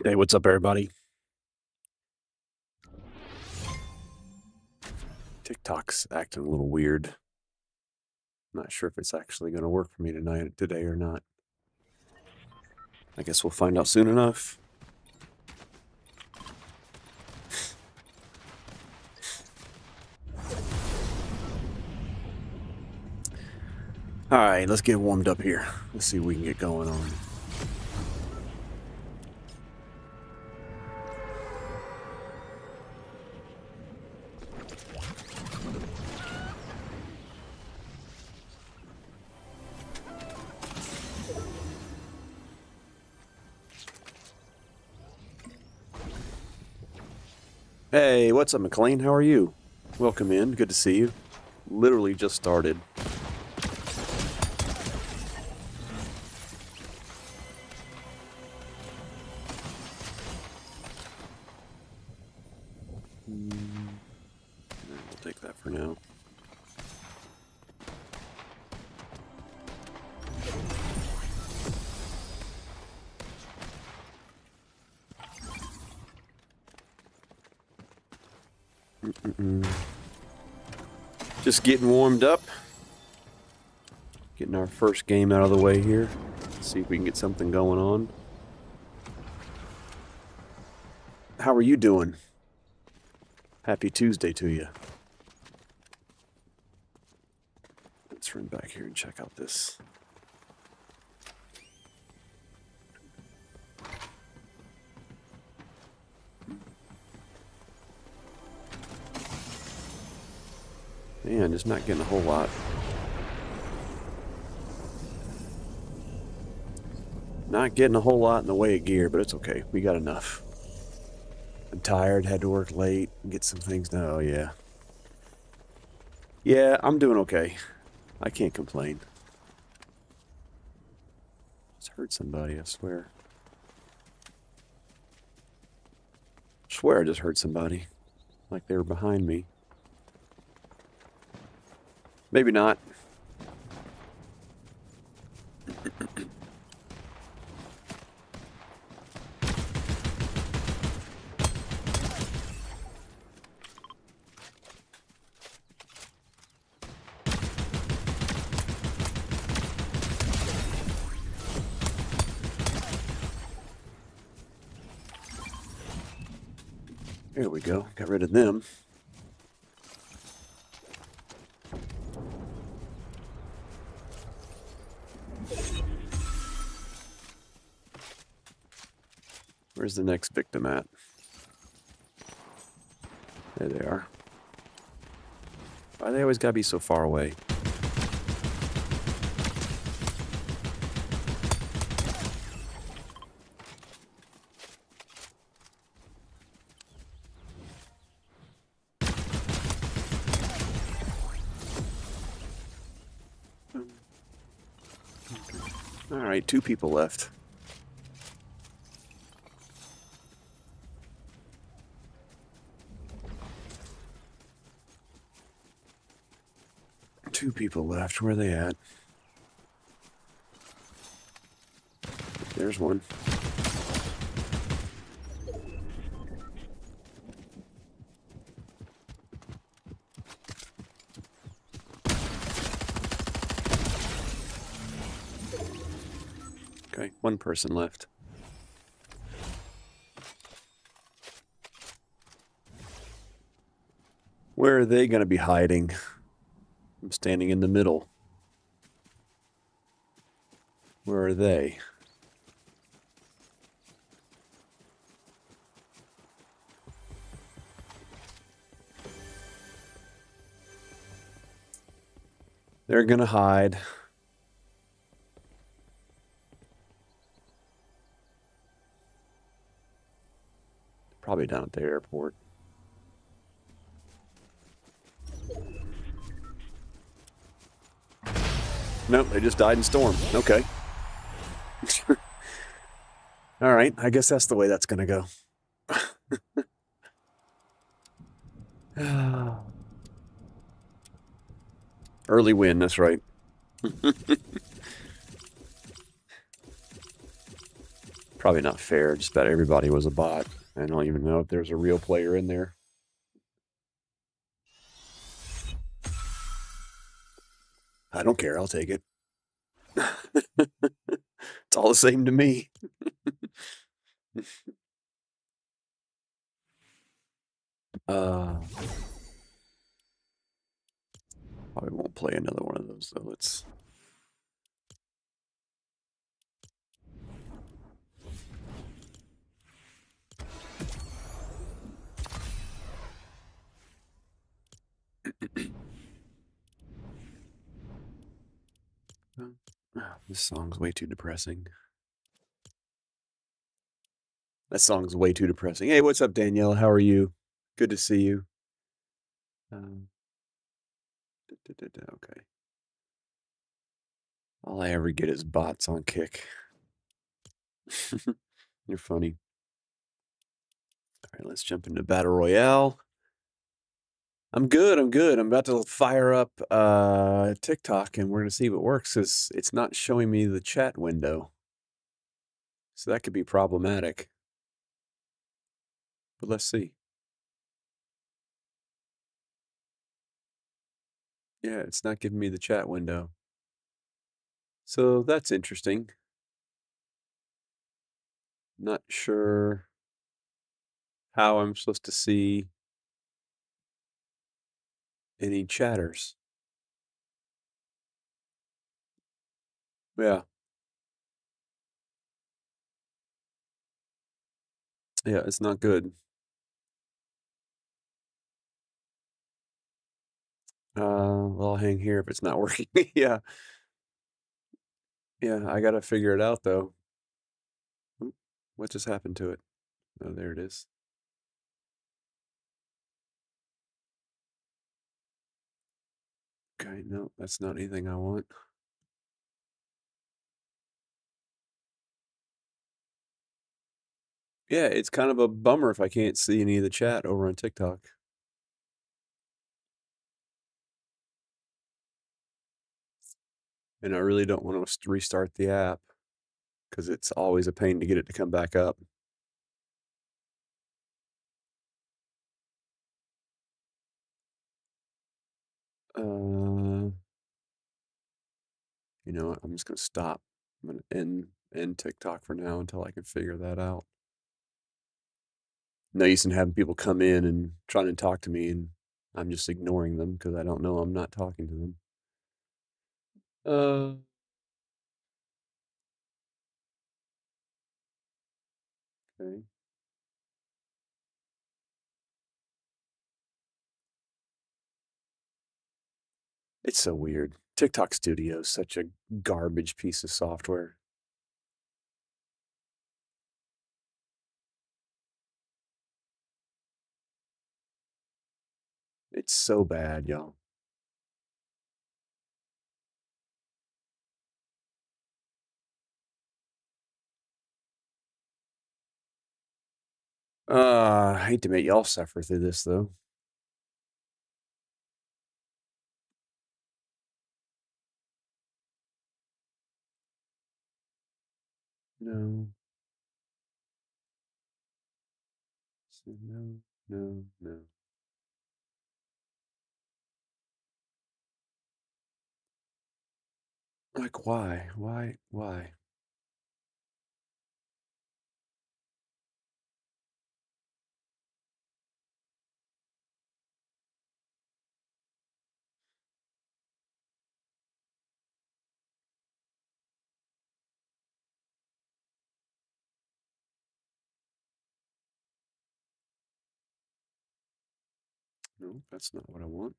Hey, what's up, everybody? TikTok's acting a little weird. Not sure if it's actually going to work for me today or not. I guess we'll find out soon enough. All right, let's get warmed up here. Let's see what we can get going on. Hey, what's up, McLean? How are you? Welcome in. Good to see you. Literally just started. We'll take that for now. Just getting warmed up. Getting our first game out of the way here. See if we can get something going on. How are you doing? Happy Tuesday to you. Let's run back here and check out this. Man, just not getting a whole lot. Not getting a whole lot in the way of gear, but it's okay. We got enough. I'm tired, had to work late, get some things done. Oh, yeah. Yeah, I'm doing okay. I can't complain. Just hurt somebody, I swear. I swear I just hurt somebody. Like they were behind me. Maybe not. There we go. Got rid of them. Where's the next victim at? There they are. Why they always gotta be so far away? All right, 2 people left. Two people left. Where are they at? There's one. Okay, 1 person left. Where are they going to be hiding? I'm standing in the middle. Where are they? They're going to hide. Probably down at the airport. Nope, they just died in storm. Okay. All right, I guess that's the way that's going to go. Early win, that's right. Probably not fair. Just about everybody was a bot. I don't even know if there's a real player in there. I don't care. I'll take it. It's all the same to me. Probably won't play another one of those, though. Let's... This song's way too depressing. That song's way too depressing. Hey, what's up, Danielle? How are you? Good to see you. Okay. All I ever get is bots on Kick. You're funny. All right, let's jump into Battle Royale. I'm good. I'm about to fire up TikTok, and we're going to see if it works, because it's not showing me the chat window. So that could be problematic. But let's see. Yeah, it's not giving me the chat window. So that's interesting. Not sure how I'm supposed to see any chatters. Yeah. Yeah, it's not good. Well, I'll hang here if it's not working. Yeah. Yeah, I gotta figure it out, though. What just happened to it? Oh, there it is. Okay, no, that's not anything I want. Yeah, it's kind of a bummer if I can't see any of the chat over on TikTok. And I really don't want to restart the app, because it's always a pain to get it to come back up. You know what? I'm just gonna stop. I'm gonna end TikTok for now until I can figure that out. No use in having people come in and trying to talk to me, and I'm just ignoring them because I don't know I'm not talking to them. Okay. It's so weird. TikTok Studio is such a garbage piece of software. It's so bad, y'all. I hate to make y'all suffer through this, though. No. No, no, no. Like, why? Why? No, that's not what I want.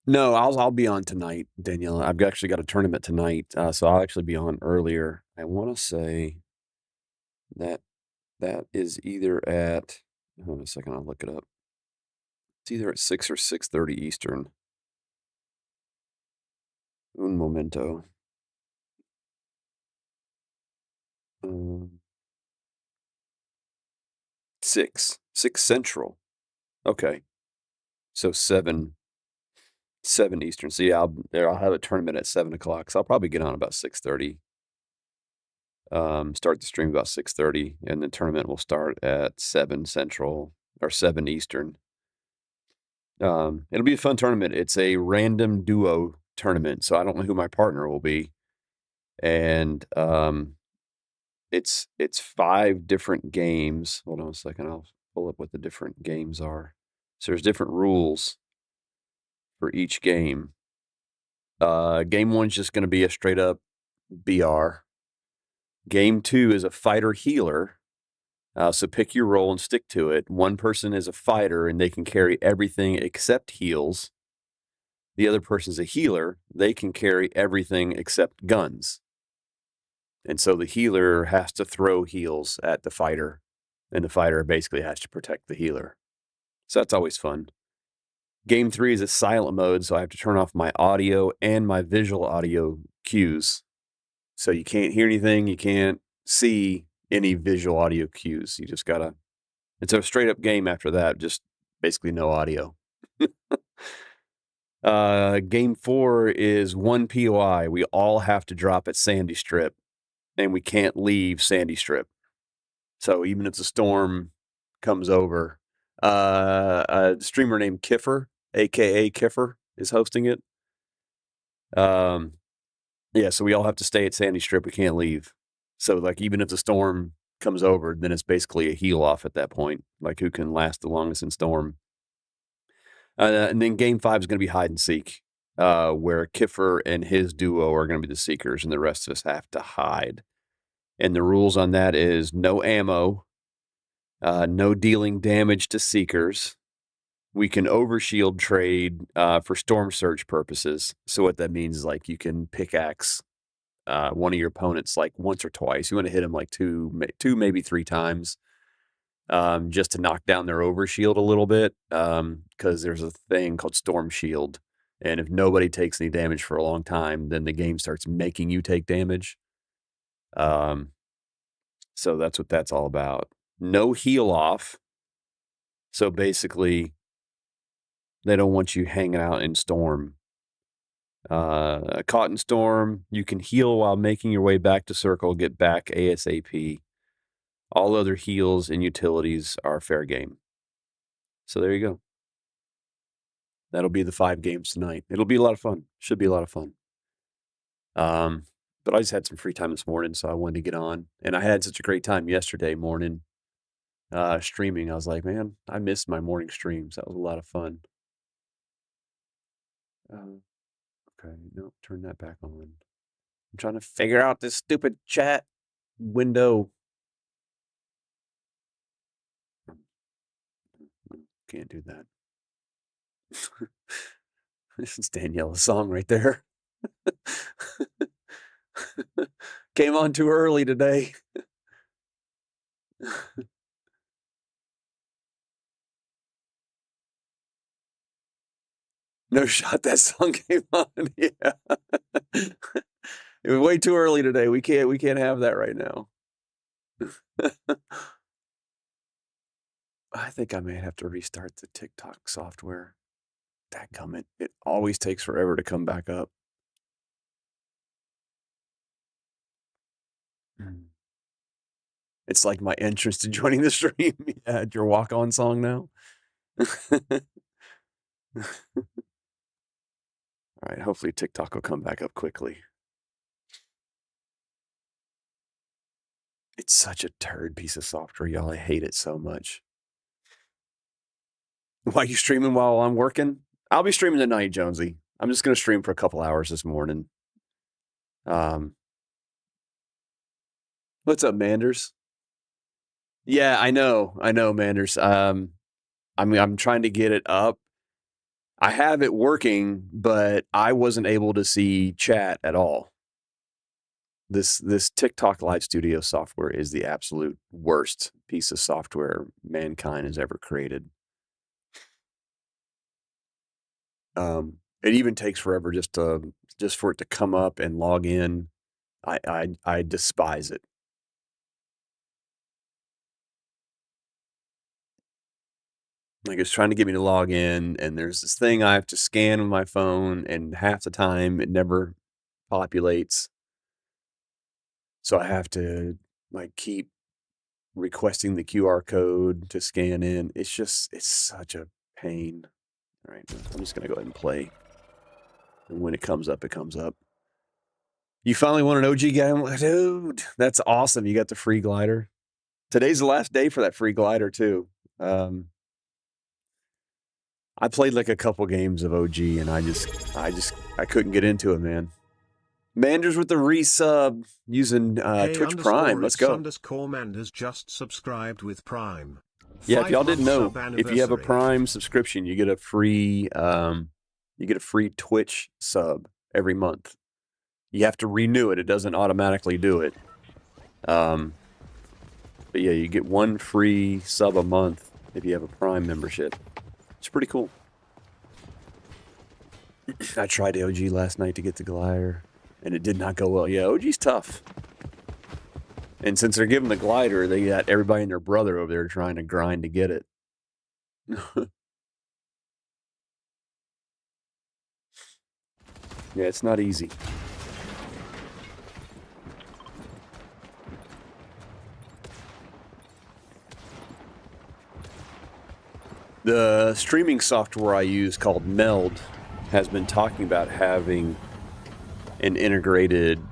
No, I'll be on tonight, Danielle. I've actually got a tournament tonight, so I'll actually be on earlier. I want to say that that is either at... Hold on a second, I'll look it up. It's either at 6 or 6:30 Eastern. Un momento. 6 Central. Okay, so 7 7 Eastern. So, yeah, I'll have a tournament at 7 o'clock. So I'll probably get on about 6:30. Start the stream about 6:30, and the tournament will start at 7 Central or 7 Eastern. It'll be a fun tournament. It's a random duo tournament, so I don't know who my partner will be. And, it's 5 different games. Hold on a second, I'll pull up what the different games are. So there's different rules for each game. Game 1's just gonna be a straight up BR. Game 2 is a fighter healer. So pick your role and stick to it. One person is a fighter, and they can carry everything except heals. The other person's a healer. They can carry everything except guns. And so the healer has to throw heals at the fighter, and the fighter basically has to protect the healer. So that's always fun. Game 3 is a silent mode, so I have to turn off my audio and my visual audio cues. So you can't hear anything, you can't see any visual audio cues. You just gotta. It's a straight up game after that, just basically no audio. Game 4 is 1 POI. We all have to drop at Sandy Strip, and we can't leave Sandy Strip. So even if the storm comes over, a streamer named Kiffer, aka Kiffer, is hosting it. Yeah, so we all have to stay at Sandy Strip. We can't leave. So, like, even if the storm comes over, then it's basically a heal off at that point. Like, who can last the longest in storm? And then game 5 is going to be hide and seek, where Kiffer and his duo are going to be the seekers, and the rest of us have to hide. And the rules on that is no ammo, no dealing damage to seekers. We can overshield trade for storm surge purposes. So what that means is, like, you can pickaxe one of your opponents like once or twice. You want to hit them like two, maybe 3 times, just to knock down their overshield a little bit, because there's a thing called storm shield, and if nobody takes any damage for a long time, then the game starts making you take damage. So that's what that's all about. No heal off. So basically, they don't want you hanging out in storm. Caught in storm, you can heal while making your way back to circle, get back ASAP. All other heals and utilities are fair game. So there you go. That'll be the 5 games tonight. It'll be a lot of fun. Should be a lot of fun. But I just had some free time this morning, so I wanted to get on. And I had such a great time yesterday morning streaming. I was like, man, I missed my morning streams. That was a lot of fun. Okay, no, turn that back on. I'm trying to figure out this stupid chat window. Can't do that. This is Daniela's song right there. Came on too early today. No shot, that song came on. Yeah. It was way too early today. We can't have that right now. I think I may have to restart the TikTok software. Dadgummit. It always takes forever to come back up. It's like my entrance to joining the stream. Yeah, your walk-on song now. All right, hopefully TikTok will come back up quickly. It's such a turd piece of software, y'all. I hate it so much. Why you streaming while I'm working? I'll be streaming tonight, Jonesy. I'm just going to stream for a couple hours this morning. What's up, Manders? Yeah, I know, Manders. I'm trying to get it up. I have it working, but I wasn't able to see chat at all. This TikTok Live Studio software is the absolute worst piece of software mankind has ever created. It even takes forever just for it to come up and log in. I despise it. Like, it's trying to get me to log in, and there's this thing I have to scan with my phone, and half the time it never populates. So I have to, like, keep requesting the QR code to scan in. It's such a pain. All right, I'm just gonna go ahead and play. And when it comes up, it comes up. You finally won an OG game? Dude, that's awesome. You got the free glider. Today's the last day for that free glider, too. I played like a couple games of OG, and I couldn't get into it, man. Manders with the resub using Twitch Prime. Let's go. Manders just subscribed with Prime. Yeah, if y'all didn't know, if you have a Prime subscription, you get a free Twitch sub every month. You have to renew it. It doesn't automatically do it. But yeah, you get one free sub a month if you have a Prime membership. It's pretty cool. I tried OG last night to get the glider, and it did not go well. Yeah, OG's tough. And since they're giving the glider, they got everybody and their brother over there trying to grind to get it. Yeah, it's not easy. The streaming software I use called Meld has been talking about having an integrated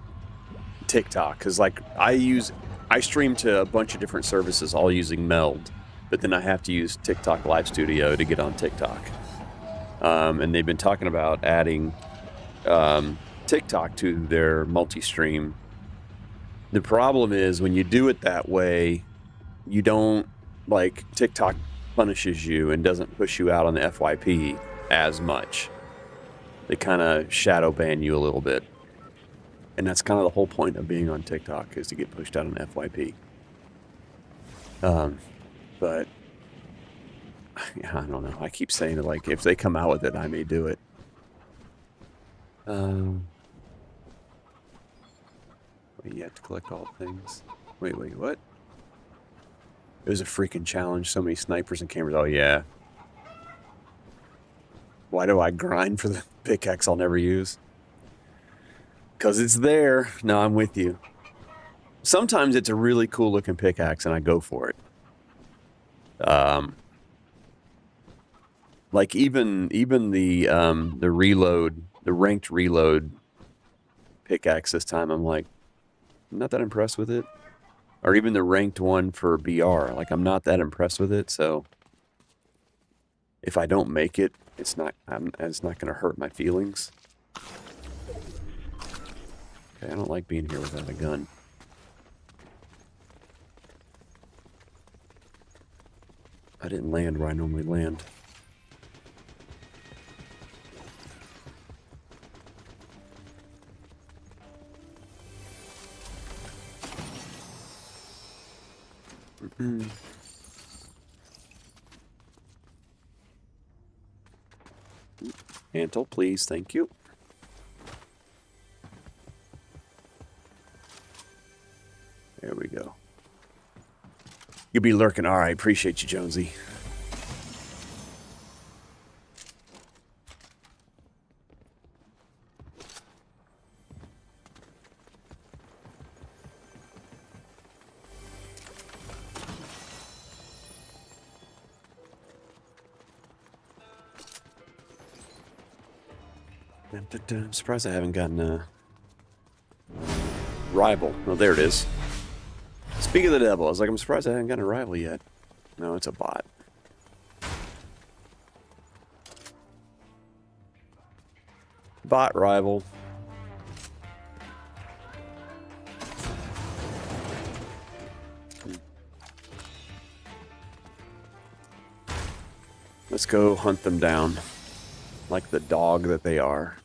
TikTok. Because, like, I stream to a bunch of different services all using Meld, but then I have to use TikTok Live Studio to get on TikTok. And they've been talking about adding TikTok to their multi-stream. The problem is when you do it that way, you don't, like, TikTok punishes you and doesn't push you out on the FYP as much. They kind of shadow ban you a little bit. And that's kind of the whole point of being on TikTok, is to get pushed out on FYP. But yeah, I don't know. I keep saying it, like, if they come out with it, I may do it. Wait, you have to collect all things. Wait, what? It was a freaking challenge. So many snipers and cameras. Oh, yeah. Why do I grind for the pickaxe I'll never use? Because it's there. No, I'm with you. Sometimes it's a really cool looking pickaxe and I go for it. Like even the reload, the ranked reload pickaxe this time, I'm like, I'm not that impressed with it. Or even the ranked one for BR. Like, I'm not that impressed with it, so if I don't make it, it's not going to hurt my feelings. Okay, I don't like being here without a gun. I didn't land where I normally land. Antle, please, thank you. There we go. You'll be lurking. All right, appreciate you, Jonesy. I'm surprised I haven't gotten a rival. Oh, there it is. Speak of the devil, I was like, I'm surprised I haven't gotten a rival yet. No, it's a bot. Bot rival. Let's go hunt them down. Like the dog that they are.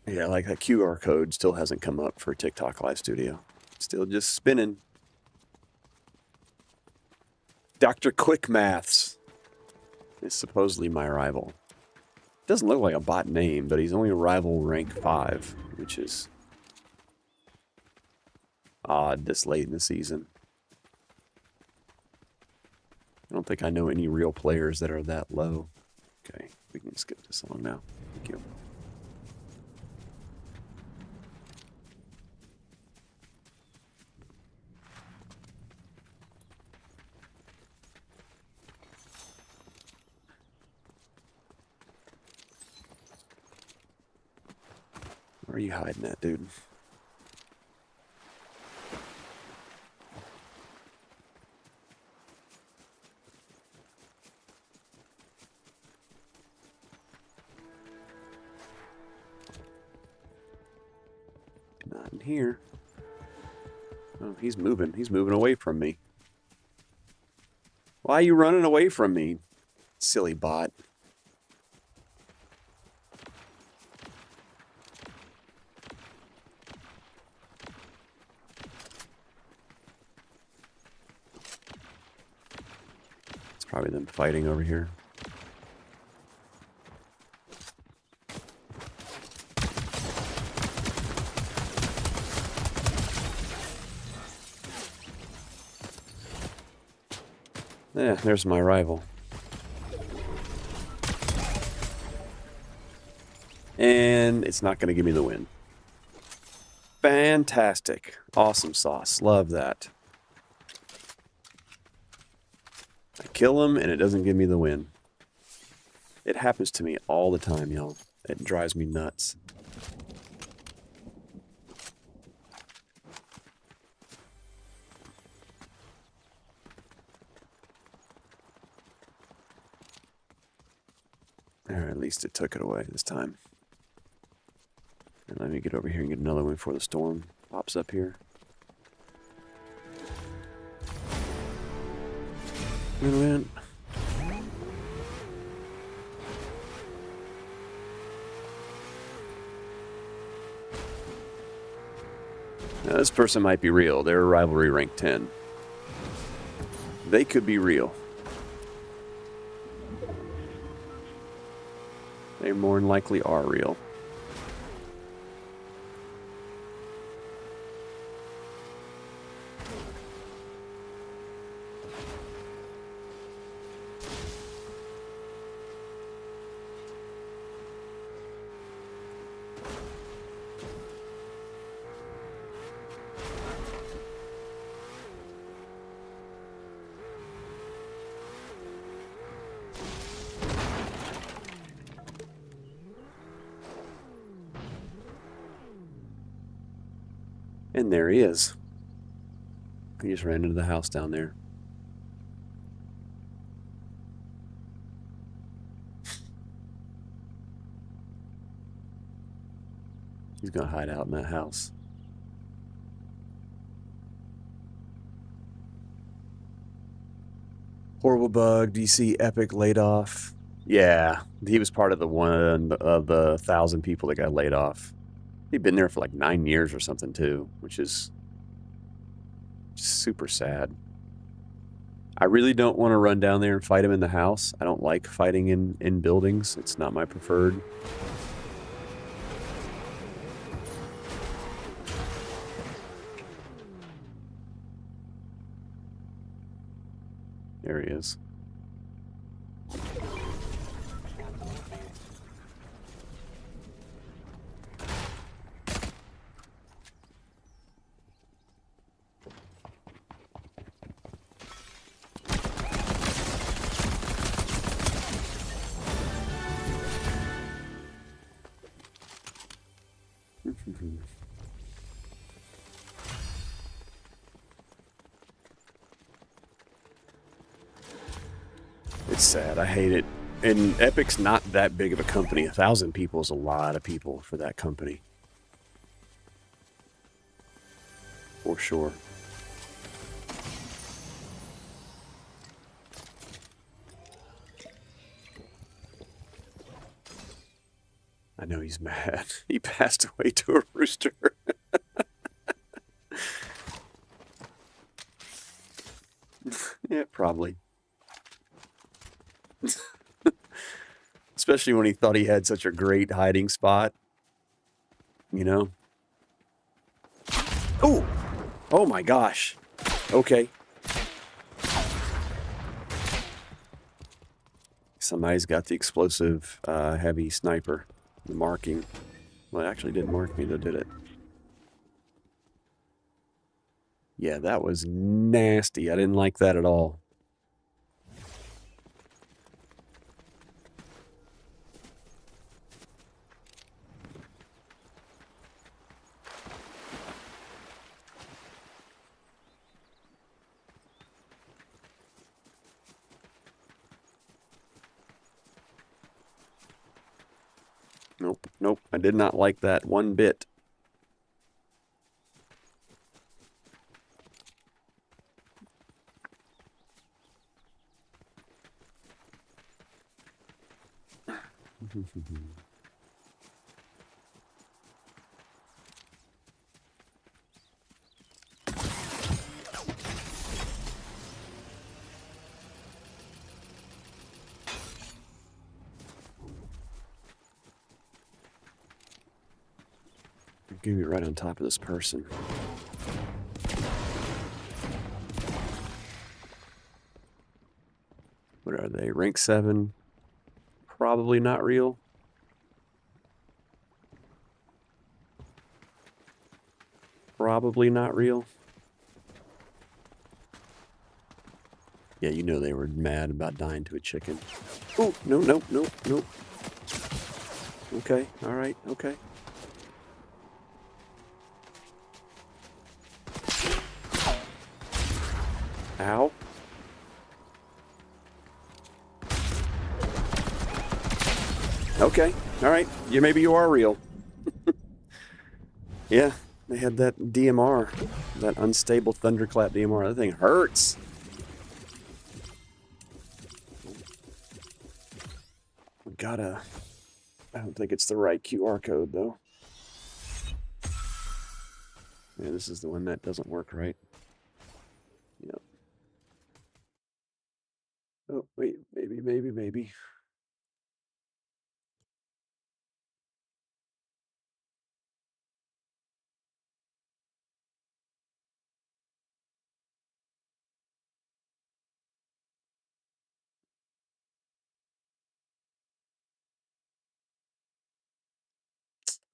Yeah, like that QR code still hasn't come up for TikTok Live Studio. Still just spinning. Dr. Quick Maths is supposedly my rival. Doesn't look like a bot name, but he's only a rival rank 5, which is odd this late in the season. I don't think I know any real players that are that low. Okay, we can skip this along now. Thank you. Where are you hiding at, dude? Not in here. Oh, he's moving. He's moving away from me. Why are you running away from me, silly bot? It's probably them fighting over here. Yeah, there's my rival. And it's not going to give me the win. Fantastic. Awesome sauce. Love that. I kill him and it doesn't give me the win. It happens to me all the time, y'all. It drives me nuts. Or at least it took it away this time. And let me get over here and get another one before the storm pops up here. Win-win. Now this person might be real. They're rivalry rank 10. They could be real. They more than likely are real. And there he is. He just ran into the house down there. He's gonna hide out in that house. Horrible bug. Do you see Epic laid off? Yeah, he was part of the 1,000 people that got laid off. He'd been there for like 9 years or something too, which is super sad. I really don't want to run down there and fight him in the house. I don't like fighting in buildings. It's not my preferred. There he is. It's sad. I hate it. And Epic's not that big of a company. 1,000 people is a lot of people for that company. For sure. I know he's mad. He passed away to a rooster. Yeah, probably. Especially when he thought he had such a great hiding spot. You know? Oh! Oh my gosh. Okay. Somebody's got the explosive heavy sniper. The marking. Well, it actually didn't mark me though, did it? Yeah, that was nasty. I didn't like that at all. Nope, nope. I did not like that one bit. Give me right on top of this person. What are they? Rank 7? Probably not real. Probably not real. Yeah, you know they were mad about dying to a chicken. Oh, no, no, no, no. Okay, alright, okay. Ow. Okay, alright. Yeah, maybe you are real. Yeah, they had that DMR. That unstable thunderclap DMR. That thing hurts. We gotta... I don't think it's the right QR code, though. Yeah, this is the one that doesn't work right. Yep. Oh, wait, maybe.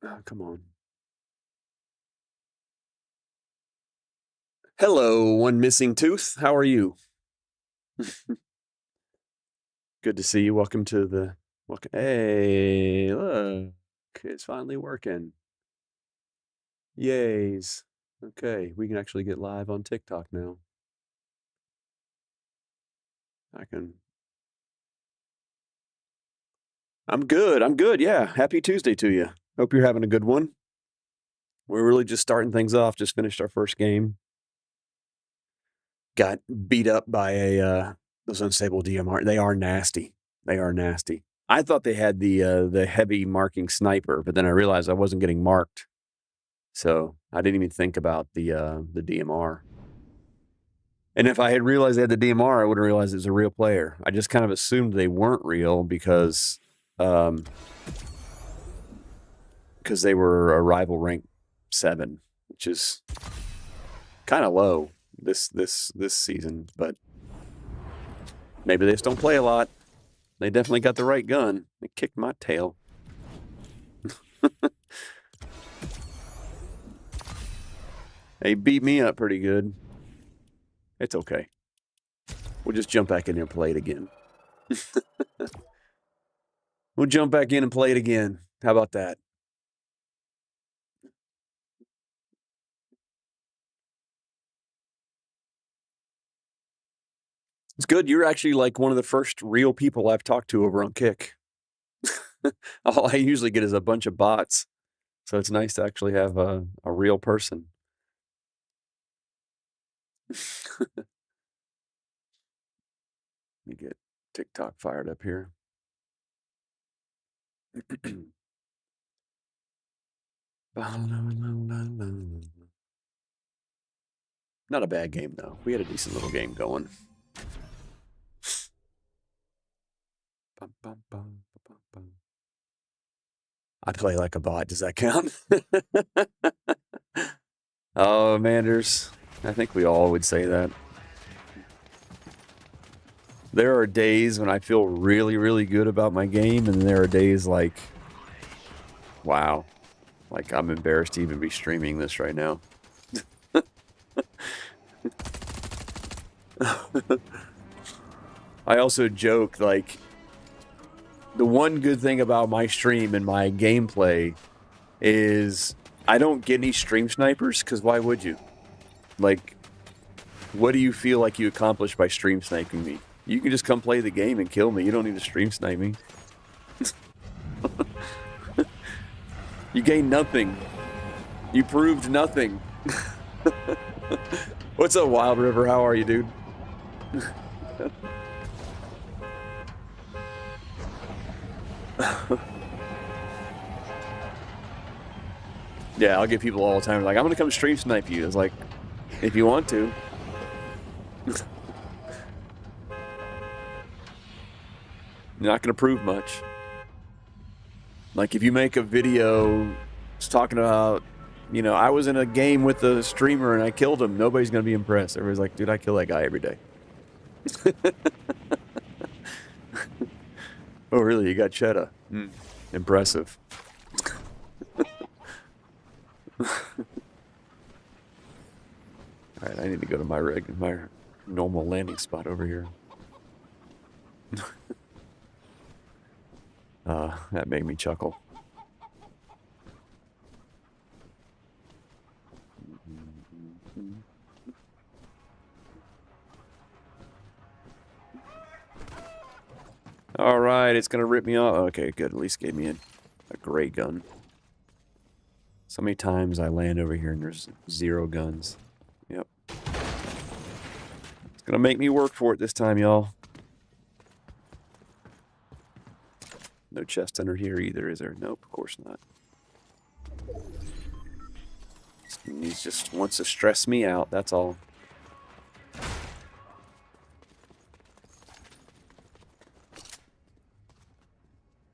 Oh, come on. Hello, one missing tooth. How are you? Good to see you. Welcome to the... Welcome. Hey, look. It's finally working. Yays. Okay, we can actually get live on TikTok now. I can... I'm good, yeah. Happy Tuesday to you. Hope you're having a good one. We're really just starting things off. Just finished our first game. Got beat up by those unstable DMR. They are nasty. They are nasty. I thought they had the heavy marking sniper, but then I realized I wasn't getting marked. So I didn't even think about the DMR. And if I had realized they had the DMR, I would have realized it was a real player. I just kind of assumed they weren't real because they were a rival rank 7, which is kind of low this season. But maybe they just don't play a lot. They definitely got the right gun. They kicked my tail. They beat me up pretty good. It's okay. We'll just jump back in there and play it again. We'll jump back in and play it again. How about that? It's good. You're actually like one of the first real people I've talked to over on Kick. All I usually get is a bunch of bots. So it's nice to actually have a real person. Let me get TikTok fired up here. Not a bad game, though. We had a decent little game going. I play like a bot. Does that count? Oh, Manders. I think we all would say that. There are days when I feel really, really good about my game, and there are days like, wow, like I'm embarrassed to even be streaming this right now. I also joke, like, the one good thing about my stream and my gameplay is I don't get any stream snipers, because why would you? Like, what do you feel like you accomplished by stream sniping me? You can just come play the game and kill me. You don't need to stream snipe me. You gained nothing. You proved nothing. What's up, Wild River? How are you, dude? Yeah, I'll get people all the time like, I'm gonna come stream snipe you. It's like, if you want to. You're not gonna prove much. Like, if you make a video talking about, you know, I was in a game with a streamer and I killed him, nobody's gonna be impressed. Everybody's like, dude, I kill that guy every day. Oh, really? You got cheddar? Impressive. Alright, I need to go to my normal landing spot over here. That made me chuckle. Alright, it's gonna rip me off. Okay, good. At least gave me a gray gun. So many times I land over here and there's 0 guns. Yep. It's gonna make me work for it this time, y'all. No chest under here either, is there? Nope, of course not. He just wants to stress me out, that's all.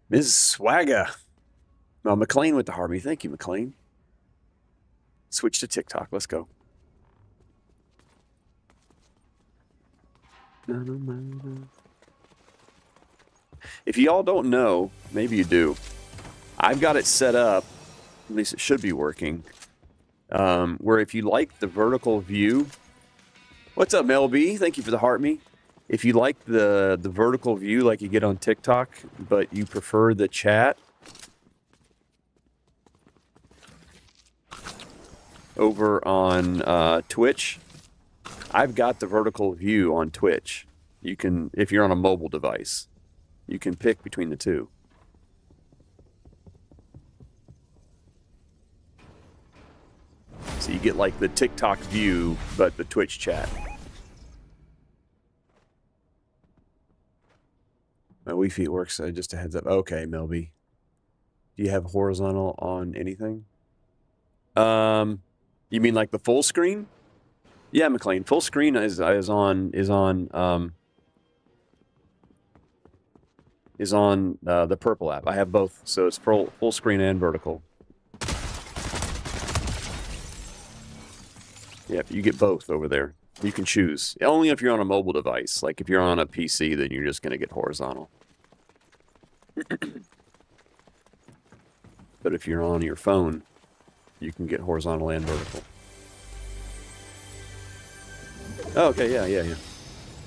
Ms. Swagger. Oh, McLean with the Harvey. Thank you, McLean. Switch to TikTok. Let's go. If y'all don't know, maybe you do. I've got it set up, at least it should be working, where if you like the vertical view... What's up, Mel B? Thank you for the heart me. If you like the vertical view like you get on TikTok, but you prefer the chat over on Twitch, I've got the vertical view on Twitch. You can, if you're on a mobile device, you can pick between the two. So you get like the TikTok view, but the Twitch chat. My Wi-Fi works, just a heads up. Okay, Melby. Do you have horizontal on anything? You mean like the full screen? Yeah, McLean. Full screen is on the purple app. I have both, so it's full screen and vertical. Yeah, you get both over there. You can choose. Only if you're on a mobile device. Like if you're on a PC, then you're just going to get horizontal. But if you're on your phone, you can get horizontal and vertical. Oh, okay, yeah.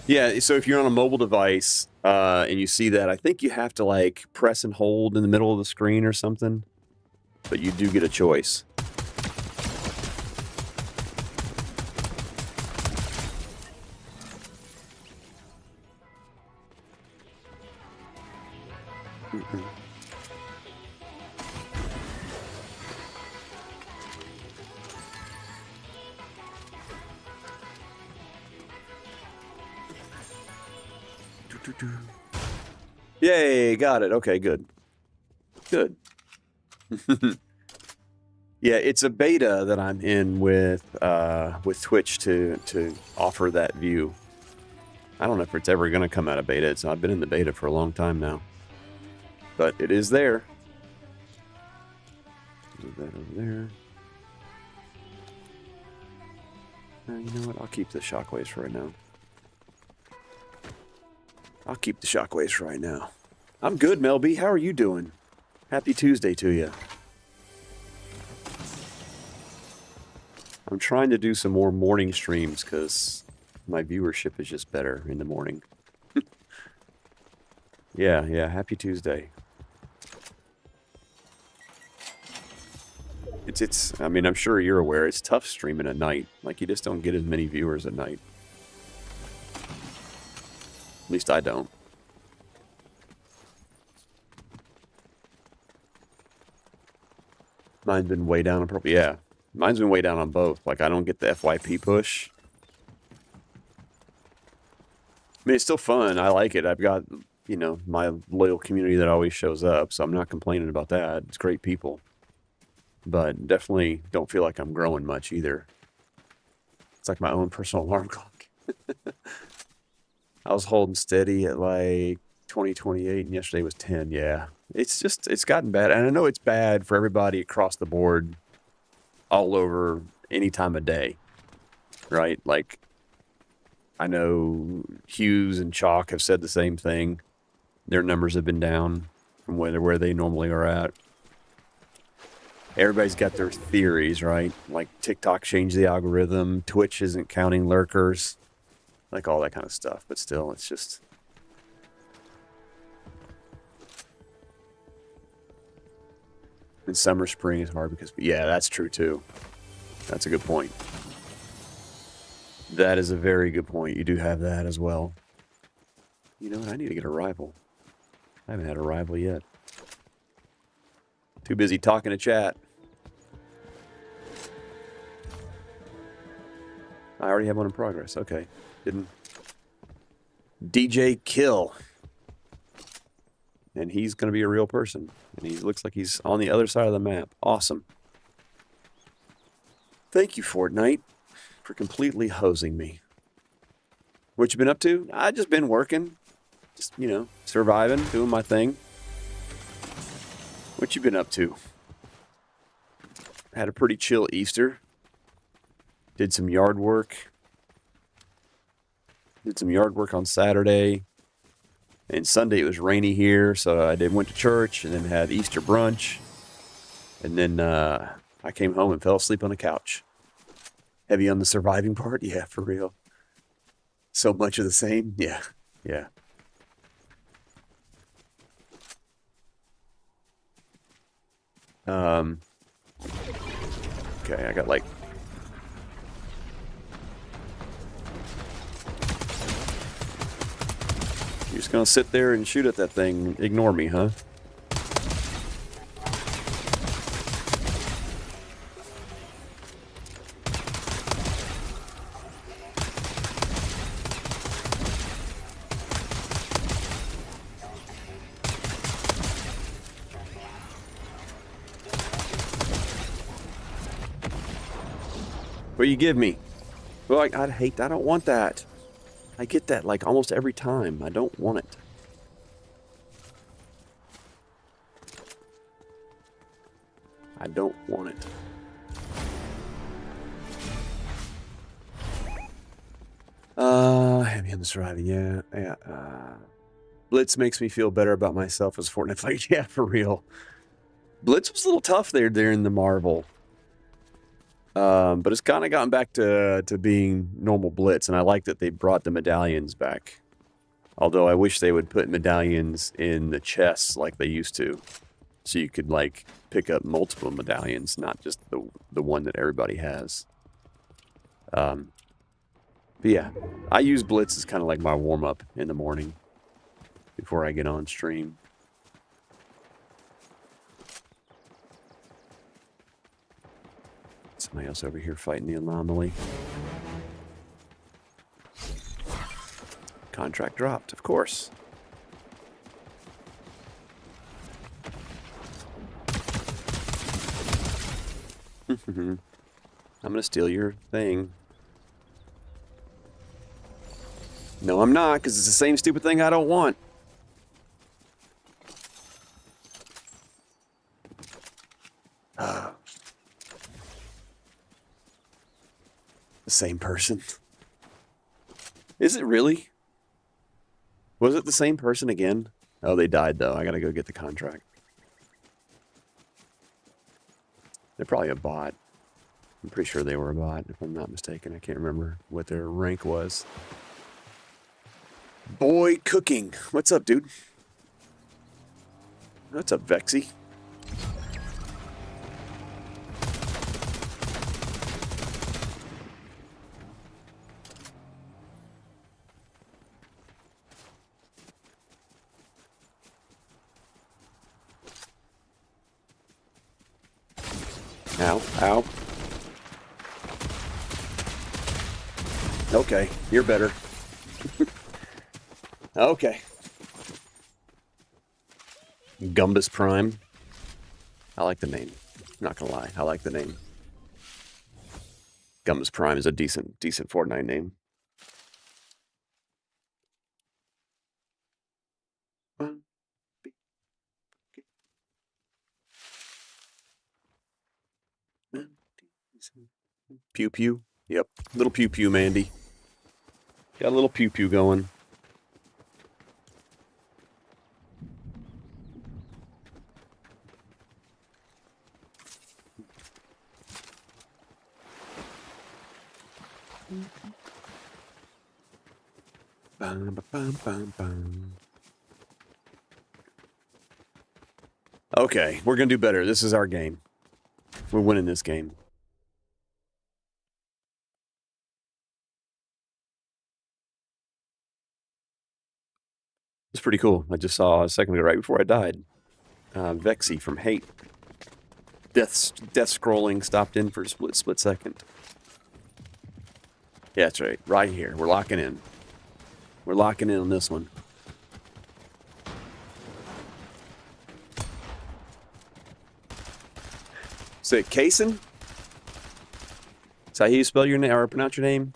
Yeah, so if you're on a mobile device and you see that, I think you have to like press and hold in the middle of the screen or something. But you do get a choice. Yay, got it. Okay, good. Good. Yeah, it's a beta that I'm in with Twitch to offer that view. I don't know if it's ever going to come out of beta. I've been in the beta for a long time now. But it is there. Move that over there. You know what? I'll keep the shockwaves for right now. I'll keep the shockwaves for right now. I'm good, Mel B. How are you doing? Happy Tuesday to you. I'm trying to do some more morning streams because my viewership is just better in the morning. Yeah, happy Tuesday. I mean, I'm sure you're aware, it's tough streaming at night. Like, you just don't get as many viewers at night. At least I don't. Mine's been way down on yeah. Mine's been way down on both. Like, I don't get the FYP push. I mean, it's still fun. I like it. I've got, you know, my loyal community that always shows up, so I'm not complaining about that. It's great people. But definitely don't feel like I'm growing much either. It's like my own personal alarm clock. I was holding steady at like 2028, and yesterday was 10. Yeah. It's gotten bad. And I know it's bad for everybody across the board, all over, any time of day. Right? Like, I know Hughes and Chalk have said the same thing. Their numbers have been down from where they normally are at. Everybody's got their theories, right? Like, TikTok changed the algorithm, Twitch isn't counting lurkers, like all that kind of stuff. But still, it's just... And summer, spring is hard because... Yeah, that's true too. That's a good point. That is a very good point. You do have that as well. You know what? I need to get a rival. I haven't had a rival yet. Too busy talking to chat. I already have one in progress. Okay. Didn't. DJ Kill. And he's going to be a real person. And he looks like he's on the other side of the map. Awesome. Thank you, Fortnite, for completely hosing me. What you been up to? I just been working. Just, you know, surviving, doing my thing. What you been up to? Had a pretty chill Easter. Did some yard work. Did some yard work on Saturday. And Sunday it was rainy here, so I went to church and then had Easter brunch. And then I came home and fell asleep on the couch. Heavy on the surviving part? Yeah, for real. So much of the same? Yeah. Okay, I got like... You're just gonna sit there and shoot at that thing, ignore me, huh? What you give me? Well, I don't want that. I get that like almost every time. I don't want it. I don't want it. Heavy on the surviving, yeah. Blitz makes me feel better about myself as a Fortnite player. Yeah, for real. Blitz was a little tough there in the Marvel. But it's kind of gotten back to being normal Blitz, and I like that they brought the medallions back. Although I wish they would put medallions in the chests like they used to, so you could like pick up multiple medallions, not just the one that everybody has. But yeah, I use Blitz as kind of like my warm-up in the morning before I get on stream. Somebody else over here fighting the anomaly. Contract dropped, of course. I'm gonna steal your thing. No, I'm not, because it's the same stupid thing I don't want. The same person. Is it really? Was it the same person again? Oh, they died, though. I gotta go get the contract. They're probably a bot. I'm pretty sure they were a bot, if I'm not mistaken. I can't remember what their rank was. Boy Cooking. What's up, dude? What's up, Vexy? Ow, ow. Okay, you're better. Okay. Gumbus Prime. I like the name. Not gonna lie, I like the name. Gumbus Prime is a decent Fortnite name. Pew pew. Yep. Little pew pew, Mandy. Got a little pew pew going. Bum, bum, bum, bum. Okay, we're gonna do better. This is our game. We're winning this game. It's pretty cool. I just saw a second ago, right before I died. Vexy from Hate. Death scrolling stopped in for a split second. Yeah, that's right. Right here. We're locking in. We're locking in on this one. Say Kaysen? Is that how you spell your name or pronounce your name?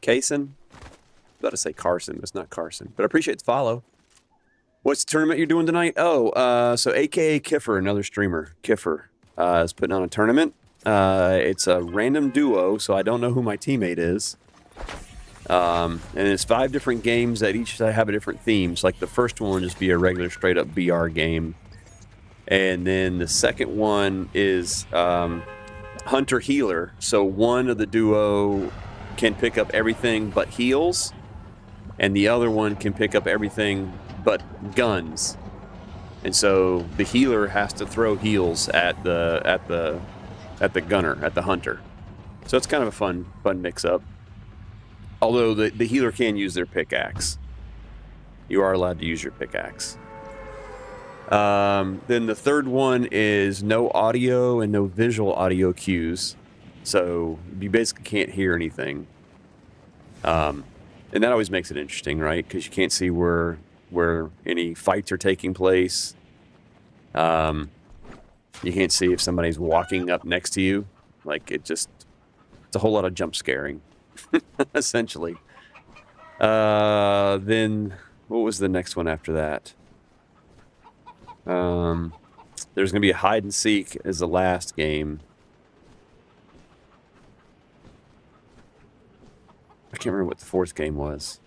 Kaysen? I was about to say Carson, but it's not Carson. But I appreciate the follow. What's the tournament you're doing tonight? Oh, so AKA Kiffer, another streamer. Kiffer is putting on a tournament. It's a random duo, so I don't know who my teammate is. And it's 5 different games that each have a different themes. Like the first one will just be a regular straight up BR game. And then the second one is Hunter Healer. So one of the duo can pick up everything but heals, and the other one can pick up everything but guns. And so the healer has to throw heals at the gunner, at the hunter. So it's kind of a fun mix up. Although the healer can use their pickaxe. You are allowed to use your pickaxe. Then the third one is no audio and no visual audio cues. So you basically can't hear anything. And that always makes it interesting, right? Because you can't see where any fights are taking place. You can't see if somebody's walking up next to you. Like, it's a whole lot of jump scaring, essentially. Then, what was the next one after that? There's going to be a hide and seek as the last game. I can't remember what the fourth game was.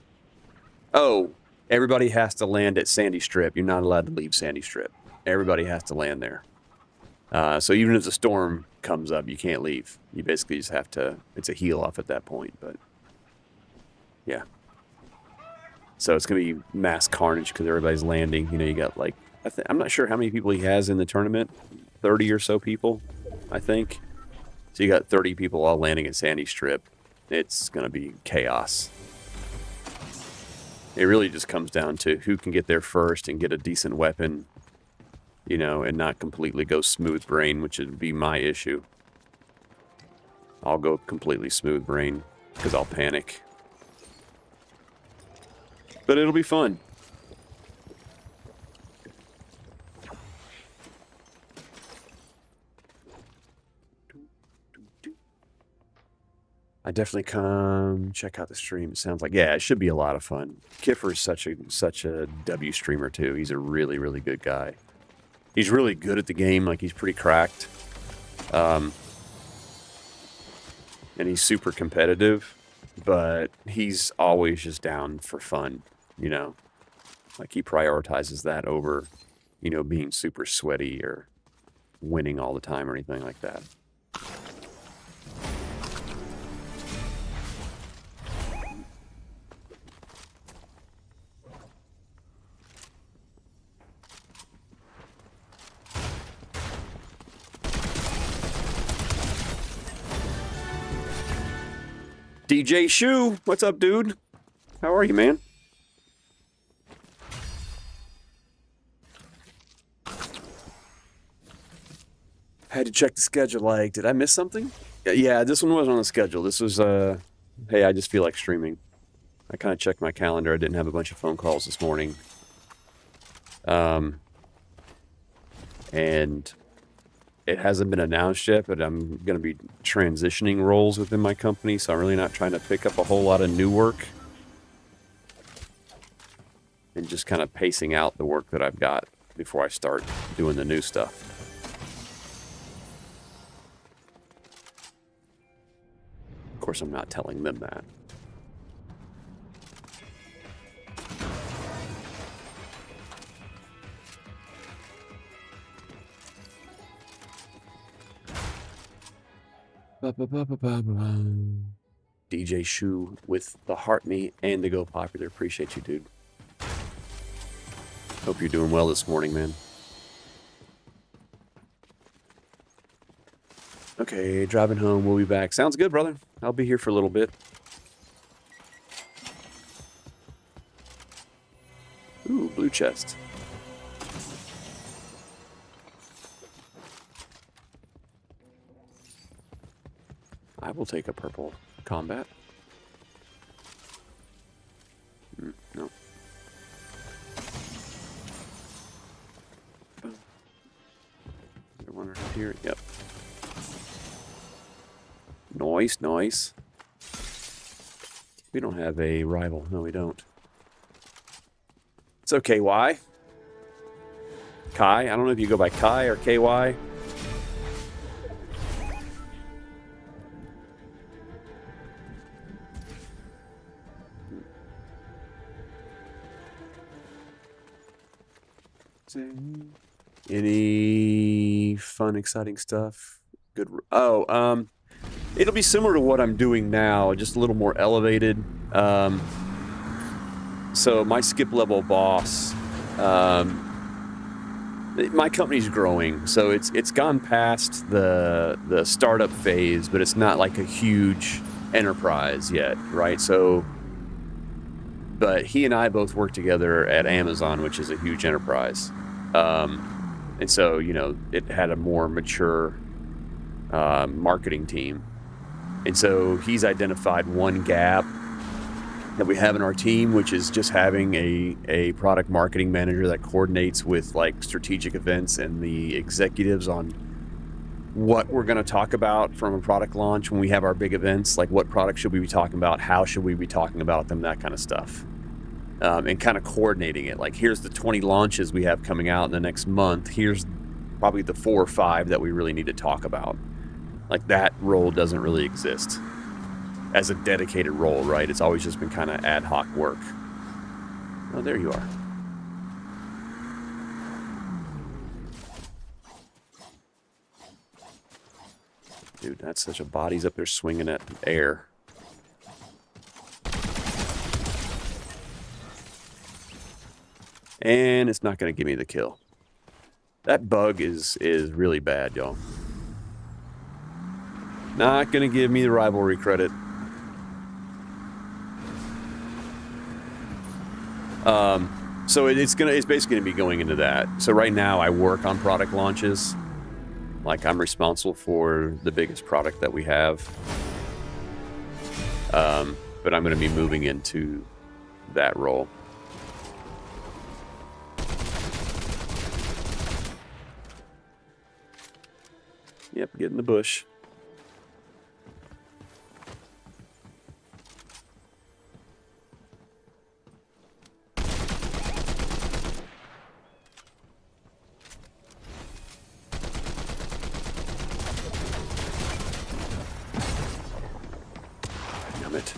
Oh, everybody has to land at Sandy Strip. You're not allowed to leave Sandy Strip. Everybody has to land there. So even if the storm comes up, you can't leave. You basically just have to, it's a heal off at that point, but yeah. So it's going to be mass carnage because everybody's landing. You know, you got like, I'm not sure how many people he has in the tournament. 30 or so people, I think. So you got 30 people all landing at Sandy Strip. It's going to be chaos. It really just comes down to who can get there first and get a decent weapon, you know, and not completely go smooth brain, which would be my issue. I'll go completely smooth brain because I'll panic. But it'll be fun. I definitely come check out the stream. It sounds like, yeah, it should be a lot of fun. Kiffer is such a W streamer too. He's a really, really good guy. He's really good at the game. Like, he's pretty cracked. and he's super competitive, but he's always just down for fun, you know? Like, he prioritizes that over, you know, being super sweaty or winning all the time or anything like that. DJ Shu, what's up, dude? How are you, man? Had to check the schedule. Like, did I miss something? Yeah, this one wasn't on the schedule. This was, hey, I just feel like streaming. I kind of checked my calendar. I didn't have a bunch of phone calls this morning. And it hasn't been announced yet, but I'm going to be transitioning roles within my company, so I'm really not trying to pick up a whole lot of new work. And just kind of pacing out the work that I've got before I start doing the new stuff. Of course, I'm not telling them that. DJ Shu with the Heart Me and the Go Popular. Appreciate you, dude. Hope you're doing well this morning, man. Okay, driving home. We'll be back. Sounds good, brother. I'll be here for a little bit. Ooh, blue chest. I will take a purple combat. No. Is there one right here? Yep. Nice, nice. We don't have a rival. No, we don't. It's okay, Y. Kai. I don't know if you go by Kai or KY. Any fun, exciting stuff? Good. Oh, it'll be similar to what I'm doing now, just a little more elevated. So my skip level boss, my company's growing, so it's gone past the startup phase, but it's not like a huge enterprise yet, right? So, but he and I both work together at Amazon, which is a huge enterprise. And so, you know, it had a more mature marketing team. And so he's identified one gap that we have in our team, which is just having a product marketing manager that coordinates with like strategic events and the executives on what we're going to talk about from a product launch when we have our big events, like what products should we be talking about, how should we be talking about them, that kind of stuff. And kind of coordinating it. Like, here's the 20 launches we have coming out in the next month. Here's probably the 4 or 5 that we really need to talk about. Like, that role doesn't really exist as a dedicated role, right? It's always just been kind of ad hoc work. Oh, there you are. Dude, that's such a body's up there swinging at air. And it's not going to give me the kill. That bug is really bad, y'all. Not going to give me the rivalry credit. So it's basically going to be going into that. So right now I work on product launches. Like, I'm responsible for the biggest product that we have. But I'm going to be moving into that role. Yep, get in the bush. it.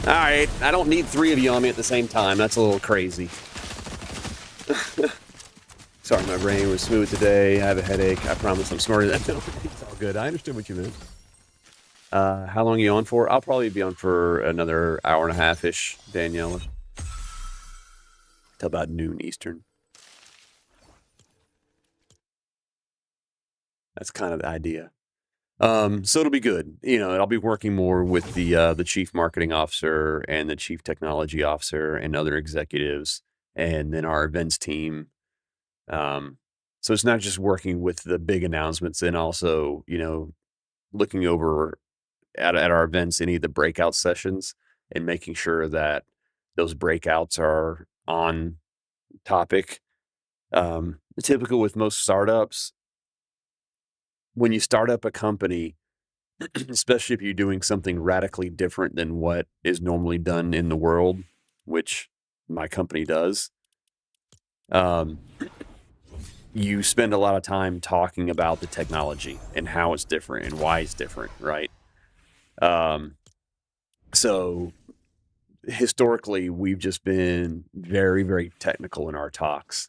Alright, I don't need 3 of you on me at the same time. That's a little crazy. Sorry, my brain was smooth today. I have a headache. I promise I'm smarter than that. It's all good. I understood what you meant. How long are you on for? I'll probably be on for another hour and a half-ish, Daniela. Till about noon Eastern. That's kind of the idea. So it'll be good. You know, I'll be working more with the chief marketing officer and the chief technology officer and other executives, and then our events team. So it's not just working with the big announcements, and also, you know, looking over at our events, any of the breakout sessions, and making sure that those breakouts are on topic. Typical with most startups, when you start up a company, especially if you're doing something radically different than what is normally done in the world, which my company does, um, you spend a lot of time talking about the technology and how it's different and why it's different, right? So historically, we've just been very, very technical in our talks,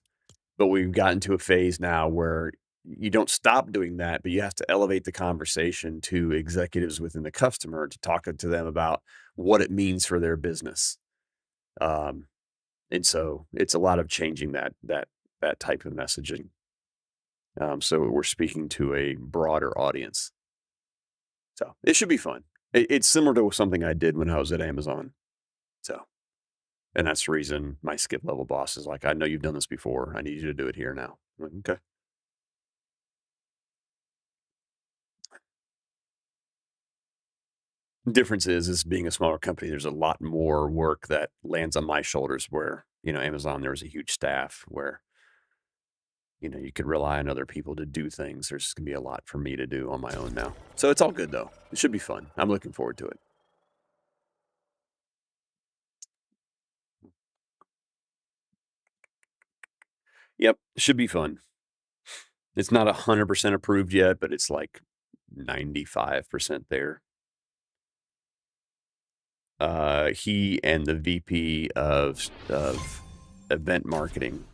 but we've gotten to a phase now where you don't stop doing that, but you have to elevate the conversation to executives within the customer to talk to them about what it means for their business. Um, and so it's a lot of changing that type of messaging. So we're speaking to a broader audience. So it should be fun. It's similar to something I did when I was at Amazon. So, and that's the reason my skip level boss is like, I know you've done this before. I need you to do it here now. I'm like, okay. Difference is being a smaller company, there's a lot more work that lands on my shoulders where, you know, Amazon, there was a huge staff where, you know, you could rely on other people to do things. There's going to be a lot for me to do on my own now. So it's all good though. It should be fun. I'm looking forward to it. Yep. It should be fun. It's not 100% approved yet, but it's like 95% there. He and the VP of event marketing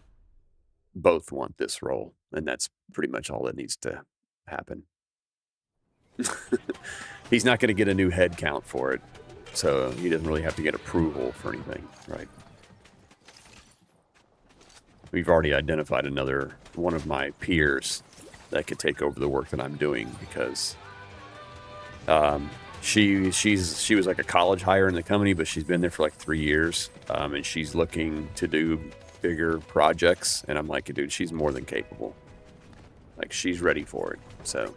both want this role, and that's pretty much all that needs to happen. He's not going to get a new head count for it, so he doesn't really have to get approval for anything, right? We've already identified another one of my peers that could take over the work that I'm doing because she was like a college hire in the company, but she's been there for like 3 years, and she's looking to do bigger projects. And I'm like, dude, she's more than capable. Like, she's ready for it. So,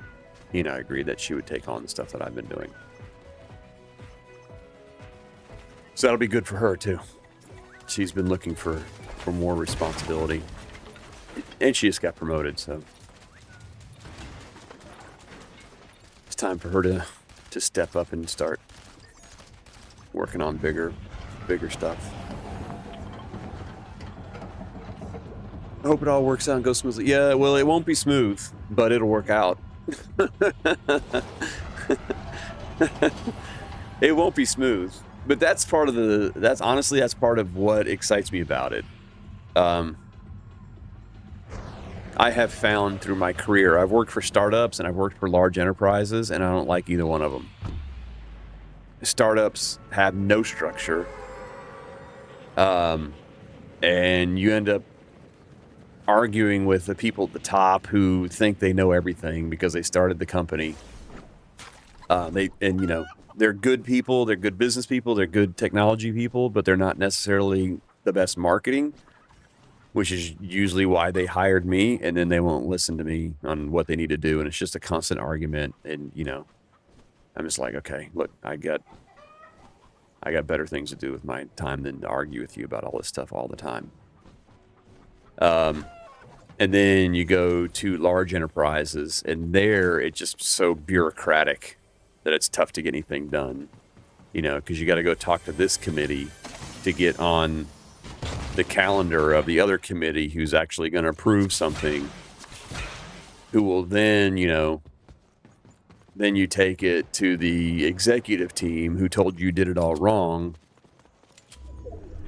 you know, I agreed that she would take on the stuff that I've been doing. So that'll be good for her too. She's been looking for more responsibility, and she just got promoted. So it's time for her to step up and start working on bigger stuff. I hope it all works out and goes smoothly. Yeah, well, it won't be smooth, but it'll work out. It won't be smooth, but that's part of that's part of what excites me about it. I have found through my career, I've worked for startups and I've worked for large enterprises, and I don't like either one of them. Startups have no structure, and you end up arguing with the people at the top who think they know everything because they started the company. They're good people, they're good business people, they're good technology people, but they're not necessarily the best marketing, which is usually why they hired me, and then they won't listen to me on what they need to do, and it's just a constant argument. And, you know, I'm just like, okay, look, I got better things to do with my time than to argue with you about all this stuff all the time. And then you go to large enterprises, and there it's just so bureaucratic that it's tough to get anything done, you know, because you got to go talk to this committee to get on the calendar of the other committee who's actually going to approve something, who will then, you know, Then you take it to the executive team who told you did it all wrong,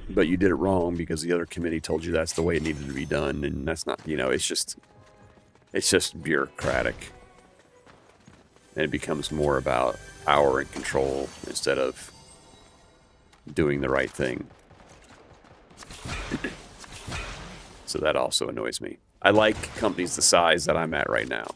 but you did it wrong because the other committee told you that's the way it needed to be done, and that's not, it's just bureaucratic. And it becomes more about power and control instead of doing the right thing. So that also annoys me. I like companies the size that I'm at right now.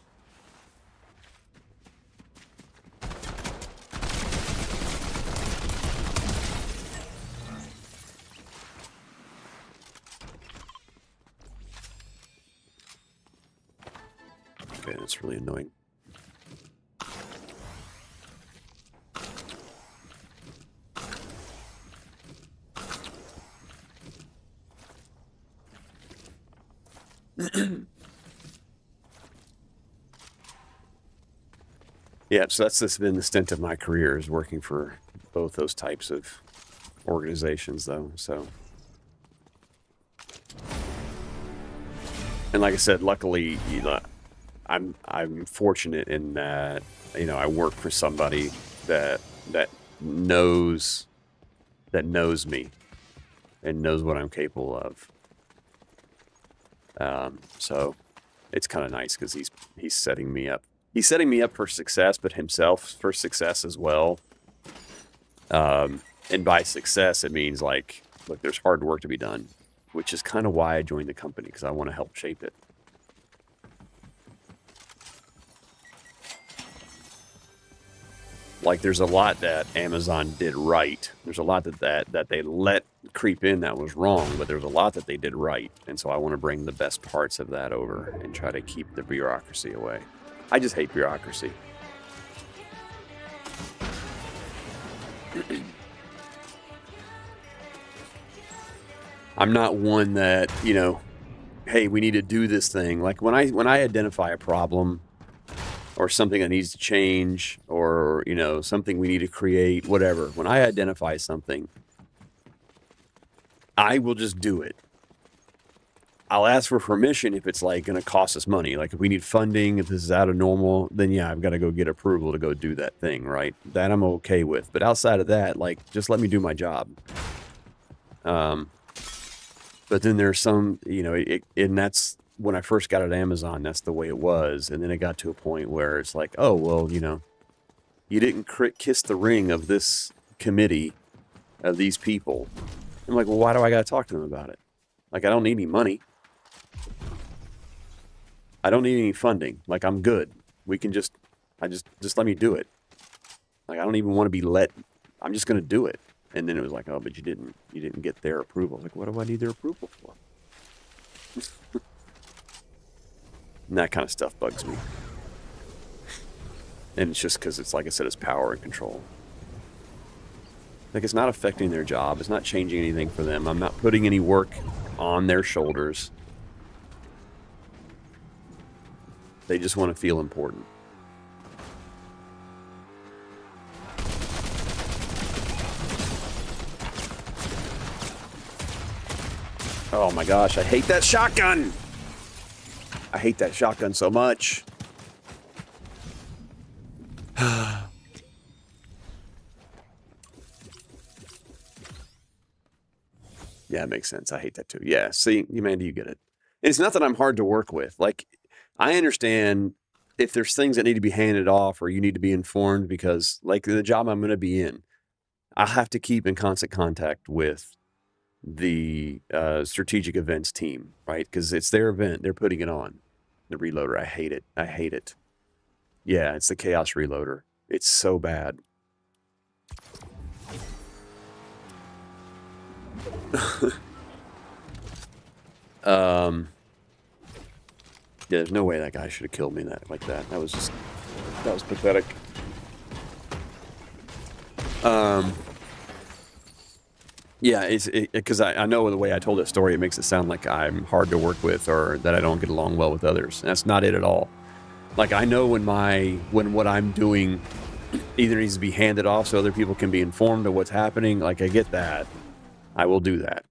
Okay, that's really annoying. Yeah, so that's just been the stint of my career, is working for both those types of organizations, though. So, and like I said, luckily, I'm fortunate in that I work for somebody that knows me and knows what I'm capable of. So it's kind of nice because he's setting me up. He's setting me up for success, but himself for success as well. And by success, it means like, look, there's hard work to be done, which is kind of why I joined the company, because I want to help shape it. Like, there's a lot that Amazon did right. There's a lot that they let creep in that was wrong, but there's a lot that they did right. And so I want to bring the best parts of that over and try to keep the bureaucracy away. I just hate bureaucracy. I'm not one that, hey, we need to do this thing. Like when I identify a problem or something that needs to change, or, something we need to create, whatever. When I identify something, I will just do it. I'll ask for permission if it's like going to cost us money. Like if we need funding, if this is out of normal, then yeah, I've got to go get approval to go do that thing, right? That I'm okay with. But outside of that, like, just let me do my job. But then there's some, and that's when I first got at Amazon, that's the way it was. And then it got to a point where it's like, oh, well, you didn't kiss the ring of this committee, of these people. I'm like, well, why do I got to talk to them about it? Like, I don't need any money. I don't need any funding. Like, I'm good. We can just let me do it. Like, I don't even want to be let. I'm just going to do it. And then it was like, oh, but you didn't get their approval. Like, what do I need their approval for? And that kind of stuff bugs me. And it's just because it's, like I said, it's power and control. Like, it's not affecting their job. It's not changing anything for them. I'm not putting any work on their shoulders. They just want to feel important. Oh my gosh, I hate that shotgun! I hate that shotgun so much. Yeah, it makes sense. I hate that too. Yeah, see, Mandy, you get it. And it's not that I'm hard to work with. Like, I understand if there's things that need to be handed off or you need to be informed, because, like, the job I'm going to be in, I have to keep in constant contact with the strategic events team, right? Because it's their event. They're putting it on. The reloader. I hate it. I hate it. Yeah, it's the Chaos Reloader. It's so bad. Yeah, there's no way that guy should have killed me like that. That was pathetic. Yeah, it's because I know the way I told that story, it makes it sound like I'm hard to work with or that I don't get along well with others. And that's not it at all. Like, I know when what I'm doing either needs to be handed off so other people can be informed of what's happening. Like, I get that. I will do that.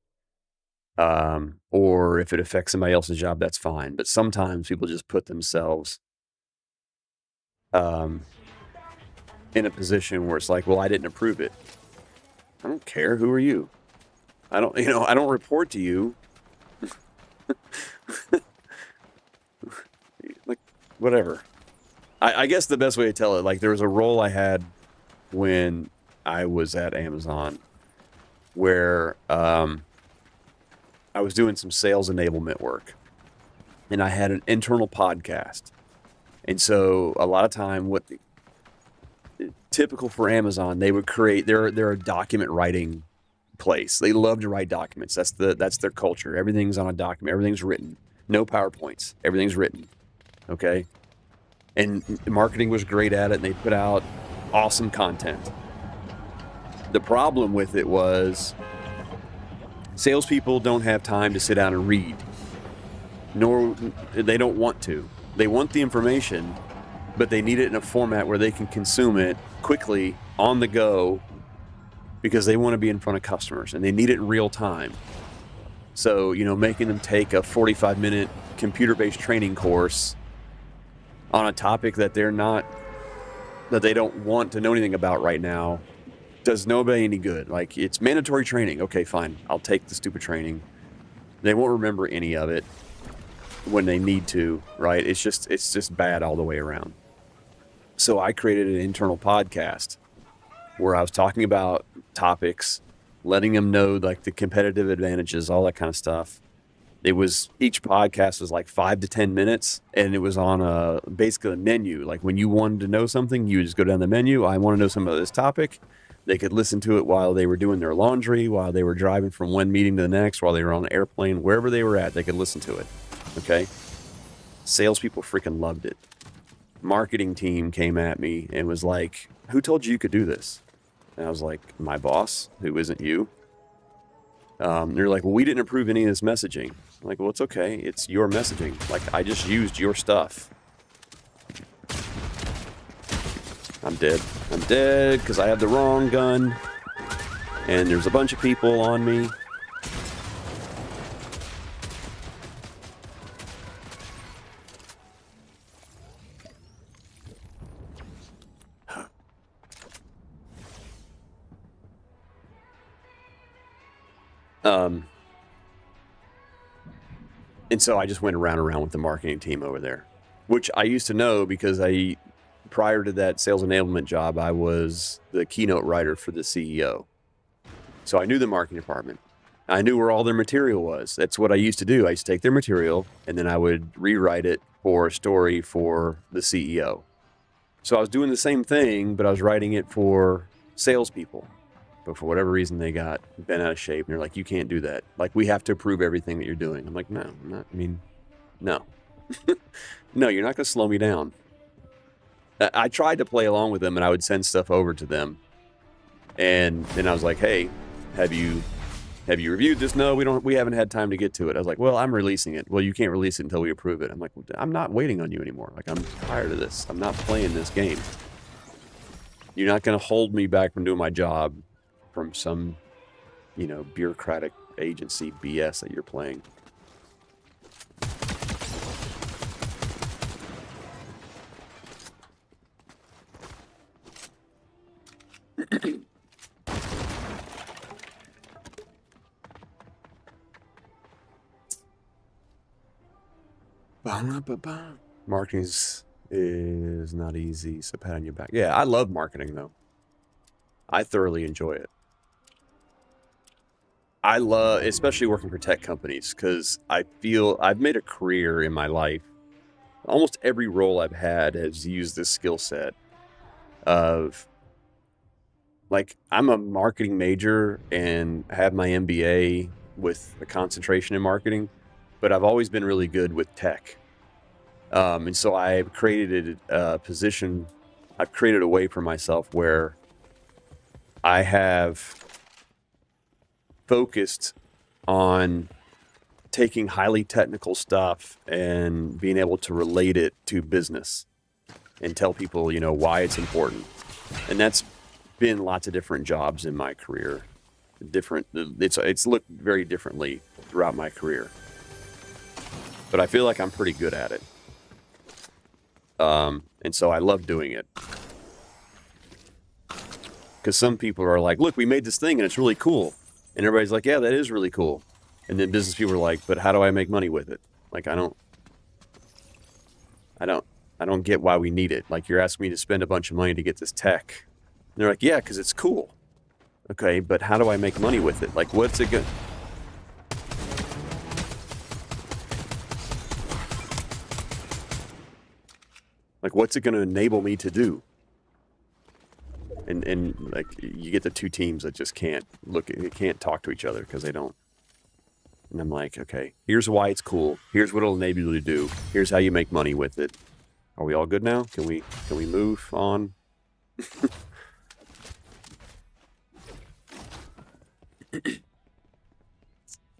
Or if it affects somebody else's job, that's fine. But sometimes people just put themselves in a position where it's like, well, I didn't approve it. I don't care. Who are you? I don't, I don't report to you. Like, whatever. I guess the best way to tell it, like, there was a role I had when I was at Amazon where I was doing some sales enablement work, and I had an internal podcast. And so a lot of time, what typical for Amazon, they would create, they're a document writing place. They love to write documents. That's their culture. Everything's on a document. Everything's written. No PowerPoints. Everything's written. Okay. And marketing was great at it, and they put out awesome content. The problem with it was salespeople don't have time to sit down and read, nor they don't want to. They want the information, but they need it in a format where they can consume it quickly on the go because they want to be in front of customers and they need it in real time. So, making them take a 45-minute computer-based training course on a topic that they don't want to know anything about right now does nobody any good. Like, it's mandatory training. Okay, fine. I'll take the stupid training. They won't remember any of it when they need to, right? It's just bad all the way around. So I created an internal podcast where I was talking about topics, letting them know like the competitive advantages, all that kind of stuff. Each podcast was like 5 to 10 minutes, and it was on basically a menu. Like, when you wanted to know something, you would just go down the menu. I want to know something about this topic. They could listen to it while they were doing their laundry, while they were driving from one meeting to the next, while they were on an airplane, wherever they were at, they could listen to it. Okay. Salespeople freaking loved it. Marketing team came at me and was like, "Who told you could do this?" And I was like, "My boss, who isn't you." They're like, "Well, we didn't approve any of this messaging." I'm like, "Well, it's okay. It's your messaging. Like, I just used your stuff." I'm dead. I'm dead because I have the wrong gun. And there's a bunch of people on me. And so I just went around with the marketing team over there, which I used to know because prior to that sales enablement job, I was the keynote writer for the CEO. So I knew the marketing department. I knew where all their material was. That's what I used to do. I used to take their material and then I would rewrite it for a story for the CEO. So I was doing the same thing, but I was writing it for salespeople. But for whatever reason, they got bent out of shape. And they're like, "You can't do that. Like, we have to approve everything that you're doing." I'm like, "No, I'm not. I mean, no. No, you're not going to slow me down." I tried to play along with them, and I would send stuff over to them. And then I was like, "Hey, have you reviewed this?" "No, we haven't had time to get to it." I was like, "Well, I'm releasing it." "Well, you can't release it until we approve it." I'm like, "I'm not waiting on you anymore. Like, I'm tired of this. I'm not playing this game. You're not going to hold me back from doing my job from some, bureaucratic agency BS that you're playing." Marketing is not easy, so pat on your back. Yeah, I love marketing, though. I thoroughly enjoy it. I love, especially working for tech companies, because I feel I've made a career in my life. Almost every role I've had has used this skill set of, like, I'm a marketing major and have my MBA with a concentration in marketing, but I've always been really good with tech. And so I've created a position, I've created a way for myself where I have focused on taking highly technical stuff and being able to relate it to business and tell people, why it's important. And that's been lots of different jobs in my career. It's looked very differently throughout my career, but I feel like I'm pretty good at it. And so I love doing it. Because some people are like, look, we made this thing and it's really cool. And everybody's like, yeah, that is really cool. And then business people are like, but how do I make money with it? Like, I don't get why we need it. Like, you're asking me to spend a bunch of money to get this tech. And they're like, yeah, because it's cool. Okay, but how do I make money with it? Like, what's it good? Like, what's it going to enable me to do? And like, you get the two teams that just can't talk to each other because they don't. And I'm like, okay, here's why it's cool. Here's what it'll enable you to do. Here's how you make money with it. Are we all good now? Can we move on? I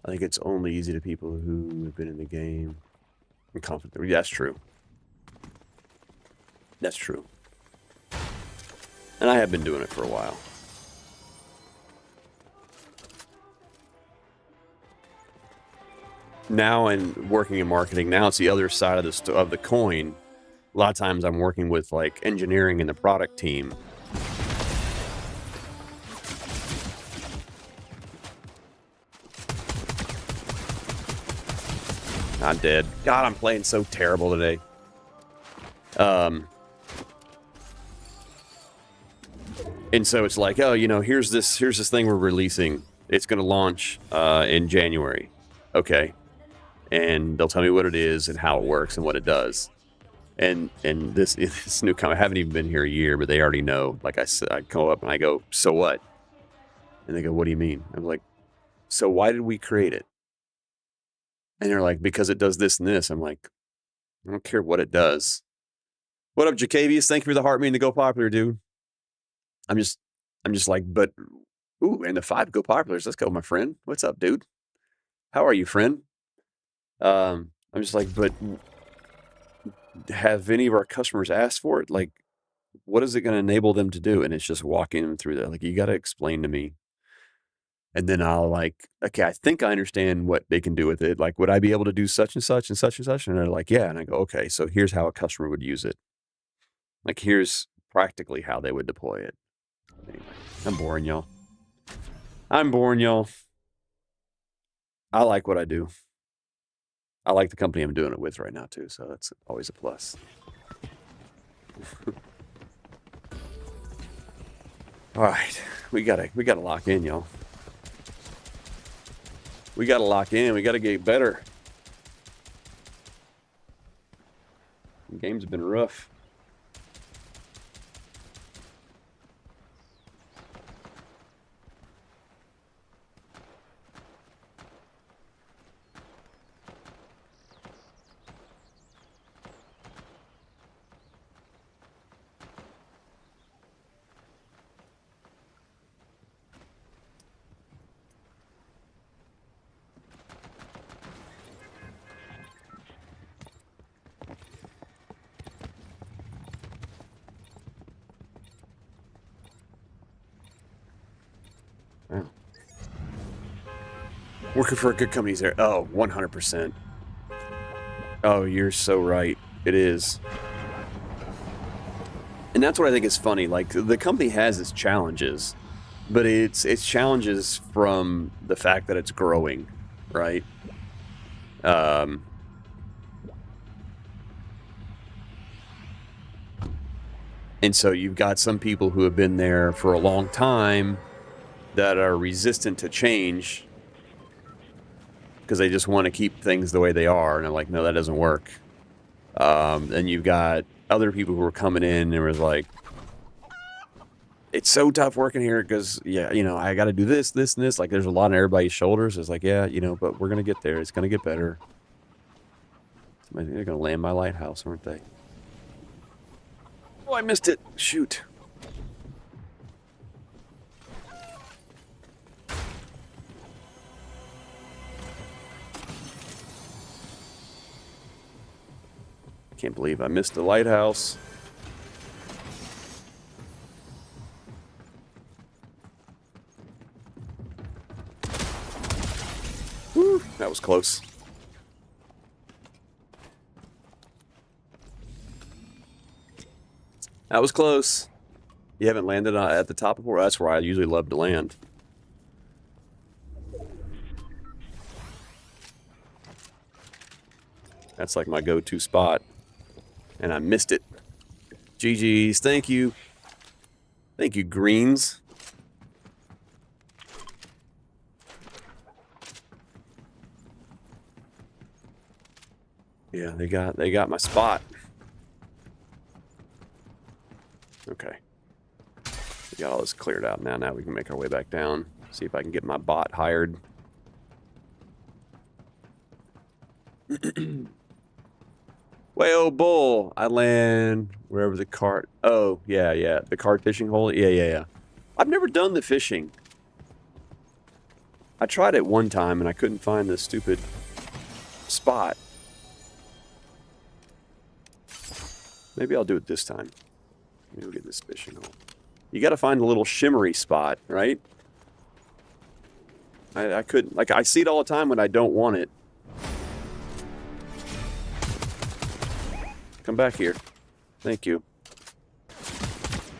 think it's only easy to people who have been in the game and confident. That's true. That's true. And I have been doing it for a while. Now, and working in marketing, now it's the other side of the coin. A lot of times I'm working with like engineering and the product team. I'm dead. God, I'm playing so terrible today. And so it's like, oh, you know, here's this thing we're releasing. It's going to launch in January. Okay. And they'll tell me what it is and how it works and what it does. And this new company, I haven't even been here a year, but they already know. Like I said, I go up and I go, so what? And they go, what do you mean? I'm like, so why did we create it? And they're like, because it does this and this. I'm like, I don't care what it does. What up, Jacavius? Thank you for the heart mean to go popular, dude. I'm just like, but, ooh, and the 5 go populars. Let's go, my friend. What's up, dude? How are you, friend? I'm just like, but have any of our customers asked for it? Like, what is it going to enable them to do? And it's just walking them through that. Like, you got to explain to me. And then I'll like, okay, I think I understand what they can do with it. Like, would I be able to do such and such and such and such? And they're like, yeah. And I go, okay, so here's how a customer would use it. Like, here's practically how they would deploy it. Anyway, I'm boring, y'all. I'm boring, y'all. I like what I do. I like the company I'm doing it with right now, too. So that's always a plus. All right, we gotta lock in, y'all. We gotta lock in. We gotta get better. The games have been rough. Wow. Working for a good company's there. Oh, 100%. Oh, you're so right. It is. And that's what I think is funny. Like, the company has its challenges, but it's challenges from the fact that it's growing, right? And so you've got some people who have been there for a long time that are resistant to change because they just want to keep things the way they are. And I'm like, no, that doesn't work. And you've got other people who are coming in and was like, it's so tough working here because, yeah, you know, I got to do this, this, and this. Like, there's a lot on everybody's shoulders. It's like, yeah, you know, but we're going to get there. It's going to get better. They're going to land my lighthouse, aren't they? Oh, I missed it. Shoot. Can't believe I missed the lighthouse. Whew, that was close. That was close. You haven't landed at the top before? That's where I usually love to land. That's like my go-to spot. And I missed it. GG's. Thank you. Thank you, greens. Yeah, they got my spot. Okay. We got all this cleared out now. Now we can make our way back down. See if I can get my bot hired. Whale bull. I land wherever the cart. Oh, yeah. The cart fishing hole. Yeah. I've never done the fishing. I tried it one time and I couldn't find the stupid spot. Maybe I'll do it this time. Maybe we'll get this fishing hole. You got to find a little shimmery spot, right? I couldn't. Like, I see it all the time when I don't want it. Come back here. Thank you.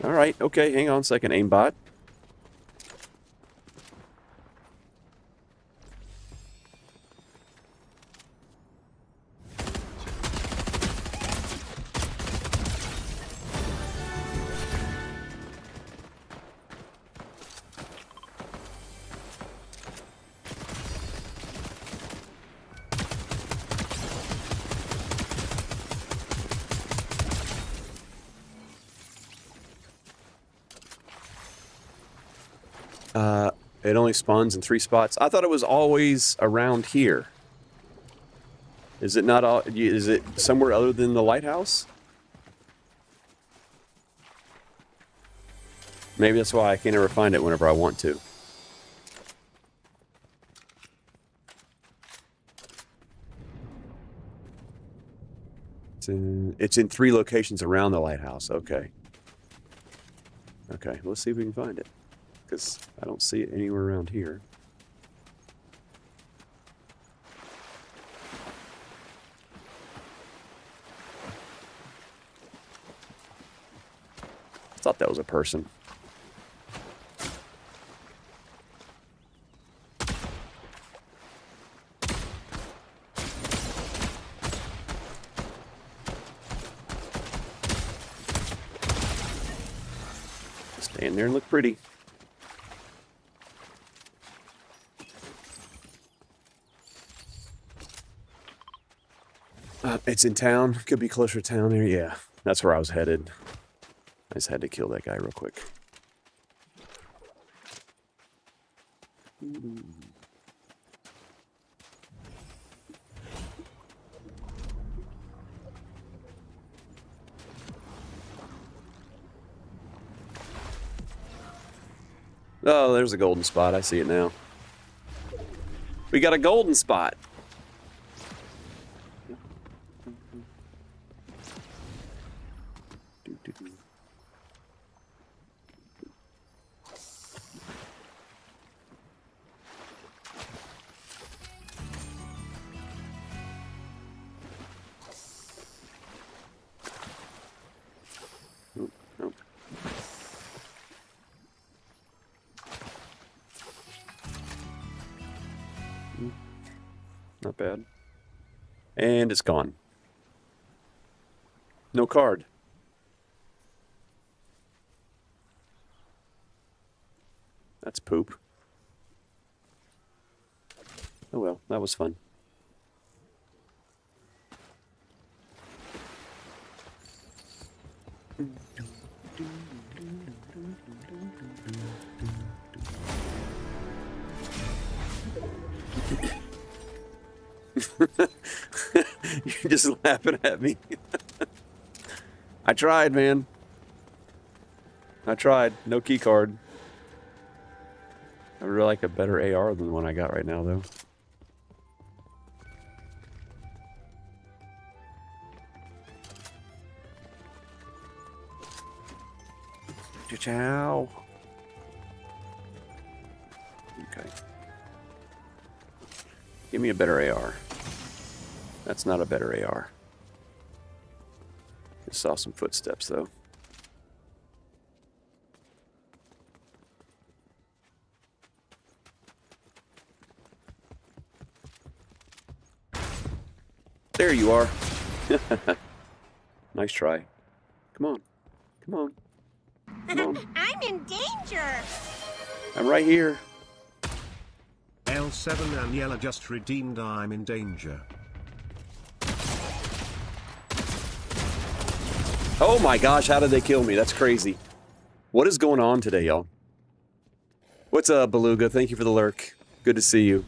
Alright, okay, hang on a second, aimbot. It only spawns in 3 spots. I thought it was always around here. Is it not all? Is it somewhere other than the lighthouse? Maybe that's why I can't ever find it whenever I want to. It's in 3 locations around the lighthouse. Okay. Okay, let's see if we can find it. Because I don't see it anywhere around here. I thought that was a person. Stand there and look pretty. It's in town. Could be closer to town here. Yeah, that's where I was headed. I just had to kill that guy real quick. Oh, there's a golden spot. I see it now. We got a golden spot. Not bad. And it's gone. No card. That's poop. Oh well, that was fun. You're just laughing at me. I tried, man. I tried. No key card. I would really like a better AR than the one I got right now, though. Ciao. Okay. Give me a better AR. That's not a better AR. I saw some footsteps, though. you are. Nice try. Come on. Come on. Come on. I'm in danger. I'm right here. L7 Aniela just redeemed I'm in danger. Oh my gosh, how did they kill me? That's crazy. What is going on today, y'all? What's up, Beluga? Thank you for the lurk. Good to see you.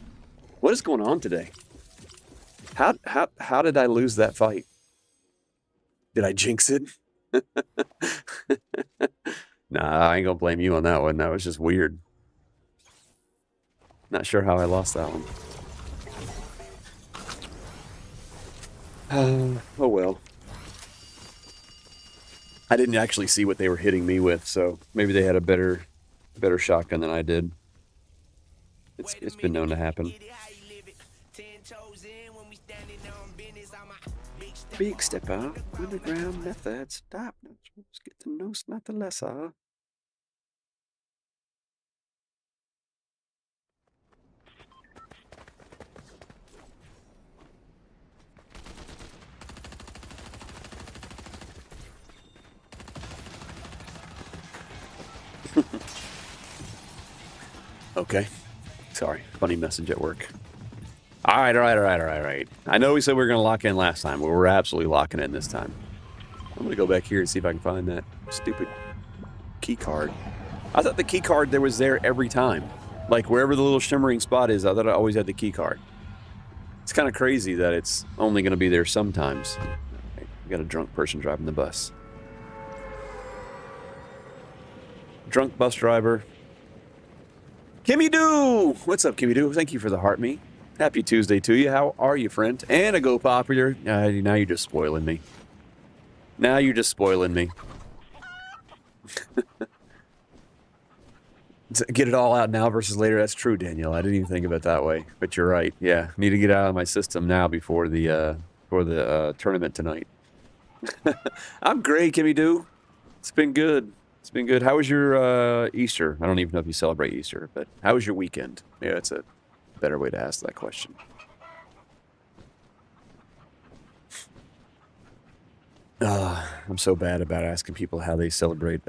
What is going on today? How did I lose that fight? Did I jinx it? Nah, I ain't gonna blame you on that one. That was just weird. Not sure how I lost that one. Oh well. I didn't actually see what they were hitting me with, so maybe they had a better shotgun than I did. It's been known to happen. Big stepper, underground method, stop. Let's get the nose, not the lesser. Okay. Sorry. Funny message at work. All right. I know we said we were going to lock in last time, but we're absolutely locking in this time. I'm going to go back here and see if I can find that stupid key card. I thought the key card was there every time. Like, wherever the little shimmering spot is, I thought I always had the key card. It's kind of crazy that it's only going to be there sometimes. We got a drunk person driving the bus. Drunk bus driver. Kimmy Doo! What's up, Kimmy Doo? Thank you for the heart me. Happy Tuesday to you. How are you, friend? And a Go Popular. Now you're just spoiling me. Now you're just spoiling me. Get it all out now versus later. That's true, Danielle. I didn't even think of it that way. But you're right. Yeah, need to get out of my system now before the tournament tonight. I'm great, Kimmy Doo. It's been good. It's been good. How was your Easter? I don't even know if you celebrate Easter, but how was your weekend? Yeah, that's a better way to ask that question. I'm so bad about asking people how they celebrate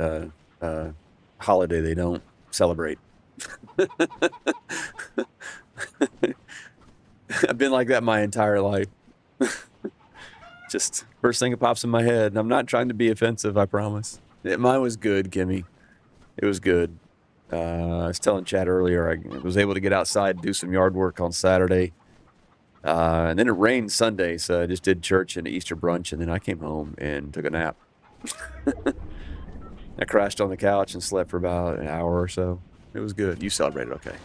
holiday they don't celebrate. I've been like that my entire life. Just first thing that pops in my head. I'm not trying to be offensive, I promise. Mine was good, Kimmy. It was good. I was telling Chad earlier, I was able to get outside and do some yard work on Saturday. And then it rained Sunday, so I just did church and Easter brunch, and then I came home and took a nap. I crashed on the couch and slept for about an hour or so. It was good. You celebrated okay.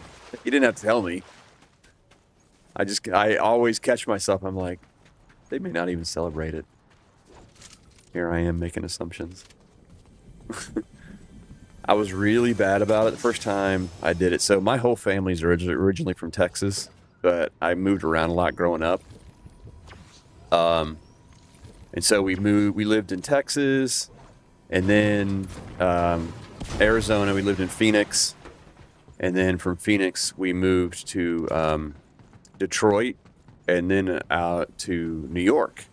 You didn't have to tell me. I always catch myself. I'm like, they may not even celebrate it. Here I am making assumptions. I was really bad about it the first time I did it. So my whole family's originally from Texas, but I moved around a lot growing up. And so we lived in Texas, and then Arizona, we lived in Phoenix. And then from Phoenix, we moved to Detroit, and then out to New York.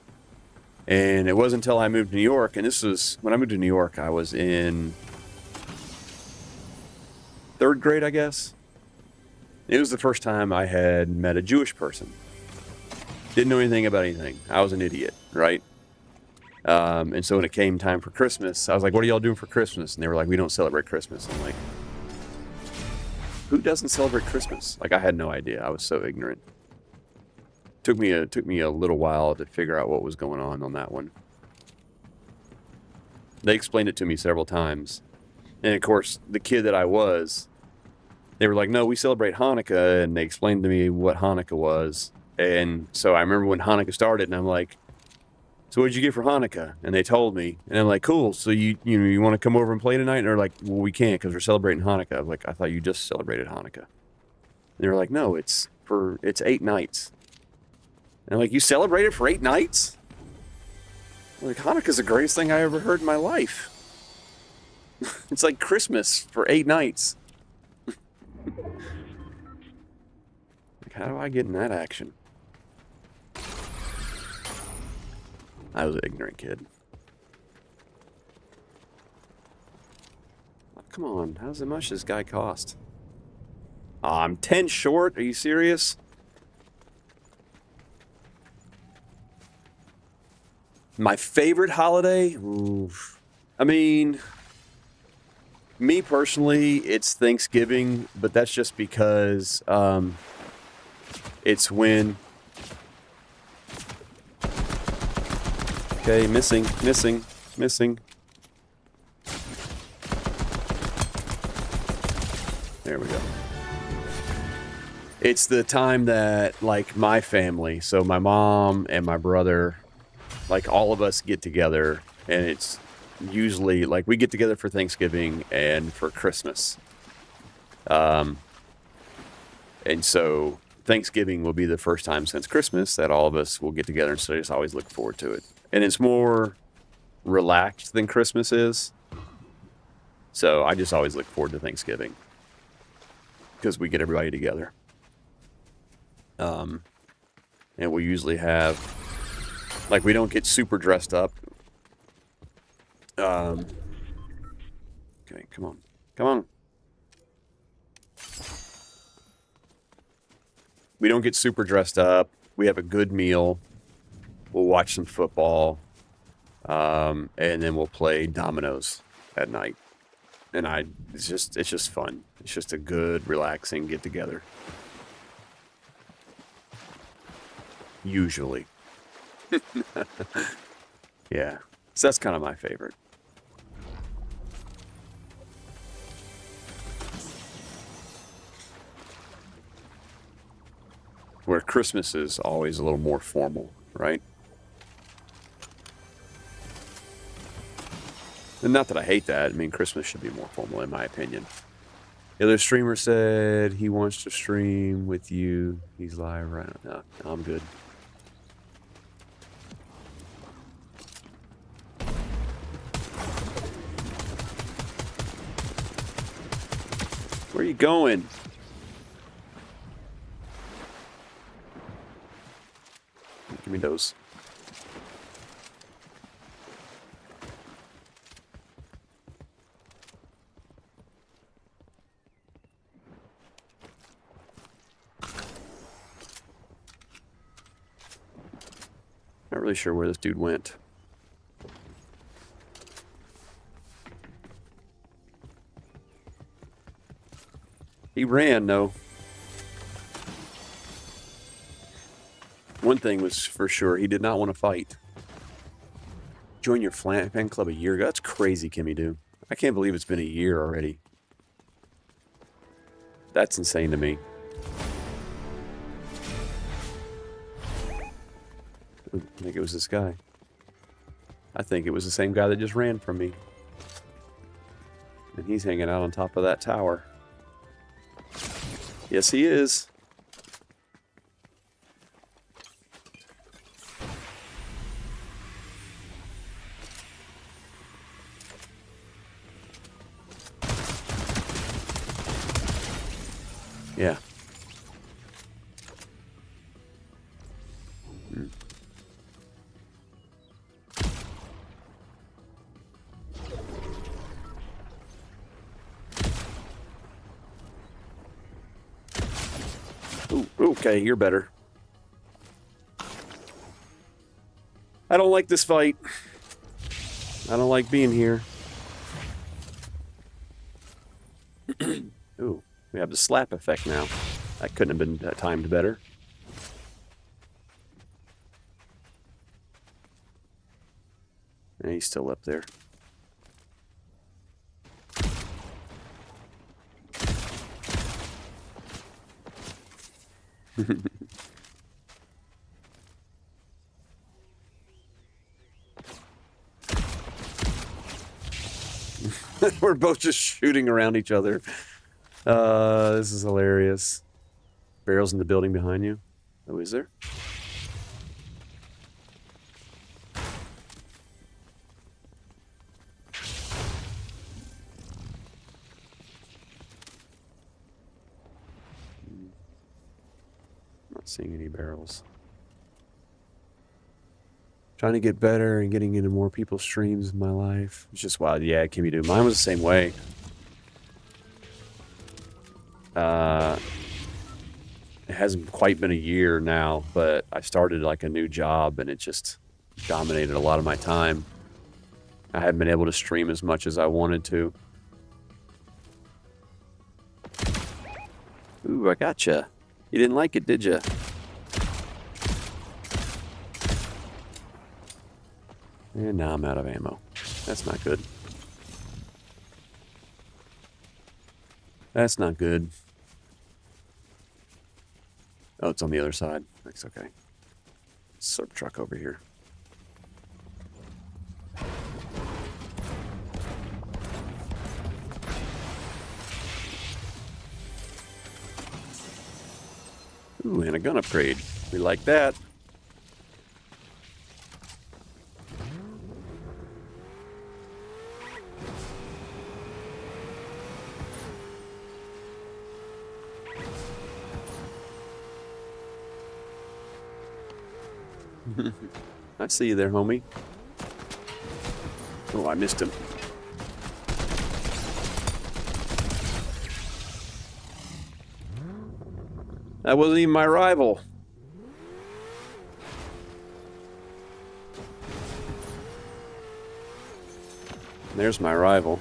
And it wasn't until I moved to New York, and this was, when I moved to New York, I was in 3rd grade, I guess. It was the first time I had met a Jewish person. Didn't know anything about anything. I was an idiot, right? And so when it came time for Christmas, I was like, what are y'all doing for Christmas? And they were like, we don't celebrate Christmas. I'm like, who doesn't celebrate Christmas? Like, I had no idea. I was so ignorant. Took me a little while to figure out what was going on that one. They explained it to me several times. And of course, the kid that I was, they were like, no, we celebrate Hanukkah. And they explained to me what Hanukkah was. And so I remember when Hanukkah started, and I'm like, so what did you get for Hanukkah? And they told me. And I'm like, cool. So you want to come over and play tonight? And they're like, well, we can't because we're celebrating Hanukkah. I'm like, I thought you just celebrated Hanukkah. And they were like, no, it's 8 nights. And I'm like, you celebrate it for 8 nights? I'm like, Hanukkah's the greatest thing I ever heard in my life. It's like Christmas for 8 nights. Like, how do I get in that action? I was an ignorant kid. Oh, come on, how much does this guy cost? I'm 10 short. Are you serious? My favorite holiday? Oof. I mean, me personally, it's Thanksgiving, but that's just because it's when... Okay, missing. There we go. It's the time that, like, my family, so my mom and my brother, like, all of us get together, and it's usually, like, we get together for Thanksgiving and for Christmas. And so Thanksgiving will be the first time since Christmas that all of us will get together, and so I just always look forward to it. And it's more relaxed than Christmas is. So I just always look forward to Thanksgiving because we get everybody together. And we usually have, like, we don't get super dressed up. Okay, come on. We don't get super dressed up. We have a good meal. We'll watch some football. And then we'll play dominoes at night. And it's just fun. It's just a good, relaxing get together. Usually. Yeah. So that's kind of my favorite. Where Christmas is always a little more formal, right? And not that I hate that. I mean, Christmas should be more formal, in my opinion. The other streamer said he wants to stream with you. He's live right now. No, I'm good. Where are you going? Give me those. Not really sure where this dude went. He ran, no. One thing was for sure, he did not want to fight. Join your fan club a year ago? That's crazy, Kimmy Doo. I can't believe it's been a year already. That's insane to me. I think it was this guy. I think it was the same guy that just ran from me. And he's hanging out on top of that tower. Yes, he is. Yeah. Ooh, okay, you're better. I don't like this fight. I don't like being here. Ooh, we have the slap effect now. That couldn't have been timed better. And he's still up there. We're both just shooting around each other. This is hilarious. Barrels in the building behind you. Oh, is there? Not seeing any barrels. Trying to get better and getting into more people's streams in my life. It's just wild. Yeah, it can be doing. Mine was the same way. It hasn't quite been a year now, but I started like a new job and it just dominated a lot of my time. I haven't been able to stream as much as I wanted to. Ooh, I gotcha. You didn't like it, did you? And now I'm out of ammo. That's not good. That's not good. Oh, it's on the other side. That's okay. Slurp truck over here. Ooh, and a gun upgrade. We like that. I see you there, homie. Oh, I missed him. That wasn't even my rival. There's my rival.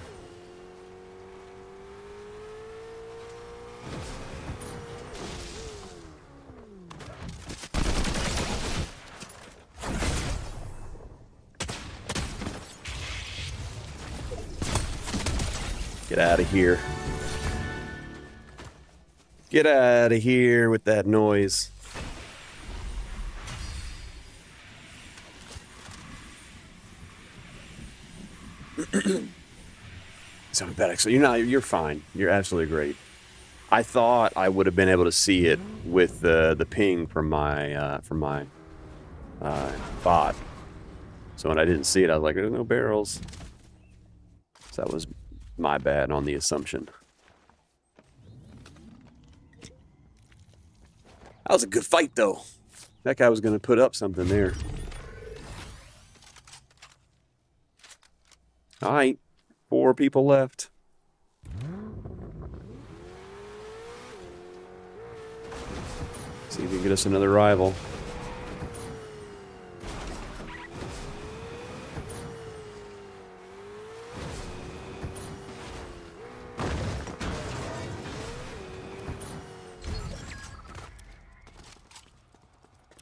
Get out of here. Get out of here with that noise. So bad. So you're fine. You're absolutely great. I thought I would have been able to see it with the ping from my bot. So when I didn't see it, I was like, "There's no barrels." So that was my bad on the assumption. That was a good fight, though. That guy was going to put up something there. All right, 4 people left. See if we can get us another rival.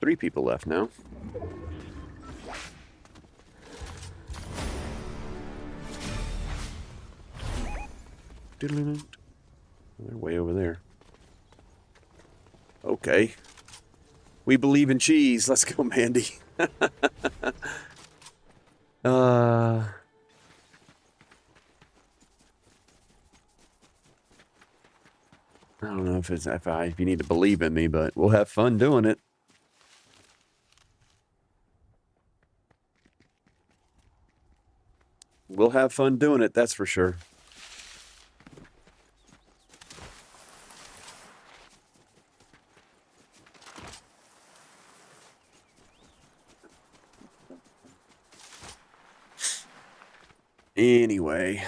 Three people left now. They're way over there. Okay. We believe in cheese. Let's go, Mandy. I don't know if you need to believe in me, but we'll have fun doing it. We'll have fun doing it, that's for sure. Anyway.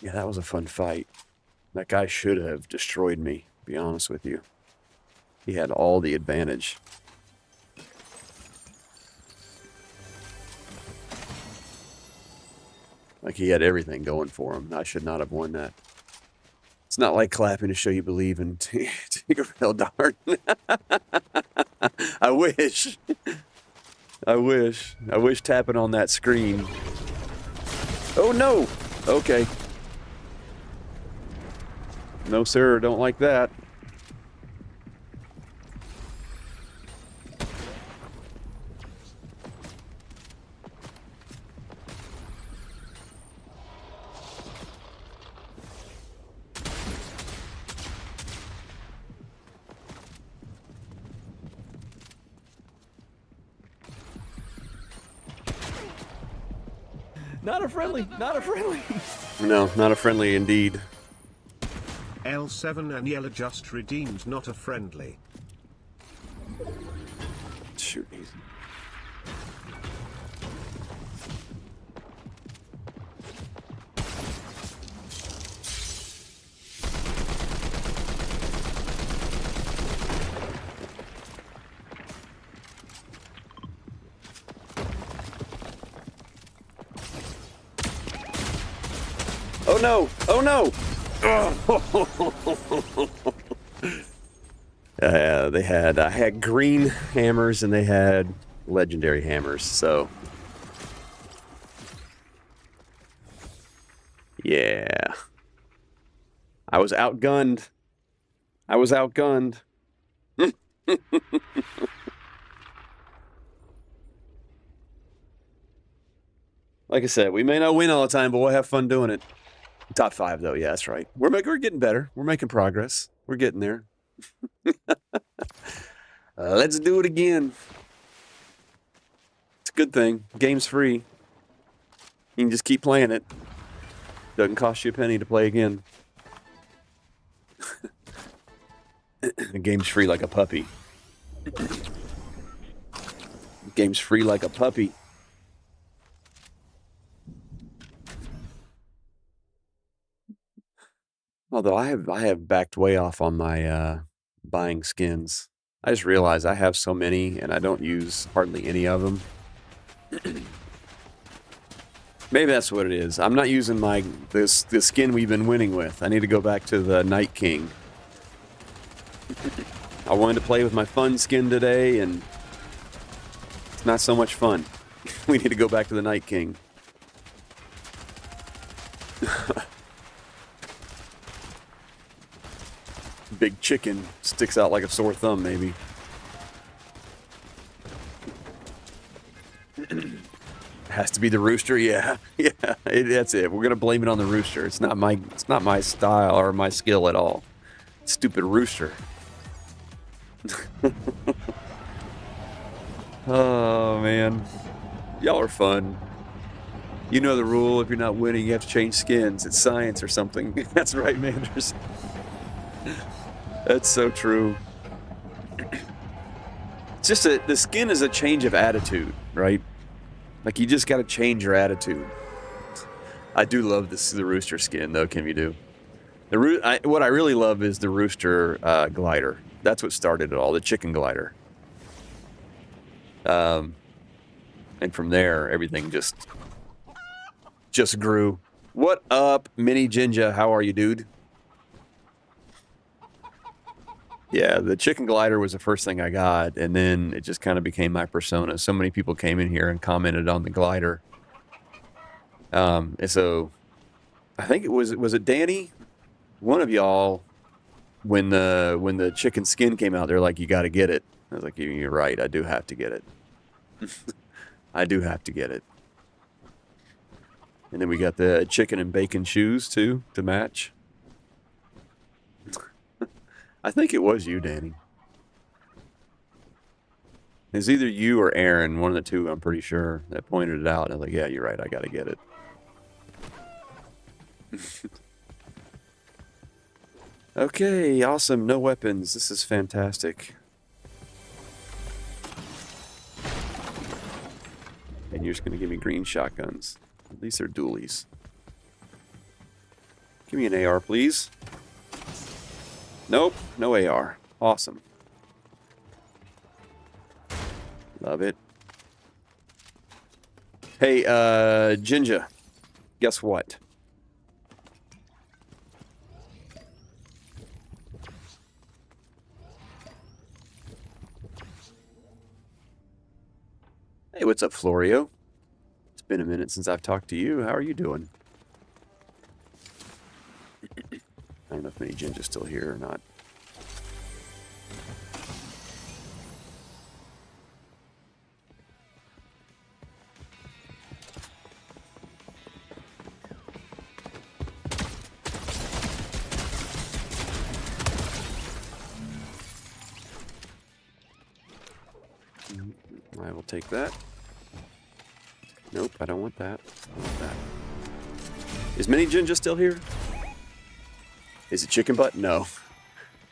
Yeah, that was a fun fight. That guy should have destroyed me, to be honest with you. He had all the advantage. Like, he had everything going for him. I should not have won that. It's not like clapping to show you believe in Tinkerbell Darn. I wish. I wish tapping on that screen. Oh, no! Okay. No, sir, don't like that. Not a friendly, not a friendly. No, not a friendly indeed. L7 and Yella just redeemed not a friendly. Shoot, easy. Oh no! Oh no! They had I had green hammers and they had legendary hammers, so yeah. I was outgunned. I was outgunned. Like I said, we may not win all the time, but we'll have fun doing it. Top 5, though. Yeah, that's right. We're getting better. We're making progress. We're getting there. Let's do it again. It's a good thing. Game's free. You can just keep playing it. Doesn't cost you a penny to play again. The game's free like a puppy. The game's free like a puppy. Although I have backed way off on my buying skins. I just realized I have so many and I don't use hardly any of them. Maybe that's what it is. I'm not using the skin we've been winning with. I need to go back to the Night King. I wanted to play with my fun skin today and it's not so much fun. We need to go back to the Night King. Big chicken sticks out like a sore thumb, maybe. Has to be the rooster, yeah, yeah. That's it. We're gonna blame it on the rooster. It's not my style or my skill at all. Stupid rooster. Oh man, y'all are fun. You know the rule. If you're not winning, you have to change skins. It's science or something. That's right, Manders. That's so true. It's just the skin is a change of attitude, right? Like you just got to change your attitude. I do love the rooster skin, though. Can you do? What I really love is the rooster glider. That's what started it all. The chicken glider. And from there, everything just grew. What up, Mini Jinja? How are you, dude? Yeah, the chicken glider was the first thing I got, and then it just kind of became my persona. So many people came in here and commented on the glider. And so, I think was it Danny? One of y'all, when the chicken skin came out, they're like, "You got to get it." I was like, "You're right. I do have to get it. I do have to get it." And then we got the chicken and bacon shoes too to match. I think it was you, Danny. It's either you or Aaron, one of the two, I'm pretty sure, that pointed it out. And I was like, yeah, you're right, I gotta get it. Okay, awesome, no weapons. This is fantastic. And you're just gonna give me green shotguns. At least they're dualies. Give me an AR, please. Nope, no AR. Awesome. Love it. Hey, Jinja, guess what? Hey, what's up, Florio? It's been a minute since I've talked to you. How are you doing? I don't know if Mini Jinja's still here or not. I will take that. Nope, I don't want that. I want that. Is Mini Jinja still here? Is it chicken butt? No.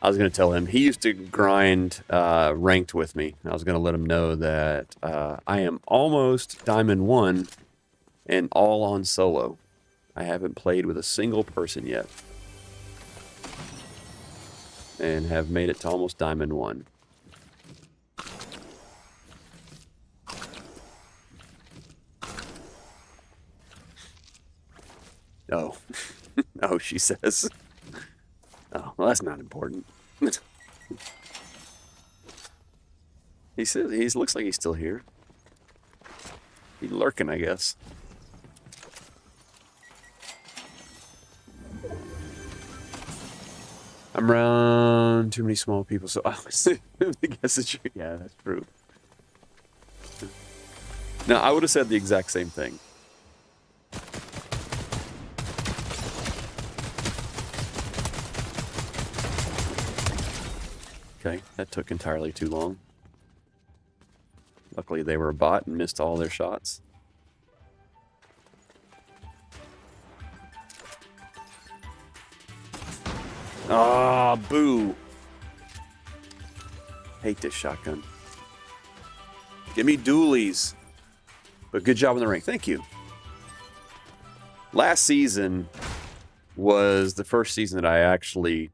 I was going to tell him. He used to grind ranked with me. I was going to let him know that I am almost Diamond 1 and all on solo. I haven't played with a single person yet. And have made it to almost Diamond 1. Oh. Oh, she says. Oh, well, that's not important. He says he looks like he's still here. He's lurking, I guess. I'm around too many small people, so I guess it's true. Yeah, that's true. No, I would have said the exact same thing. Okay, that took entirely too long. Luckily, they were a bot and missed all their shots. Ah, boo. Hate this shotgun. Give me dualies. But good job on the rank. Thank you. Last season was the first season that I actually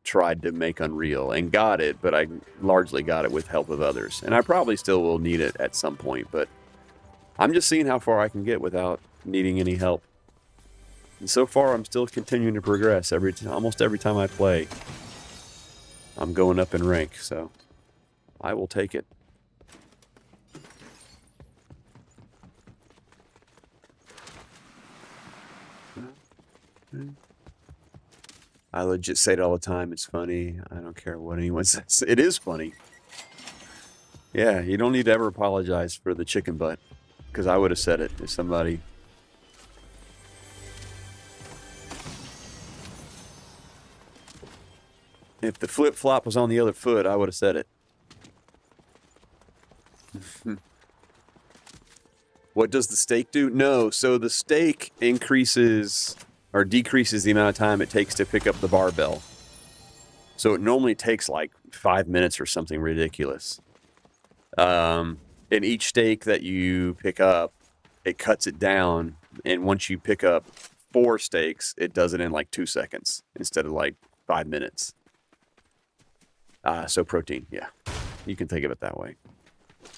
tried to make Unreal and got it, but I largely got it with help of others. And I probably still will need it at some point, but I'm just seeing how far I can get without needing any help. And so far, I'm still continuing to progress. Almost every time I play, I'm going up in rank, so I will take it. I legit say it all the time. It's funny. I don't care what anyone says. It is funny. Yeah, you don't need to ever apologize for the chicken butt, because I would have said it if somebody... If the flip-flop was on the other foot, I would have said it. What does the stake do? No, so the stake increases or decreases the amount of time it takes to pick up the barbell. So it normally takes like 5 minutes or something ridiculous. And each stake that you pick up, it cuts it down. And once you pick up 4 stakes, it does it in like 2 seconds instead of like 5 minutes. So protein, yeah. You can think of it that way.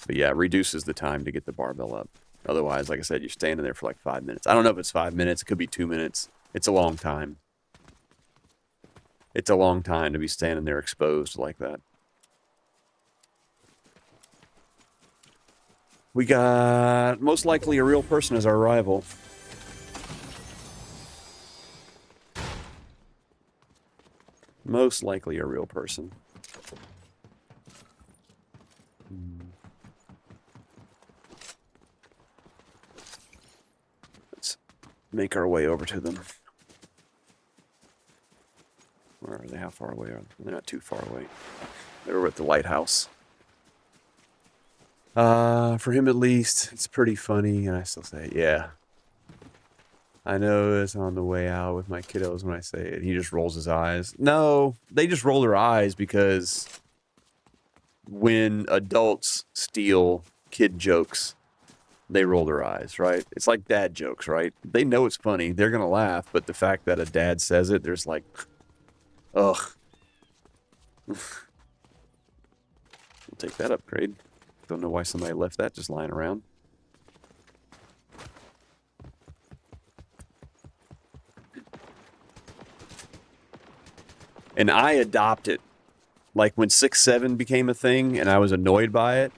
But yeah, it reduces the time to get the barbell up. Otherwise, like I said, you're standing there for like 5 minutes. I don't know if it's 5 minutes. It could be 2 minutes. It's a long time. It's a long time to be standing there exposed like that. We got most likely a real person as our rival. Most likely a real person. Let's make our way over to them. Where are they? How far away are they? They're not too far away. They were at the lighthouse. For him at least, it's pretty funny, and I still say it. Yeah. I know it's on the way out with my kiddos when I say it. He just rolls his eyes. No, they just roll their eyes because when adults steal kid jokes, they roll their eyes, right? It's like dad jokes, right? They know it's funny. They're going to laugh, but the fact that a dad says it, there's like, ugh. We'll take that upgrade. Don't know why somebody left that just lying around. And I adopt it. Like when 6-7 became a thing and I was annoyed by it,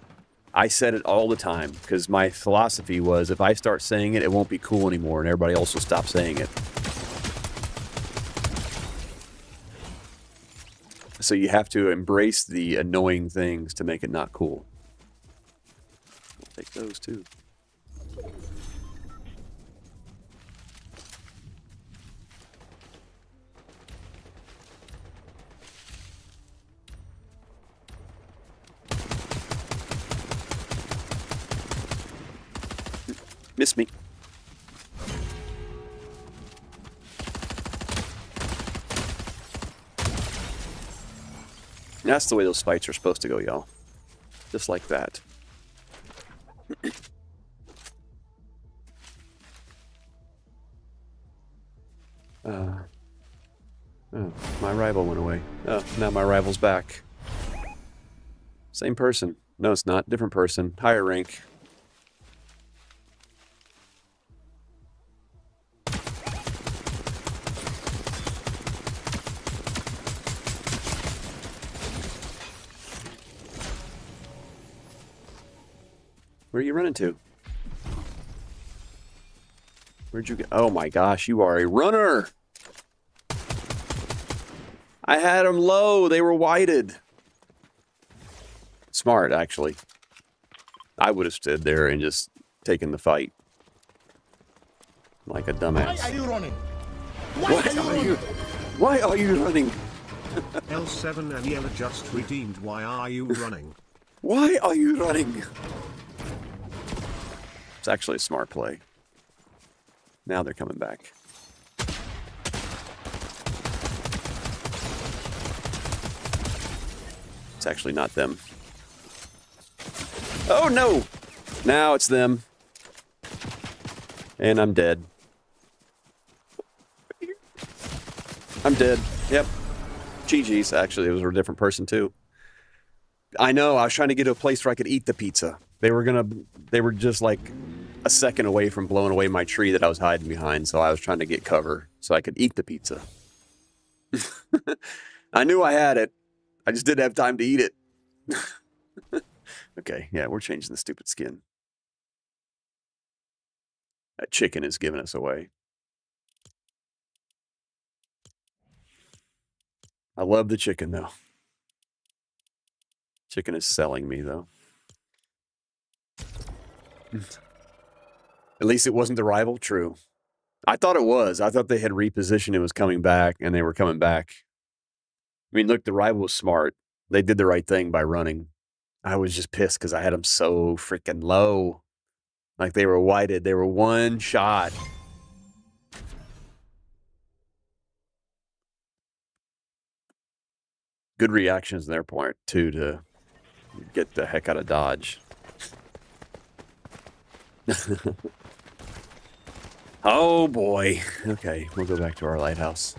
I said it all the time because my philosophy was if I start saying it, it won't be cool anymore and everybody else will stop saying it. So you have to embrace the annoying things to make it not cool. I'll take those too. Miss me. That's the way those fights are supposed to go, y'all. Just like that. Oh, my rival went away. Oh, now my rival's back. Same person. No, it's not. Different person. Higher rank. Where are you running to? Where'd you go? Oh my gosh, you are a runner! I had them low. They were whited. Smart, actually. I would have stood there and just taken the fight. Like a dumbass. Why are you running? Why are you running? L7 and Yella just redeemed. Why are you running? Why are you running? It's actually a smart play. Now they're coming back. It's actually not them. Oh no! Now it's them. And I'm dead. I'm dead. Yep. GG's. Actually, it was a different person too. I know. I was trying to get to a place where I could eat the pizza. They were just like a second away from blowing away my tree that I was hiding behind, so I was trying to get cover so I could eat the pizza. I knew I had it. I just didn't have time to eat it. Okay, yeah, we're changing the stupid skin. That chicken is giving us away. I love the chicken, though. Chicken is selling me, though. At least it wasn't the rival. True. I thought it was. I thought they had repositioned. It was coming back, and they were coming back. I mean, look, the rival was smart. They did the right thing by running. I was just pissed because I had them so freaking low. Like they were whited. They were one shot. Good reactions on their part, too, to get the heck out of Dodge. Oh, boy. Okay, we'll go back to our lighthouse.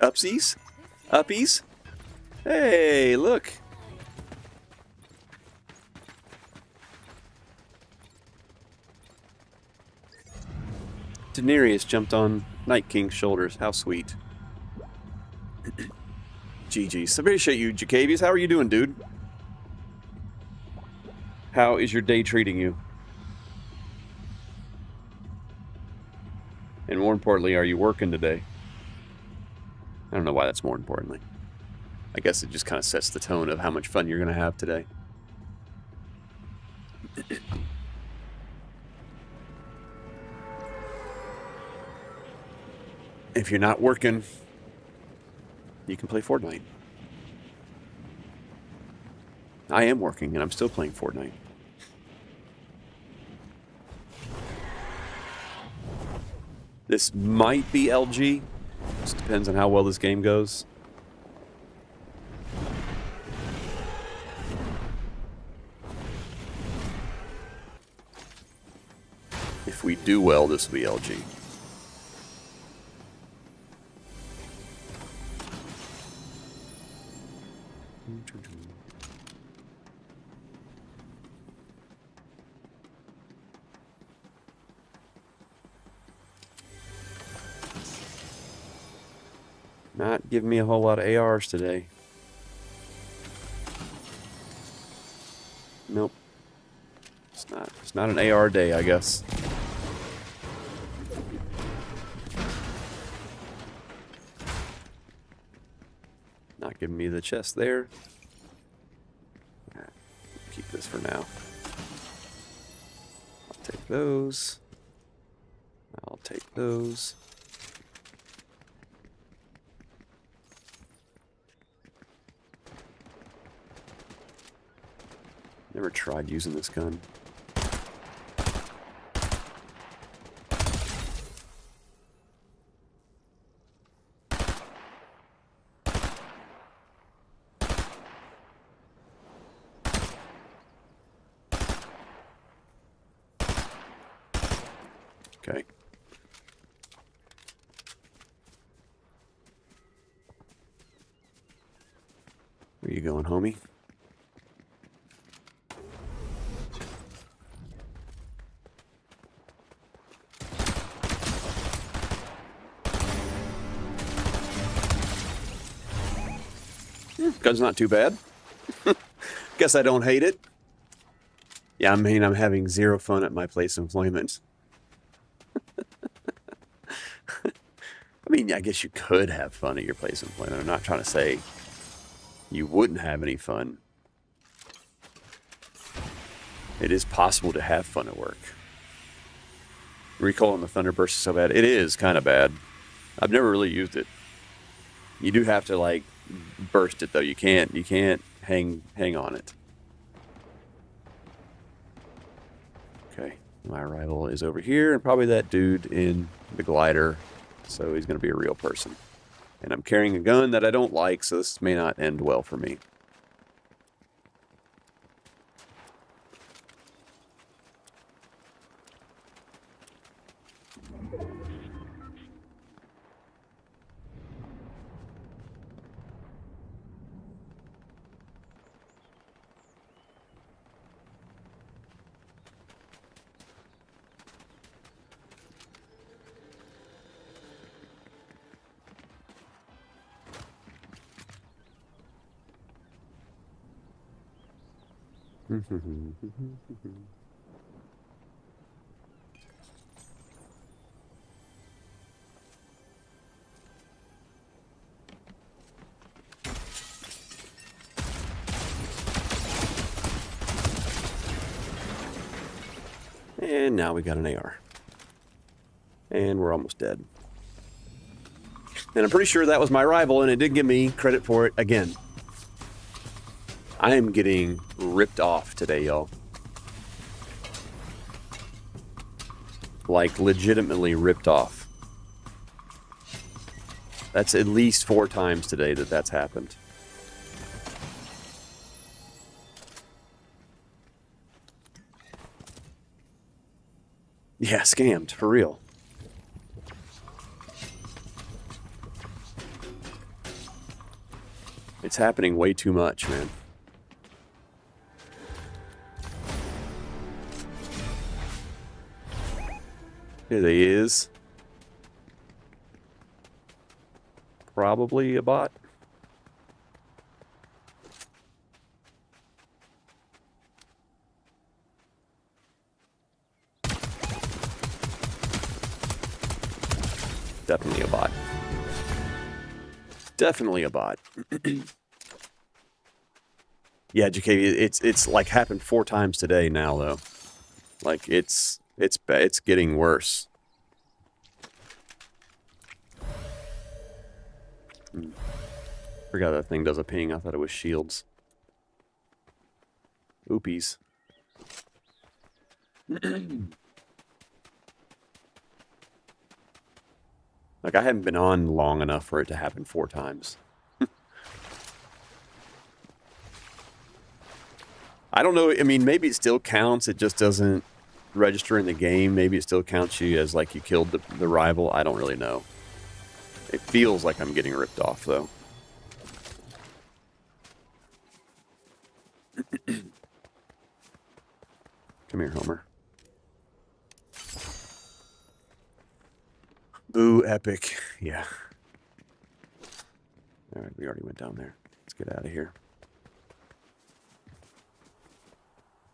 Upsies? Uppies? Hey, look. Daenerys jumped on Night King's shoulders. How sweet. GG's. I appreciate you, Jacavius. How are you doing, dude? How is your day treating you? And more importantly, are you working today? I don't know why that's more importantly. I guess it just kind of sets the tone of how much fun you're going to have today. If you're not working, you can play Fortnite. I am working, and I'm still playing Fortnite. This might be LG. Just depends on how well this game goes. If we do well, this will be LG. Not giving me a whole lot of ARs today. Nope. It's not an AR day, I guess. Not giving me the chest there. Keep this for now. I'll take those. I'll take those. Never tried using this gun. Okay. Where you going, homie? Gun's not too bad. Guess I don't hate it. Yeah, I mean, I'm having zero fun at my place of employment. I mean, I guess you could have fun at your place of employment. I'm not trying to say you wouldn't have any fun. It is possible to have fun at work. Recoil on the Thunderburst is so bad. It is kind of bad. I've never really used it. You do have to, like, burst it, though. You can't hang on it. Okay, my rival is over here, and probably that dude in the glider. So he's going to be a real person. And I'm carrying a gun that I don't like, so this may not end well for me. And now we got an AR. And we're almost dead. And I'm pretty sure that was my rival, and it did give me credit for it again. I am getting ripped off today, y'all. Like, legitimately ripped off. That's at least 4 times today that that's happened. Yeah, scammed, for real. It's happening way too much, man. Here he is. Probably a bot. Definitely a bot. Definitely a bot. Yeah, JK, it's like happened 4 times today now, though. Like, it's getting worse. Forgot that thing does a ping. I thought it was shields. Oopies. Like, I haven't been on long enough for it to happen 4 times. I don't know. I mean, maybe it still counts. It just doesn't register in the game. Maybe it still counts you as like you killed the rival. I don't really know. It feels like I'm getting ripped off, though. Come here, Homer. Boo, epic. Yeah. Alright, we already went down there. Let's get out of here.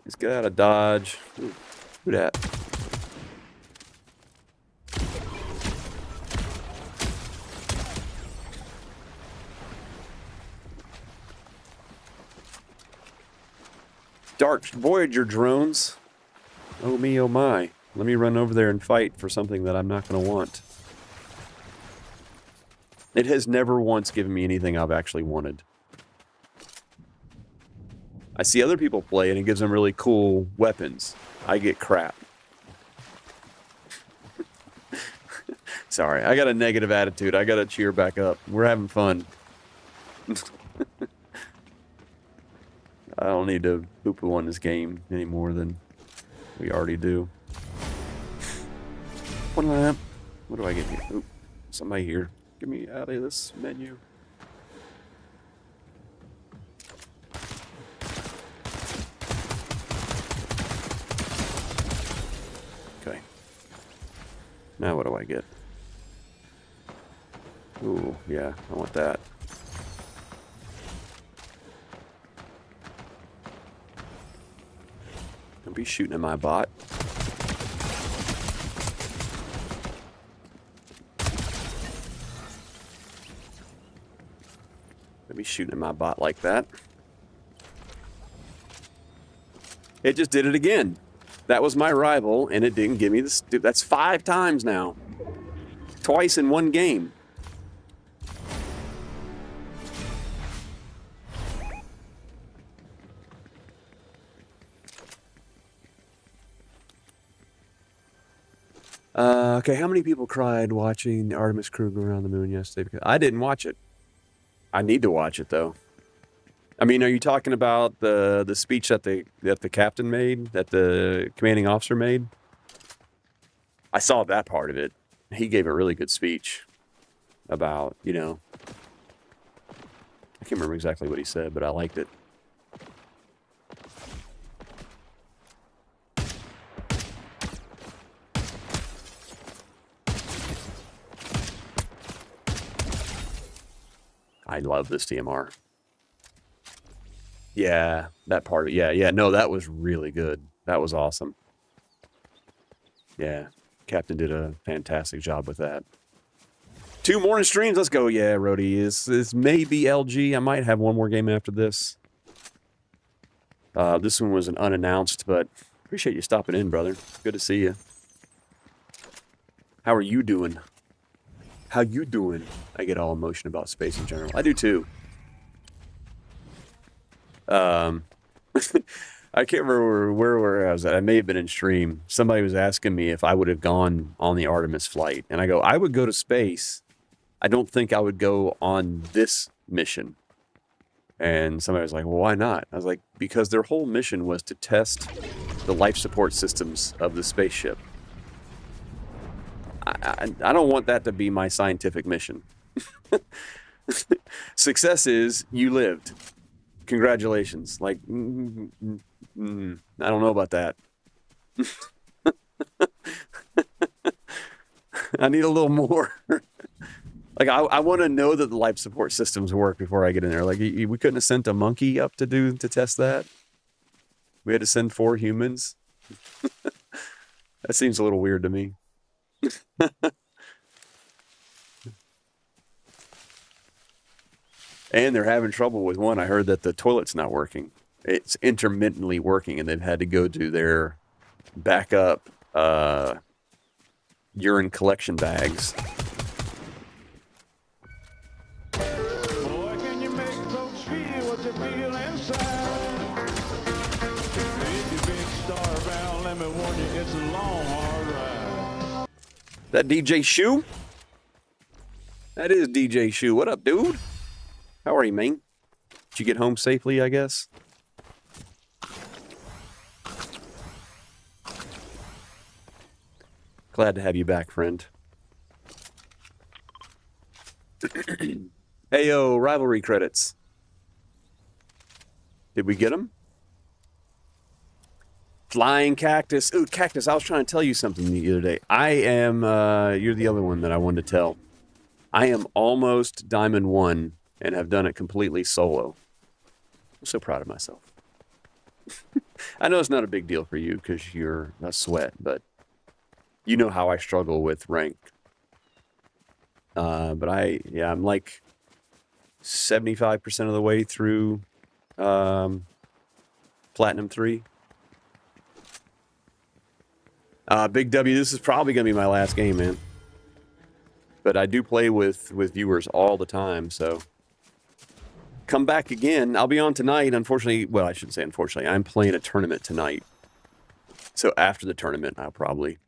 Let's get out of Dodge. Ooh, who dat? Dark Voyager drones. Oh me, oh my. Let me run over there and fight for something that I'm not going to want. It has never once given me anything I've actually wanted. I see other people play and it gives them really cool weapons. I get crap. Sorry, I got a negative attitude. I gotta cheer back up. We're having fun. I don't need to poo-poo on this game any more than we already do. What do I get here? Oop, somebody here. Get me out of this menu. Okay. Now what do I get? Ooh, yeah, I want that. Don't be shooting at my bot. Don't be shooting at my bot like that. It just did it again. That was my rival, and it didn't give me this. Dude, that's 5 times now. Twice in one game. Okay, how many people cried watching the Artemis crew go around the moon yesterday? Because I didn't watch it. I need to watch it, though. I mean, are you talking about the speech that the captain made, that the commanding officer made? I saw that part of it. He gave a really good speech about, you know, I can't remember exactly what he said, but I liked it. I love this DMR. Yeah, that part of it. Yeah, no, that was really good. That was awesome. Yeah, Captain did a fantastic job with that. 2 morning streams, let's go. Yeah, Rhodey, is maybe LG. I might have one more game after this. This one was an unannounced, but appreciate you stopping in, brother. Good to see you. How are you doing? How you doing? I get all emotional about space in general. I do too. I can't remember where I was at. I may have been in stream. Somebody was asking me if I would have gone on the Artemis flight. And I go, I would go to space. I don't think I would go on this mission. And somebody was like, well, why not? I was like, because their whole mission was to test the life support systems of the spaceship. I don't want that to be my scientific mission. Success is you lived. Congratulations. Like, I don't know about that. I need a little more. Like, I want to know that the life support systems work before I get in there. Like, we couldn't have sent a monkey up to test that. We had to send 4 humans. That seems a little weird to me. And they're having trouble with one. I heard that the toilet's not working. It's intermittently working, and they've had to go to their backup urine collection bags. Boy, can you make folks feel what they feel inside? If you big star bound, let me warn you, it's a long, hard ride. That DJ Shoe? That is DJ Shoe. What up, dude? How are you, man? Did you get home safely, I guess? Glad to have you back, friend. Hey, yo, rivalry credits. Did we get them? Flying Cactus. Ooh, Cactus, I was trying to tell you something the other day. I am, you're the other one that I wanted to tell. I am almost Diamond 1 and have done it completely solo. I'm so proud of myself. I know it's not a big deal for you because you're a sweat, but you know how I struggle with rank. But I'm like 75% of the way through Platinum 3. Big W, this is probably going to be my last game, man. But I do play with viewers all the time, so... Come back again. I'll be on tonight, unfortunately. Well, I shouldn't say unfortunately. I'm playing a tournament tonight. So after the tournament, I'll probably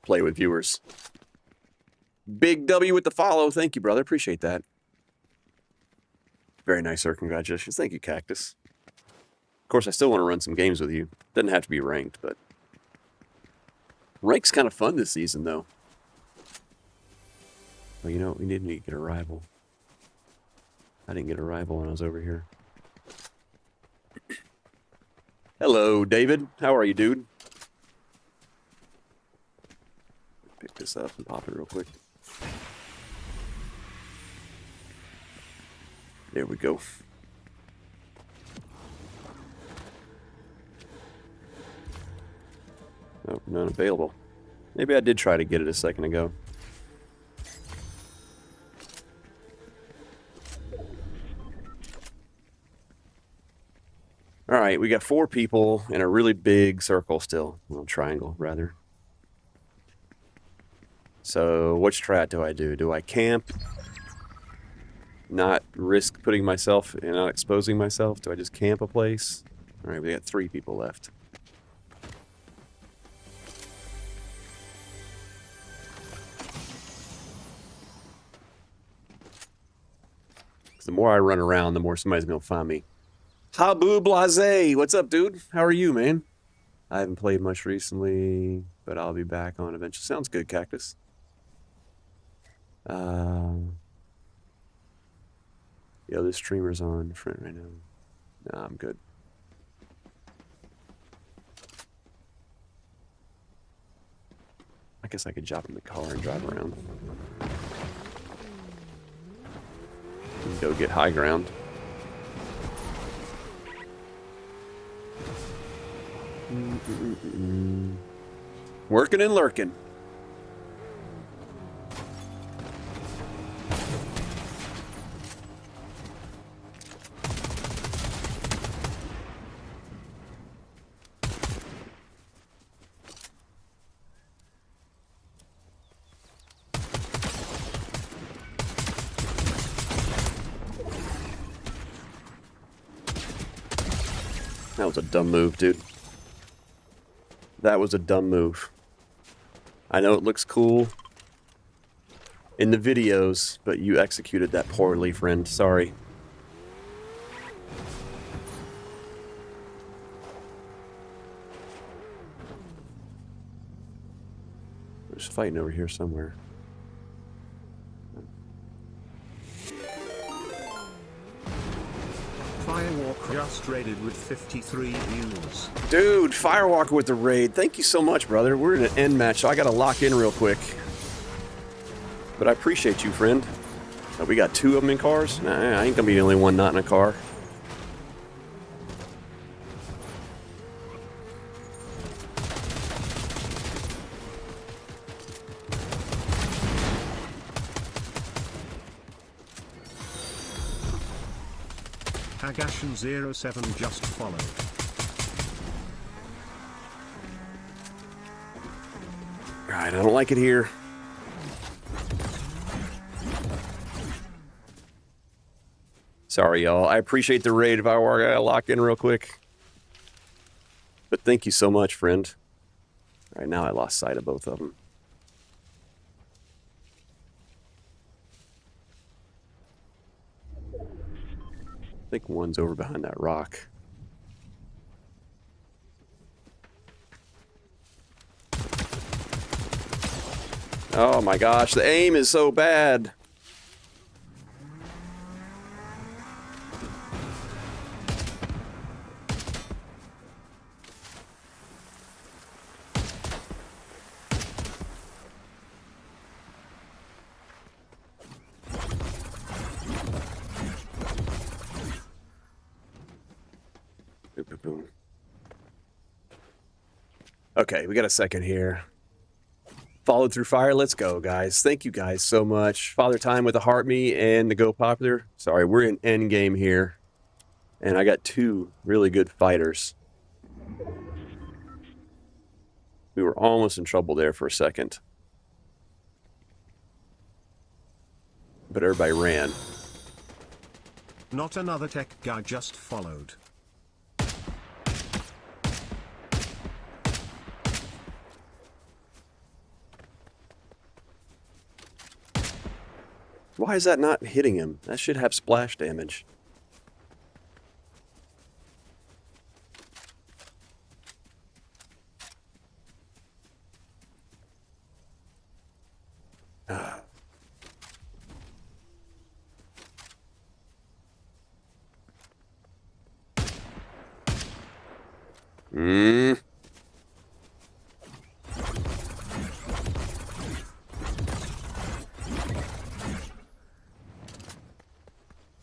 play with viewers. Big W with the follow. Thank you, brother. Appreciate that. Very nice, sir. Congratulations. Thank you, Cactus. Of course, I still want to run some games with you. Doesn't have to be ranked, but... Rank's kind of fun this season, though. Well, you know, we need to get a rival. I didn't get a rival when I was over here. Hello, David. How are you, dude? Pick this up and pop it real quick. There we go. Oh, none available. Maybe I did try to get it a second ago. Alright, we got 4 people in a really big circle still. Well, triangle, rather. So, which strat do I do? Do I camp? Not risk putting myself and not exposing myself? Do I just camp a place? Alright, we got 3 people left. The more I run around, the more somebody's going to find me. Habu Blase, what's up, dude? How are you, man? I haven't played much recently, but I'll be back on eventually. Sounds good, Cactus. The other streamer's on front right now. Nah, I'm good. I guess I could jump in the car and drive around. And go get high ground. Working and lurking. That was a dumb move, dude. That was a dumb move. I know it looks cool in the videos, but you executed that poorly, friend. Sorry. There's fighting over here somewhere. Firewalker just raided with 53 views. Dude, Firewalker with the raid. Thank you so much, brother. We're in an end match, so I gotta lock in real quick. But I appreciate you, friend. Oh, we got 2 of them in cars? Nah, I ain't gonna be the only one not in a car. Hagashan07 just followed. Alright, I don't like it here. Sorry, y'all. I appreciate the raid. If I gotta lock in real quick. But thank you so much, friend. Right now I lost sight of both of them. I think one's over behind that rock. Oh my gosh, the aim is so bad. Boom, boom, boom. Okay, we got a second here. Followed through fire. Let's go, guys. Thank you guys so much. Father Time with the Heart Me and the Go Popular. Sorry, we're in end game here. And I got 2 really good fighters. We were almost in trouble there for a second. But everybody ran. Not another tech guy just followed. Why is that not hitting him? That should have splash damage.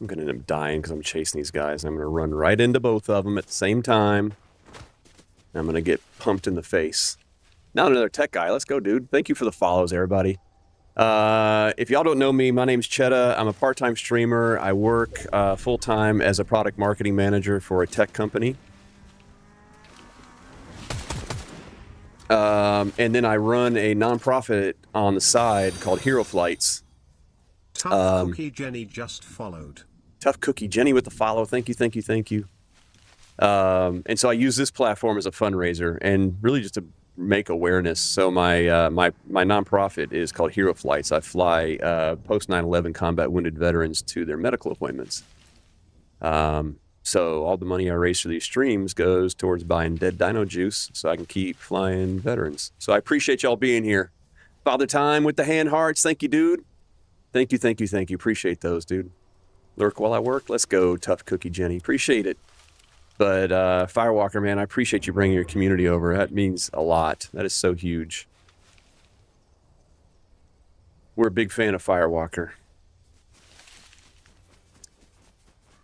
I'm going to end up dying because I'm chasing these guys. I'm going to run right into both of them at the same time. I'm going to get pumped in the face. Now another tech guy. Let's go, dude. Thank you for the follows, everybody. If y'all don't know me, my name's Chetta. I'm a part-time streamer. I work full-time as a product marketing manager for a tech company. And then I run a nonprofit on the side called Hero Flights. Tough Cookie Jenny just followed. Tough Cookie Jenny with the follow. Thank you, thank you, thank you. And so I use this platform as a fundraiser and really just to make awareness. So my my nonprofit is called Hero Flights. I fly post 9/11 combat wounded veterans to their medical appointments. So all the money I raise for these streams goes towards buying dead dino juice so I can keep flying veterans. So I appreciate y'all being here. Father Time with the hand hearts. Thank you, dude. Thank you, thank you, thank you. Appreciate those, dude. Lurk while I work. Let's go, Tough Cookie Jenny. Appreciate it. But Firewalker, man, I appreciate you bringing your community over. That means a lot. That is so huge. We're a big fan of Firewalker.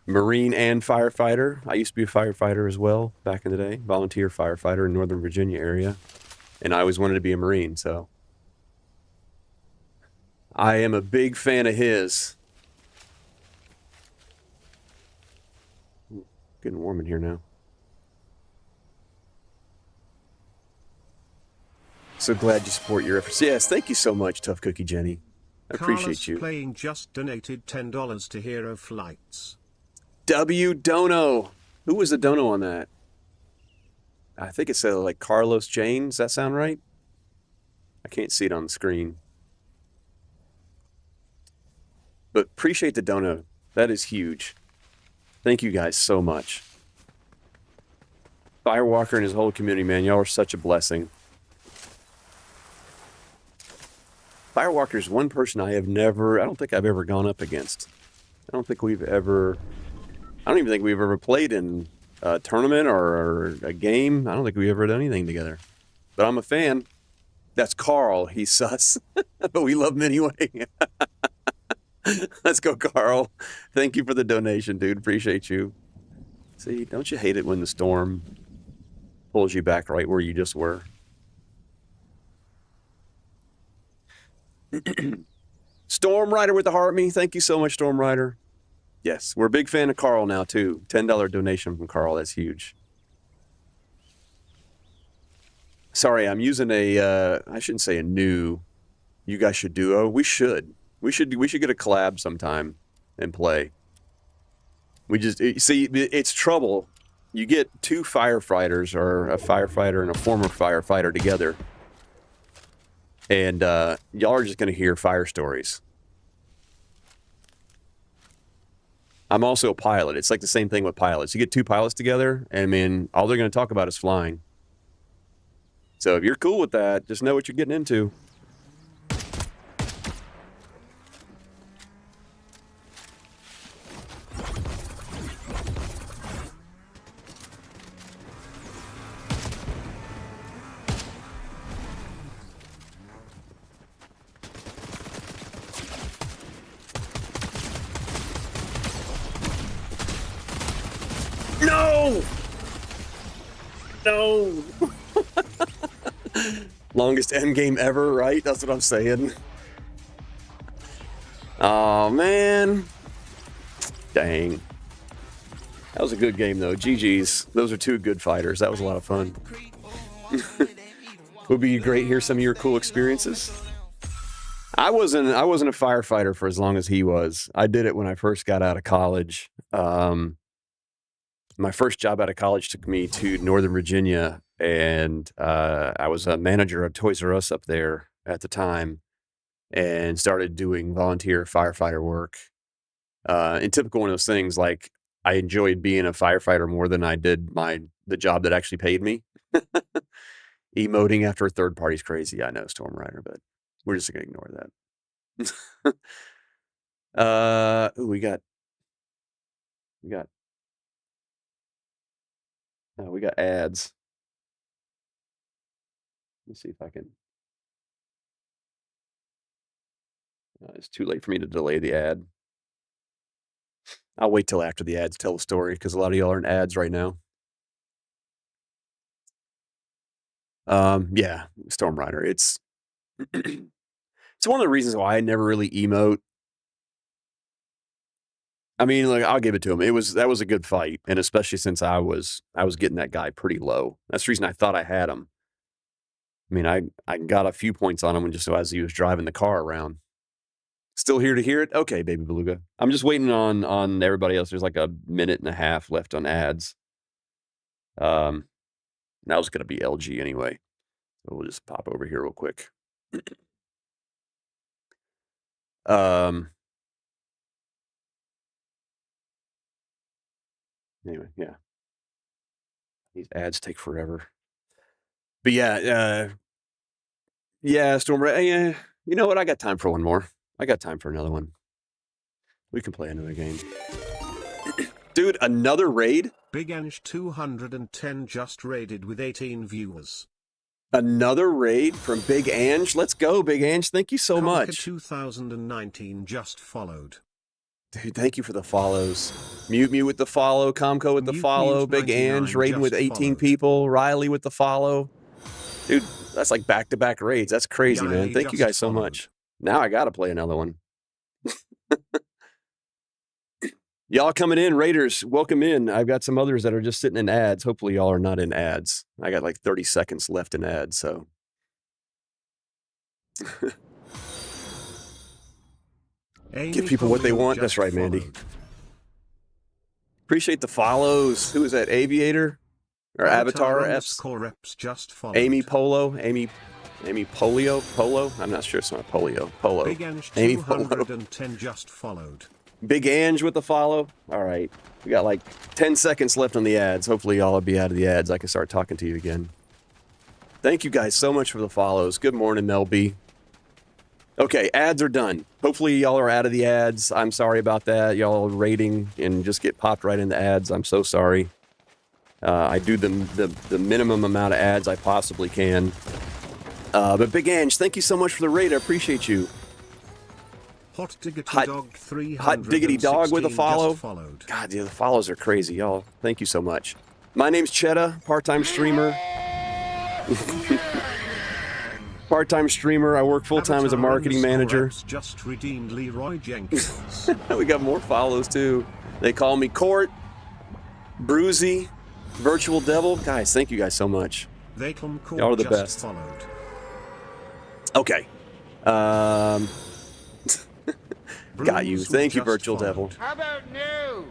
Marine and firefighter. I used to be a firefighter as well back in the day. Volunteer firefighter in Northern Virginia area. And I always wanted to be a Marine, so I am a big fan of his. Getting warm in here now. So glad you support your efforts. Yes, thank you so much, Tough Cookie Jenny. I appreciate Carlos you. Playing just donated $10 to Hero Flights. W Dono. Who was the dono on that? I think it said like Carlos Jane. Does that sound right? I can't see it on the screen. But appreciate the dono. That is huge. Thank you guys so much. Firewalker and his whole community, man. Y'all are such a blessing. Firewalker is one person I don't think I've ever gone up against. I don't think we've ever... I don't even think we've ever played in a tournament or a game. I don't think we ever done anything together. But I'm a fan. That's Carl. He's sus. But we love him anyway. Let's go, Carl. Thank you for the donation, dude. Appreciate you. See, don't you hate it when the storm pulls you back right where you just were? Storm Rider with the heart me. Thank you so much, Storm Rider. Yes, we're a big fan of Carl now, too. $10 donation from Carl. That's huge. Sorry, I'm using a, I shouldn't say a new, you guys should duo. We should get a collab sometime and play. See, it's trouble. You get two firefighters or a firefighter and a former firefighter together. And y'all are just going to hear fire stories. I'm also a pilot. It's like the same thing with pilots. You get two pilots together, and I mean, all they're going to talk about is flying. So if you're cool with that, just know what you're getting into. No! No! Longest endgame ever, right? That's what I'm saying. Oh, man. Dang. That was a good game, though. GG's. Those are two good fighters. That was a lot of fun. Would be great to hear some of your cool experiences. I wasn't a firefighter for as long as he was. I did it when I first got out of college. My first job out of college took me to Northern Virginia, and I was a manager of Toys R Us up there at the time, and started doing volunteer firefighter work. In typical one of those things, like I enjoyed being a firefighter more than I did the job that actually paid me. Emoting after a third party's crazy. I know, Storm Rider, but we're just gonna ignore that. Ooh, we got ads. Let's see if I can. It's too late for me to delay the ad. I'll wait till after the ads tell the story, because a lot of y'all are in ads right now. Yeah, Storm Rider. It's it's one of the reasons why I never really emote. I mean, like, I'll give it to him. That was a good fight, and especially since I was getting that guy pretty low. That's the reason I thought I had him. I mean, I got a few points on him just as he was driving the car around. Still here to hear it? Okay, Baby Beluga. I'm just waiting on everybody else. There's like a minute and a half left on ads. That was going to be LG anyway. So we'll just pop over here real quick. Anyway, yeah. These ads take forever. But yeah, Storm Rider. Yeah, you know what? I got time for one more. I got time for another one. We can play another game. Dude, another raid? Big Ange 210 just raided with 18 viewers. Another raid from Big Ange? Let's go, Big Ange. Thank you so much. 2019 just followed. Dude, thank you for the follows. Mute with the follow. Comco with the follow. Big Ange raiding with 18 people. Riley with the follow. Dude, that's like back-to-back raids. That's crazy, man. Thank you guys so much. Now I got to play another one. Y'all coming in, Raiders, welcome in. I've got some others that are just sitting in ads. Hopefully y'all are not in ads. I got like 30 seconds left in ads, so. Give people what they want. That's right, Mandy. Appreciate the follows. Who is that? Aviator? Or Avatar Fs? Amy Polo? Amy Polio? Polo? I'm not sure it's not Polio. Polo. Big Ange Amy 210 just followed. Big Ange with the follow. All right. We got like 10 seconds left on the ads. Hopefully y'all will be out of the ads. I can start talking to you again. Thank you guys so much for the follows. Good morning, LB. Okay, ads are done. Hopefully y'all are out of the ads. I'm sorry about that. Y'all are rating and just get popped right into ads. I'm so sorry. I do the minimum amount of ads I possibly can. But Big Ange, thank you so much for the raid. I appreciate you. Hot Diggity Dog 300. Hot Diggity Dog with a follow. God, yeah, the follows are crazy, y'all. Thank you so much. My name's Cheddar, part-time streamer. Part-time streamer. I work full-time as a marketing manager. Just redeemed Leroy Jenkins. We got more follows too. They call me Court, Bruzy, Virtual Devil. Guys, thank you guys so much. Y'all are the best. Followed. Okay. Got you. Thank you, Virtual Devil. How about new?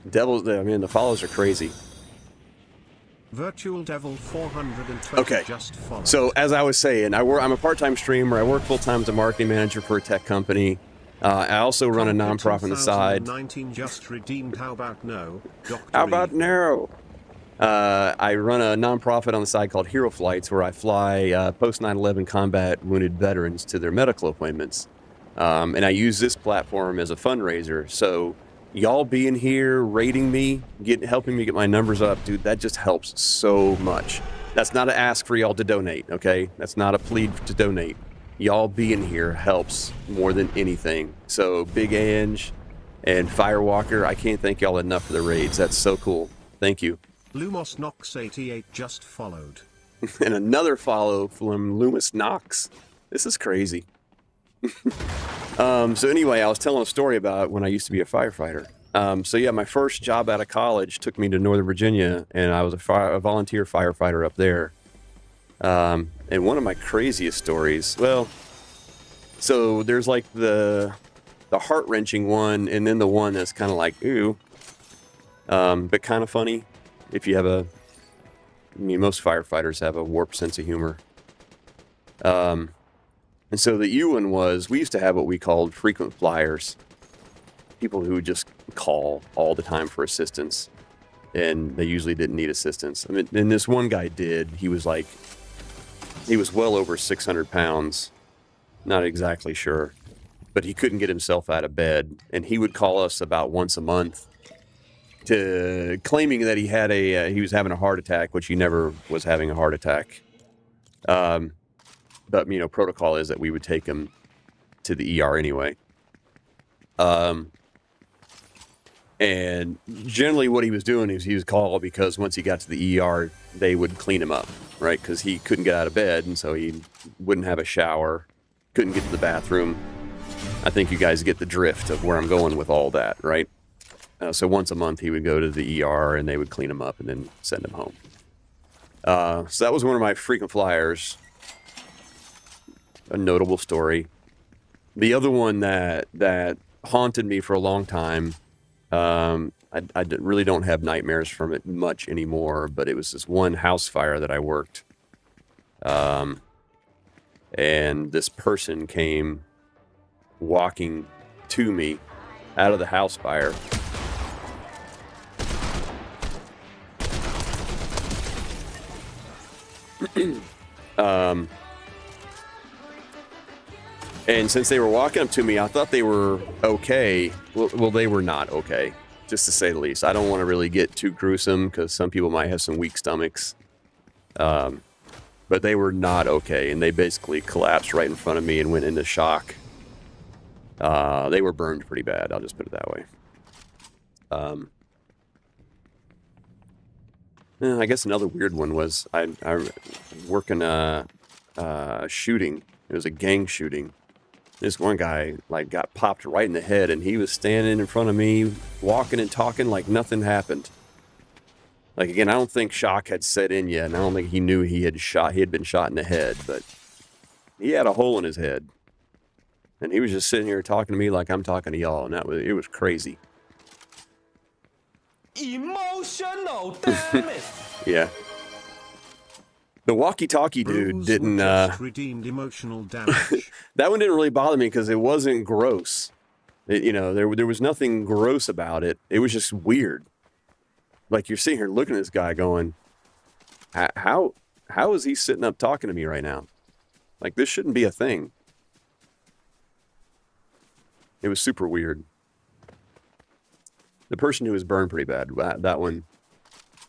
Devils, I mean, the follows are crazy. Virtual Devil 420 okay. Just followed. So, as I was saying, I'm a part-time streamer. I work full-time as a marketing manager for a tech company. I also run a nonprofit on the side. 19 just redeemed. How about no? How about no? I run a nonprofit on the side called Hero Flights, where I fly post 9/11 combat wounded veterans to their medical appointments. And I use this platform as a fundraiser. So y'all being here, rating me, helping me get my numbers up, dude, that just helps so much. That's not an ask for y'all to donate, okay? That's not a plea to donate. Y'all being here helps more than anything. So Big Ange and Firewalker, I can't thank y'all enough for the raids. That's so cool. Thank you. Lumos Knox 88 just followed. And another follow from Loomis Knox. This is crazy. So anyway, I was telling a story about when I used to be a firefighter. So yeah, my first job out of college took me to Northern Virginia, and I was a volunteer firefighter up there. And one of my craziest stories, well, so there's like the heart-wrenching one, and then the one that's kind of like, ooh, but kind of funny. If you have I mean, most firefighters have a warped sense of humor. And so the U one was, we used to have what we called frequent flyers. People who would just call all the time for assistance. And they usually didn't need assistance. I mean, and this one guy did. He was well over 600 pounds. Not exactly sure. But he couldn't get himself out of bed. And he would call us about once a month, claiming that he was having a heart attack, which he never was having a heart attack. But, you know, protocol is that we would take him to the ER anyway. And generally what he was doing is he was called because once he got to the ER, they would clean him up, right? Because he couldn't get out of bed, and so he wouldn't have a shower, couldn't get to the bathroom. I think you guys get the drift of where I'm going with all that, right? So once a month he would go to the ER, and they would clean him up and then send him home. So that was one of my frequent flyers. A notable story. The other one that haunted me for a long time, I really don't have nightmares from it much anymore, but it was this one house fire that I worked. And this person came walking to me out of the house fire. And since they were walking up to me, I thought they were okay. Well, they were not okay, just to say the least. I don't want to really get too gruesome because some people might have some weak stomachs. But they were not okay, and they basically collapsed right in front of me and went into shock. They were burned pretty bad, I'll just put it that way. I guess another weird one was I working a shooting. It was a gang shooting. This one guy like got popped right in the head, and he was standing in front of me, walking and talking like nothing happened. Like, again, I don't think shock had set in yet, and I don't think he knew he had been shot in the head, but he had a hole in his head. And he was just sitting here talking to me like I'm talking to y'all, and it was crazy. Emotional damage. Yeah. The walkie-talkie dude didn't, redeemed emotional damage. that one didn't really bother me because it wasn't gross. There was nothing gross about it. It was just weird. Like, you're sitting here looking at this guy going, how is he sitting up talking to me right now? Like, this shouldn't be a thing. It was super weird. The person who was burned pretty bad, that one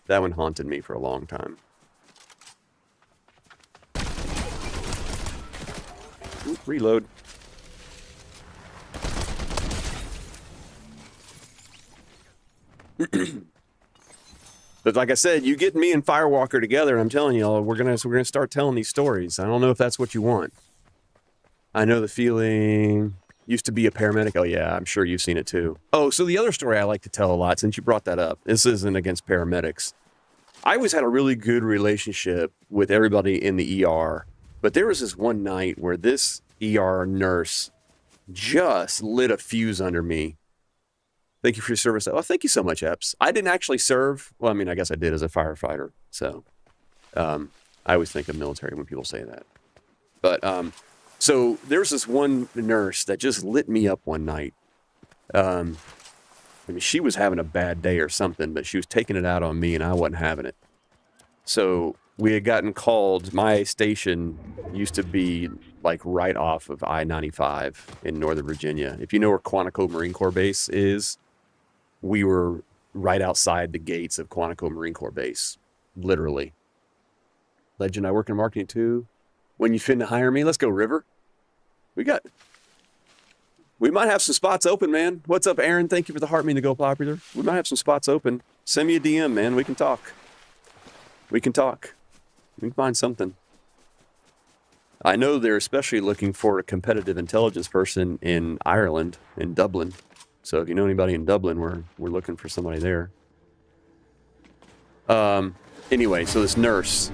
haunted me for a long time. Ooh, reload. But like I said, you get me and Firewalker together, and I'm telling you, we're gonna start telling these stories. I don't know if that's what you want. I know the feeling. Used to be a paramedic. Oh yeah, I'm sure you've seen it too. Oh, so the other story I like to tell a lot, since you brought that up, this isn't against paramedics. I always had a really good relationship with everybody in the ER, but there was this one night where this ER nurse just lit a fuse under me. Thank you for your service. Oh, thank you so much, Epps. I didn't actually serve. Well, I mean, I guess I did as a firefighter. So I always think of military when people say that. But so there's this one nurse that just lit me up one night. I mean, she was having a bad day or something, but she was taking it out on me, and I wasn't having it. So we had gotten called. My station used to be like right off of I-95 in Northern Virginia. If you know where Quantico Marine Corps Base is, we were right outside the gates of Quantico Marine Corps Base, literally. Legend, I work in marketing too. When you finna hire me, let's go, River. We might have some spots open, man. What's up, Aaron? Thank you for the heart mean to go popular. We might have some spots open. Send me a DM, man. We can talk. We can find something. I know they're especially looking for a competitive intelligence person in Ireland, in Dublin. So if you know anybody in Dublin, we're looking for somebody there. Anyway, so this nurse,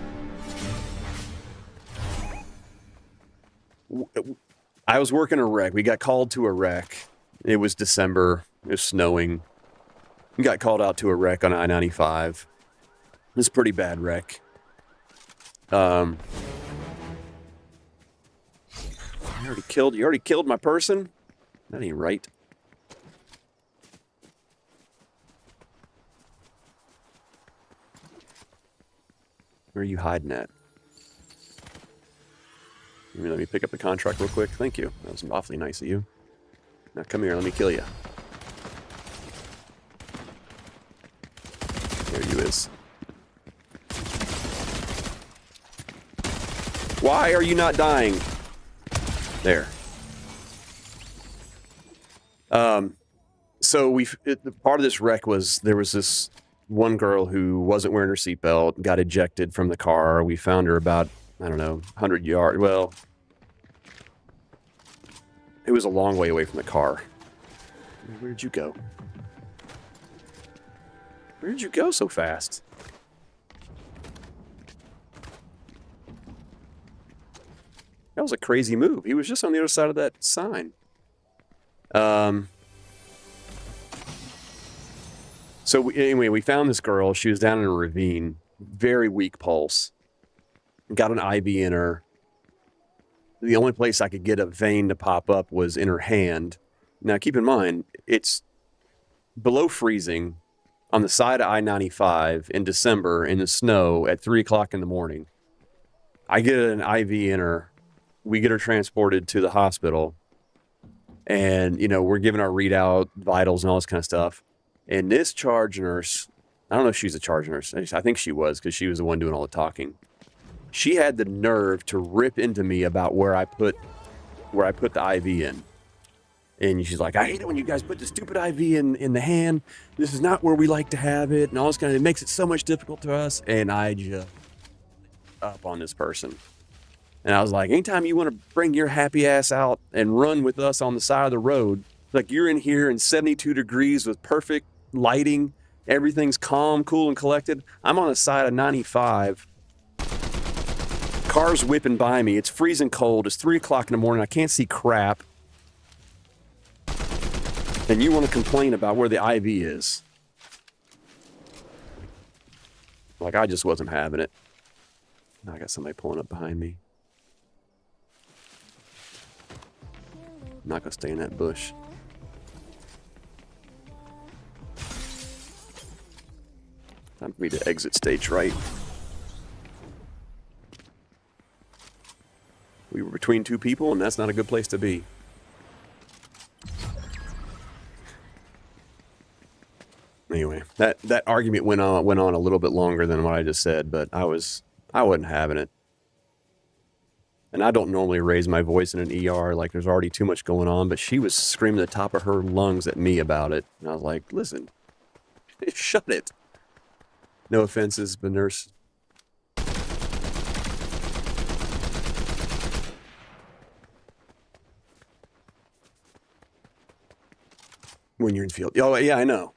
I was working a wreck. We got called to a wreck. It was December. It was snowing. We got called out to a wreck on I-95. It was a pretty bad wreck. You already killed my person? That ain't right. Where are you hiding at? Let me pick up the contract real quick. Thank you. That was awfully nice of you. Now come here, let me kill you. There you is. Why are you not dying? There. So part of this wreck was there was this one girl who wasn't wearing her seatbelt, got ejected from the car. We found her about, I don't know, 100 yards. Well, it was a long way away from the car. Where'd you go? Where'd you go so fast? That was a crazy move. He was just on the other side of that sign. So anyway, we found this girl. She was down in a ravine. Very weak pulse. Got an IV in her. The only place I could get a vein to pop up was in her hand. Now, keep in mind, it's below freezing on the side of I-95 in December in the snow at 3 o'clock in the morning. I get an IV in her. We get her transported to the hospital. And, we're giving our readout, vitals, and all this kind of stuff. And this charge nurse, I don't know if she's a charge nurse. I think she was, because she was the one doing all the talking. She had the nerve to rip into me about where I put the IV in. And she's like, I hate it when you guys put the stupid IV in the hand. This is not where we like to have it. And all this it makes it so much difficult to us. And I just up on this person. And I was like, anytime you want to bring your happy ass out and run with us on the side of the road, like you're in here in 72 degrees with perfect lighting, everything's calm, cool, and collected. I'm on the side of 95. Cars whipping by me. It's freezing cold. It's 3 o'clock in the morning. I can't see crap. And you want to complain about where the IV is. Like, I just wasn't having it. Now I got somebody pulling up behind me. I'm not going to stay in that bush. Time for me to exit stage right. We were between two people, and that's not a good place to be. Anyway, that argument went on a little bit longer than what I just said, but I wasn't having it. And I don't normally raise my voice in an ER, like there's already too much going on, but she was screaming at the top of her lungs at me about it. And I was like, listen, shut it. No offenses, but nurse. When you're in the field. Oh, yeah, I know.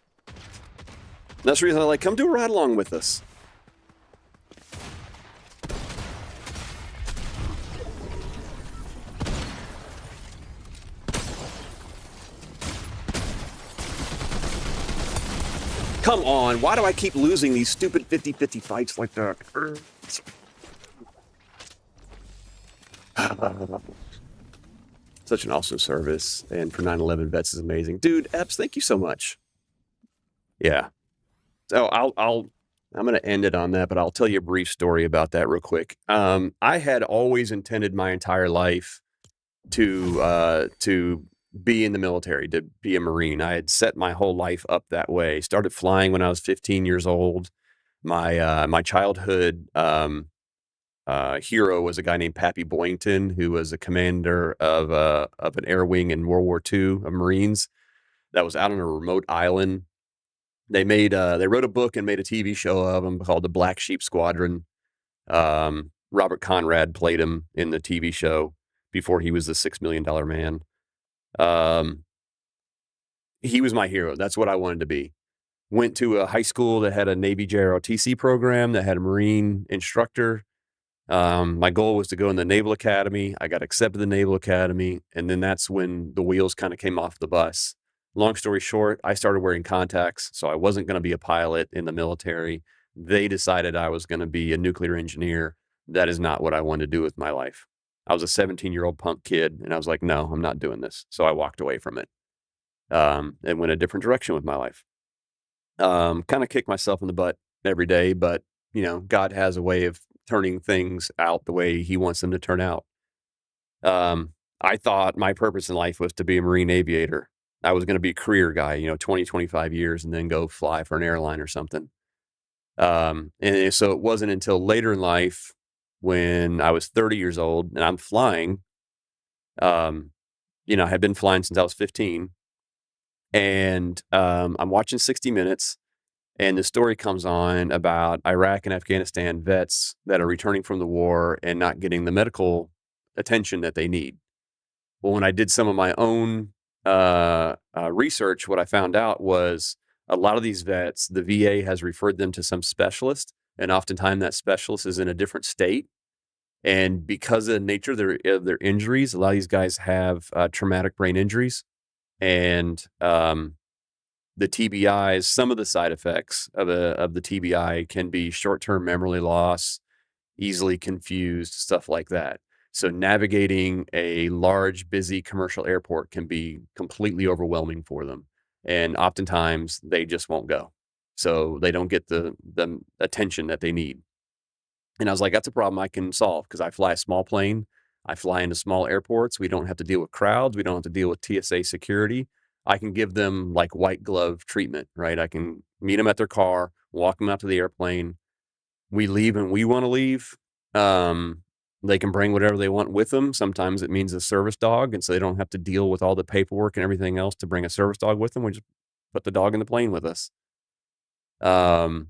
That's the reason I'm like, come do a ride along with us. Come on, why do I keep losing these stupid 50-50 fights like that? Such an awesome service, and for 9/11 vets is amazing. Dude, Epps, thank you so much. Yeah. So I'm going to end it on that, but I'll tell you a brief story about that real quick. I had always intended my entire life to be in the military, to be a Marine. I had set my whole life up that way. Started flying when I was 15 years old. My childhood hero was a guy named Pappy Boyington, who was a commander of an air wing in World War II of Marines that was out on a remote island. They wrote a book and made a TV show of him called The Black Sheep Squadron. Robert Conrad played him in the TV show before he was the $6 Million Man. He was my hero. That's what I wanted to be. Went to a high school that had a Navy JROTC program that had a Marine instructor. My goal was to go in the Naval Academy. I got accepted to the Naval Academy, and then that's when the wheels kind of came off the bus. Long story short, I started wearing contacts, so I wasn't going to be a pilot in the military. They decided I was going to be a nuclear engineer. That is not what I wanted to do with my life. I was a 17-year-old punk kid, and I was like, no, I'm not doing this. So I walked away from it, and went a different direction with my life. Kind of kick myself in the butt every day, but God has a way of turning things out the way he wants them to turn out. I thought my purpose in life was to be a marine aviator. I was going to be a career guy, 20, 25 years, and then go fly for an airline or something. And so it wasn't until later in life when I was 30 years old and I'm flying. I had been flying since I was 15, and I'm watching 60 Minutes. And the story comes on about Iraq and Afghanistan vets that are returning from the war and not getting the medical attention that they need. Well, when I did some of my own research, what I found out was a lot of these vets, the VA has referred them to some specialist, and oftentimes that specialist is in a different state. And because of the nature of their injuries, a lot of these guys have traumatic brain injuries, and the TBIs, some of the side effects of the TBI can be short-term memory loss, easily confused, stuff like that. So navigating a large, busy commercial airport can be completely overwhelming for them. And oftentimes they just won't go. So they don't get the attention that they need. And I was like, that's a problem I can solve because I fly a small plane. I fly into small airports. We don't have to deal with crowds. We don't have to deal with TSA security. I can give them like white glove treatment, right? I can meet them at their car, walk them out to the airplane. We leave and we want to leave. They can bring whatever they want with them. Sometimes it means a service dog, and so they don't have to deal with all the paperwork and everything else to bring a service dog with them. We just put the dog in the plane with us. And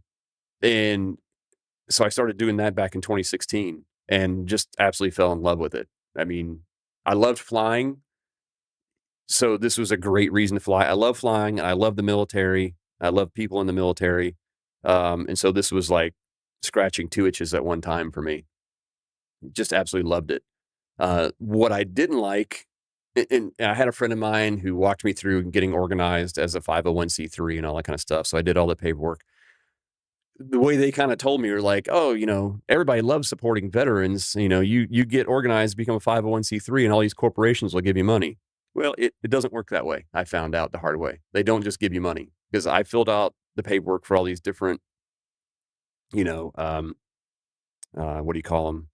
so I started doing that back in 2016 and just absolutely fell in love with it. I mean, I loved flying. So this was a great reason to fly. I love flying, and I love the military. I love people in the military. And so this was like scratching two itches at one time for me. Just absolutely loved it. What I didn't like, and I had a friend of mine who walked me through getting organized as a 501c3 and all that kind of stuff. So I did all the paperwork. The way they kind of told me were like, oh, everybody loves supporting veterans. You get organized, become a 501c3, and all these corporations will give you money. Well, it doesn't work that way. I found out the hard way. They don't just give you money, because I filled out the paperwork for all these different, what do you call them?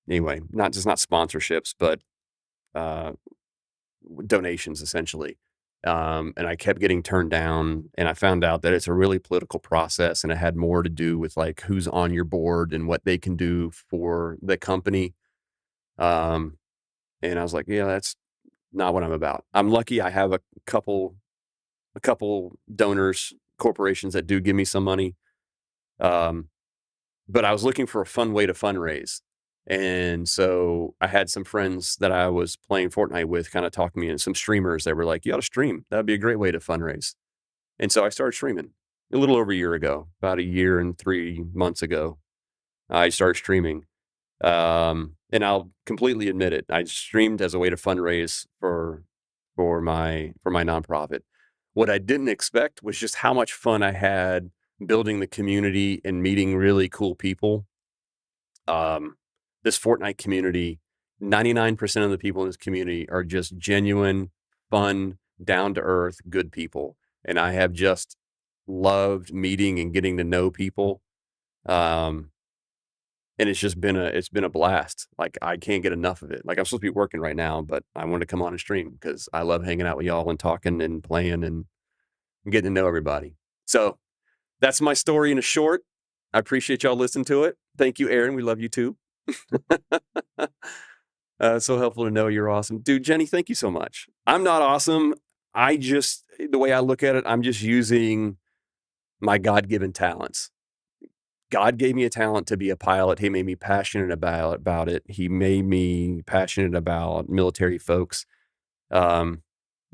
Anyway, not sponsorships, but donations essentially. And I kept getting turned down, and I found out that it's a really political process, and it had more to do with like who's on your board and what they can do for the company. And I was like, yeah, that's not what I'm about. I'm lucky I have a couple donors, corporations that do give me some money. But I was looking for a fun way to fundraise. And so I had some friends that I was playing Fortnite with kind of talking me, and some streamers that were like, you ought to stream. That'd be a great way to fundraise. And so I started streaming a little over a year ago, about a year and 3 months ago. I started streaming. And I'll completely admit it. I streamed as a way to fundraise for my nonprofit. What I didn't expect was just how much fun I had building the community and meeting really cool people. This Fortnite community, 99% of the people in this community are just genuine, fun, down to earth, good people. And I have just loved meeting and getting to know people. And it's just been a blast. Like, I can't get enough of it. Like, I'm supposed to be working right now, but I wanted to come on and stream because I love hanging out with y'all and talking and playing and getting to know everybody. So that's my story in a short. I appreciate y'all listening to it. Thank you, Aaron. We love you too. So helpful to know you're awesome. Dude, Jenny, thank you so much. I'm not awesome. The way I look at it, I'm just using my God-given talents. God gave me a talent to be a pilot. He made me passionate about it. He made me passionate about military folks. And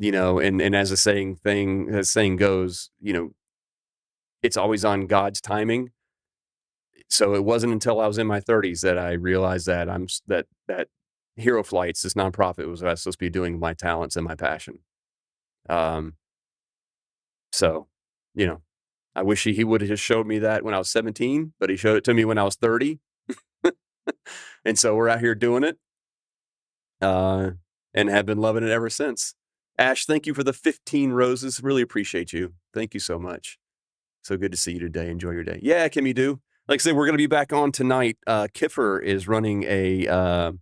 as the saying goes, it's always on God's timing. So it wasn't until I was in my 30s that I realized that that Hero Flights, this nonprofit, was what I was supposed to be doing with my talents and my passion. So, you know, I wish he would have just showed me that when I was 17, but he showed it to me when I was 30. And so we're out here doing it, and have been loving it ever since. Ash, thank you for the 15 roses. Really appreciate you. Thank you so much. So good to see you today. Enjoy your day. Yeah, Kimmy do. Like I said, we're going to be back on tonight. Kiffer is running a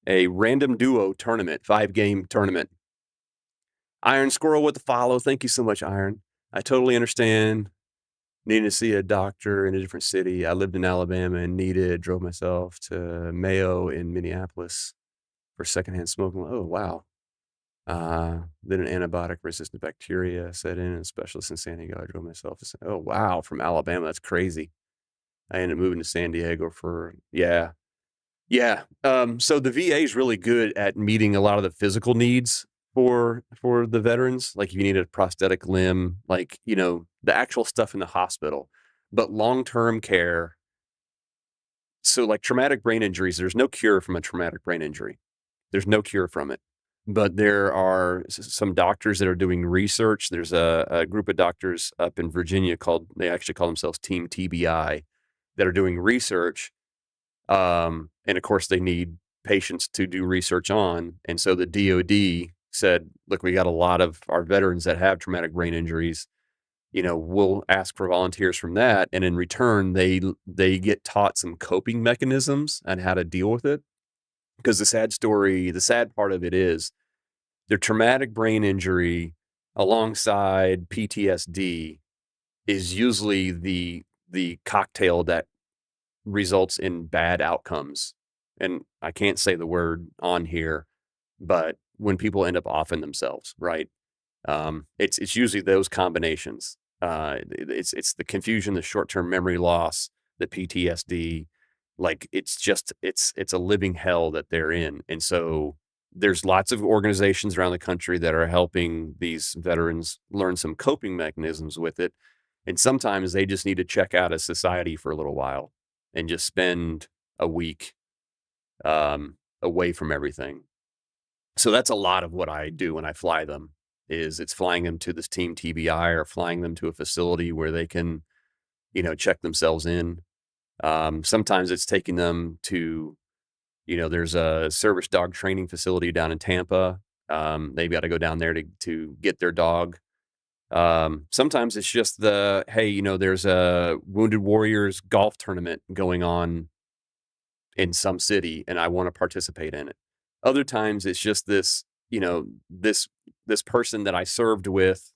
random duo tournament, 5-game tournament. Iron Squirrel with the follow. Thank you so much, Iron. I totally understand needing to see a doctor in a different city. I lived in Alabama and drove myself to Mayo in Minneapolis for secondhand smoking. Oh, wow. Then an antibiotic-resistant bacteria set in, and a specialist in San Diego. I drove myself to oh, wow, from Alabama. That's crazy. I ended up moving to San Diego for, yeah. So the VA is really good at meeting a lot of the physical needs for the veterans. Like if you need a prosthetic limb, like, you know, the actual stuff in the hospital, but long-term care. So like traumatic brain injuries, there's no cure from a traumatic brain injury. There's no cure from it. But there are some doctors that are doing research. There's a group of doctors up in Virginia they actually call themselves Team TBI, that are doing research. And of course they need patients to do research on. And so the DOD said, look, we got a lot of our veterans that have traumatic brain injuries. You know, we'll ask for volunteers from that. And in return, they get taught some coping mechanisms and how to deal with it. Because the sad part of it is their traumatic brain injury alongside PTSD is usually the cocktail that results in bad outcomes. And I can't say the word on here, but when people end up offing themselves, right? It's usually those combinations. It's the confusion, the short-term memory loss, the PTSD. Like it's a living hell that they're in. And so there's lots of organizations around the country that are helping these veterans learn some coping mechanisms with it. And sometimes they just need to check out of society for a little while and just spend a week away from everything. So that's a lot of what I do when I fly them. It's flying them to this Team TBI or flying them to a facility where they can, you know, check themselves in. Sometimes it's taking them to, you know, there's a service dog training facility down in Tampa. They've got to go down there to get their dog. Sometimes it's just hey, you know, there's a Wounded Warriors golf tournament going on in some city and I want to participate in it. Other times it's just this, you know, this person that I served with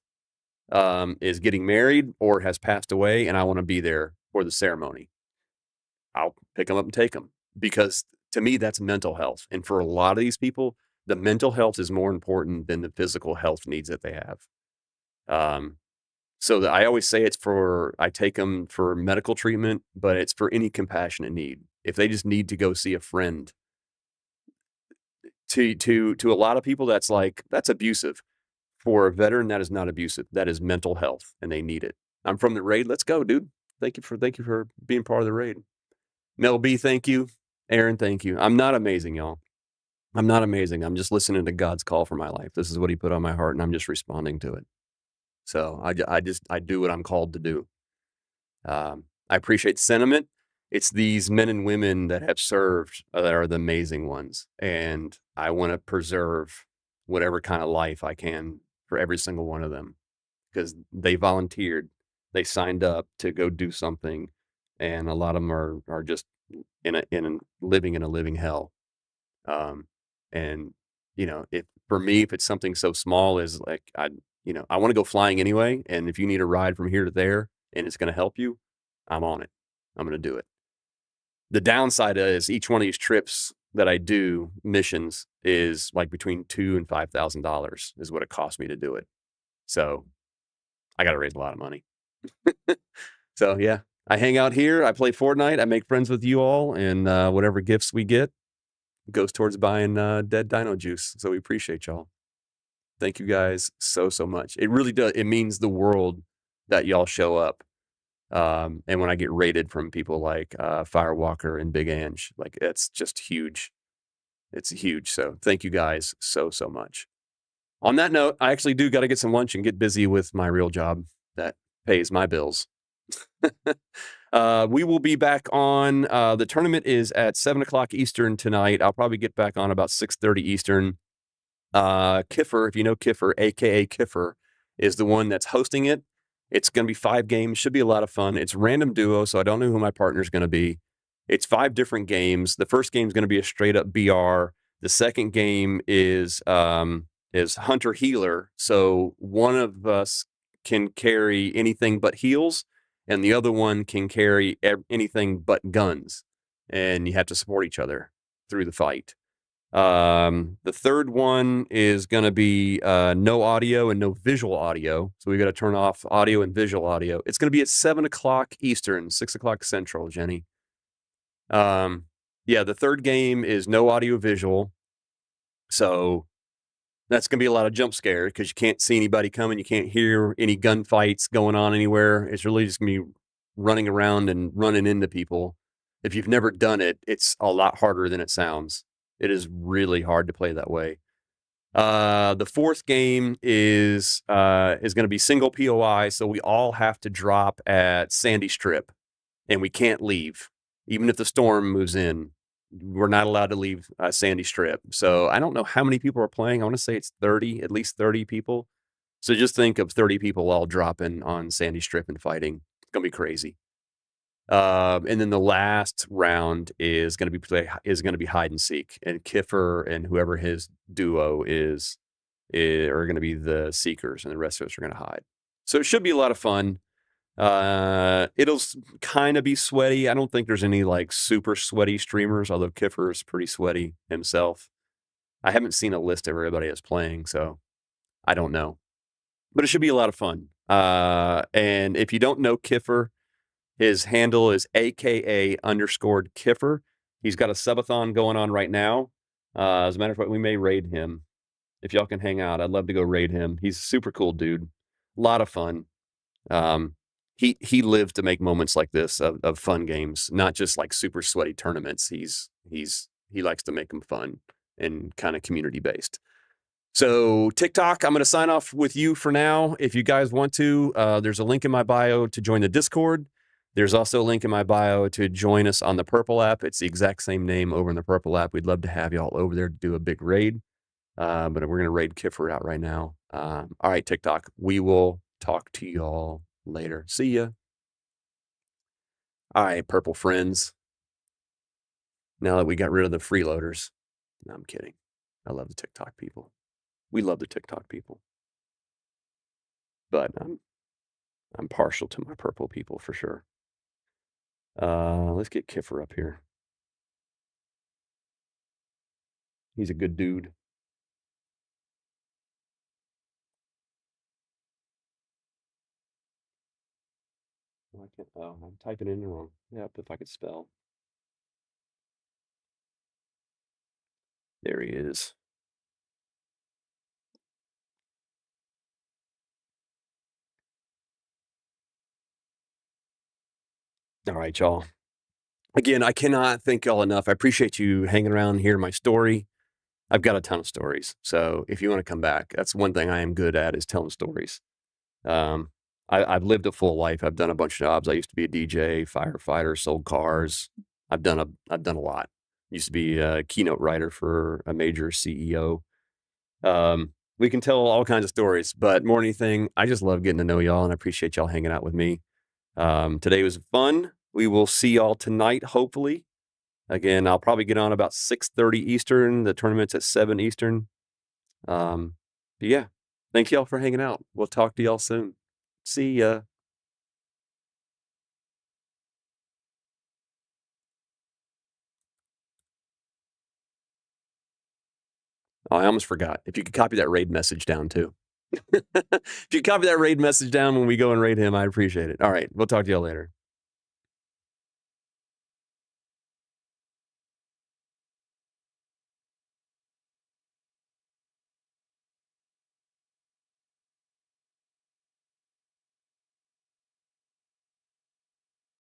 is getting married or has passed away and I want to be there for the ceremony. I'll pick them up and take them, because to me, that's mental health. And for a lot of these people, the mental health is more important than the physical health needs that they have. So I always say I take them for medical treatment, but it's for any compassionate need. If they just need to go see a friend, to a lot of people, that's abusive. For a veteran, that is not abusive. That is mental health, and they need it. I'm from the raid. Let's go, dude. Thank you for being part of the raid. Mel B, thank you. Aaron, thank you. I'm not amazing, y'all. I'm not amazing. I'm just listening to God's call for my life. This is what he put on my heart, and I'm just responding to it. So I do what I'm called to do. I appreciate sentiment. It's these men and women that have served that are the amazing ones. And I want to preserve whatever kind of life I can for every single one of them, because they volunteered, they signed up to go do something. And a lot of them are just living in a living hell. And you know, if it's something so small as like, I want to go flying anyway. And if you need a ride from here to there and it's going to help you, I'm on it. I'm going to do it. The downside is each one of these trips that I do, missions, is like between $2,000 and $5,000 is what it costs me to do it. So I got to raise a lot of money. So yeah, I hang out here. I play Fortnite. I make friends with you all, and whatever gifts we get goes towards buying dead dino juice. So we appreciate y'all. Thank you guys so much. It really does. It means the world that y'all show up. And when I get rated from people like Firewalker and Big Ange, like it's just huge. It's huge. So thank you guys so much. On that note, I actually do got to get some lunch and get busy with my real job that pays my bills. We will be back on. The tournament is at 7:00 Eastern tonight. I'll probably get back on about 6:30 Eastern. Kiffer, if you know Kiffer, aka Kiffer, is the one that's hosting it. It's going to be 5 games. Should be a lot of fun. It's random duo, so I don't know who my partner is going to be. It's 5 different games. The first game is going to be a straight up BR. The second game is Hunter Healer. So one of us can carry anything but heals, and the other one can carry anything but guns. And you have to support each other through the fight. The third one is going to be no audio and no visual audio. So we got to turn off audio and visual audio. It's going to be at 7:00 Eastern, 6:00 Central, Jenny. Yeah, the third game is no audio visual. So that's going to be a lot of jump scare because you can't see anybody coming. You can't hear any gunfights going on anywhere. It's really just going to be running around and running into people. If you've never done it, it's a lot harder than it sounds. It is really hard to play that way. The fourth game is going to be single POI, so we all have to drop at Sandy Strip, and we can't leave. Even if the storm moves in, we're not allowed to leave Sandy Strip. So I don't know how many people are playing. I want to say it's 30, at least 30 people. So just think of 30 people all dropping on Sandy Strip and fighting. It's going to be crazy. And then the last round is going to be hide and seek, and Kiffer and whoever his duo is are going to be the seekers, and the rest of us are going to hide. So it should be a lot of fun. It'll kind of be sweaty. I don't think there's any like super sweaty streamers, although Kiffer is pretty sweaty himself. I haven't seen a list of everybody that's playing, so I don't know. But it should be a lot of fun. And if you don't know Kiffer, his handle is AKA_Kiffer. He's got a subathon going on right now. As a matter of fact, we may raid him. If y'all can hang out, I'd love to go raid him. He's a super cool dude. A lot of fun. He lived to make moments like this of fun games, not just like super sweaty tournaments. He likes to make them fun and kind of community based. So TikTok, I'm going to sign off with you for now. If you guys want to, there's a link in my bio to join the Discord. There's also a link in my bio to join us on the Purple app. It's the exact same name over in the Purple app. We'd love to have y'all over there to do a big raid. But we're going to raid Kiffer out right now. All right, TikTok, we will talk to y'all later. See ya. All right, Purple friends. Now that we got rid of the freeloaders. No, I'm kidding. I love the TikTok people. We love the TikTok people. But I'm partial to my Purple people for sure. Let's get Kiffer up here. He's a good dude. I can't, I'm typing in wrong. Yep, if I could spell. There he is. All right, y'all. Again, I cannot thank y'all enough. I appreciate you hanging around hearing my story. I've got a ton of stories. So if you want to come back, that's one thing I am good at is telling stories. I've lived a full life. I've done a bunch of jobs. I used to be a DJ, firefighter, sold cars. I've done a lot. Used to be a keynote writer for a major CEO. We can tell all kinds of stories, but more than anything, I just love getting to know y'all, and I appreciate y'all hanging out with me. Today was fun. We will see y'all tonight, hopefully. Again, I'll probably get on about 6:30 Eastern. The tournament's at 7 Eastern. But yeah, thank y'all for hanging out. We'll talk to y'all soon. See ya. Oh, I almost forgot. If you could copy that raid message down too. If you copy that raid message down when we go and raid him, I appreciate it. All right, we'll talk to y'all later.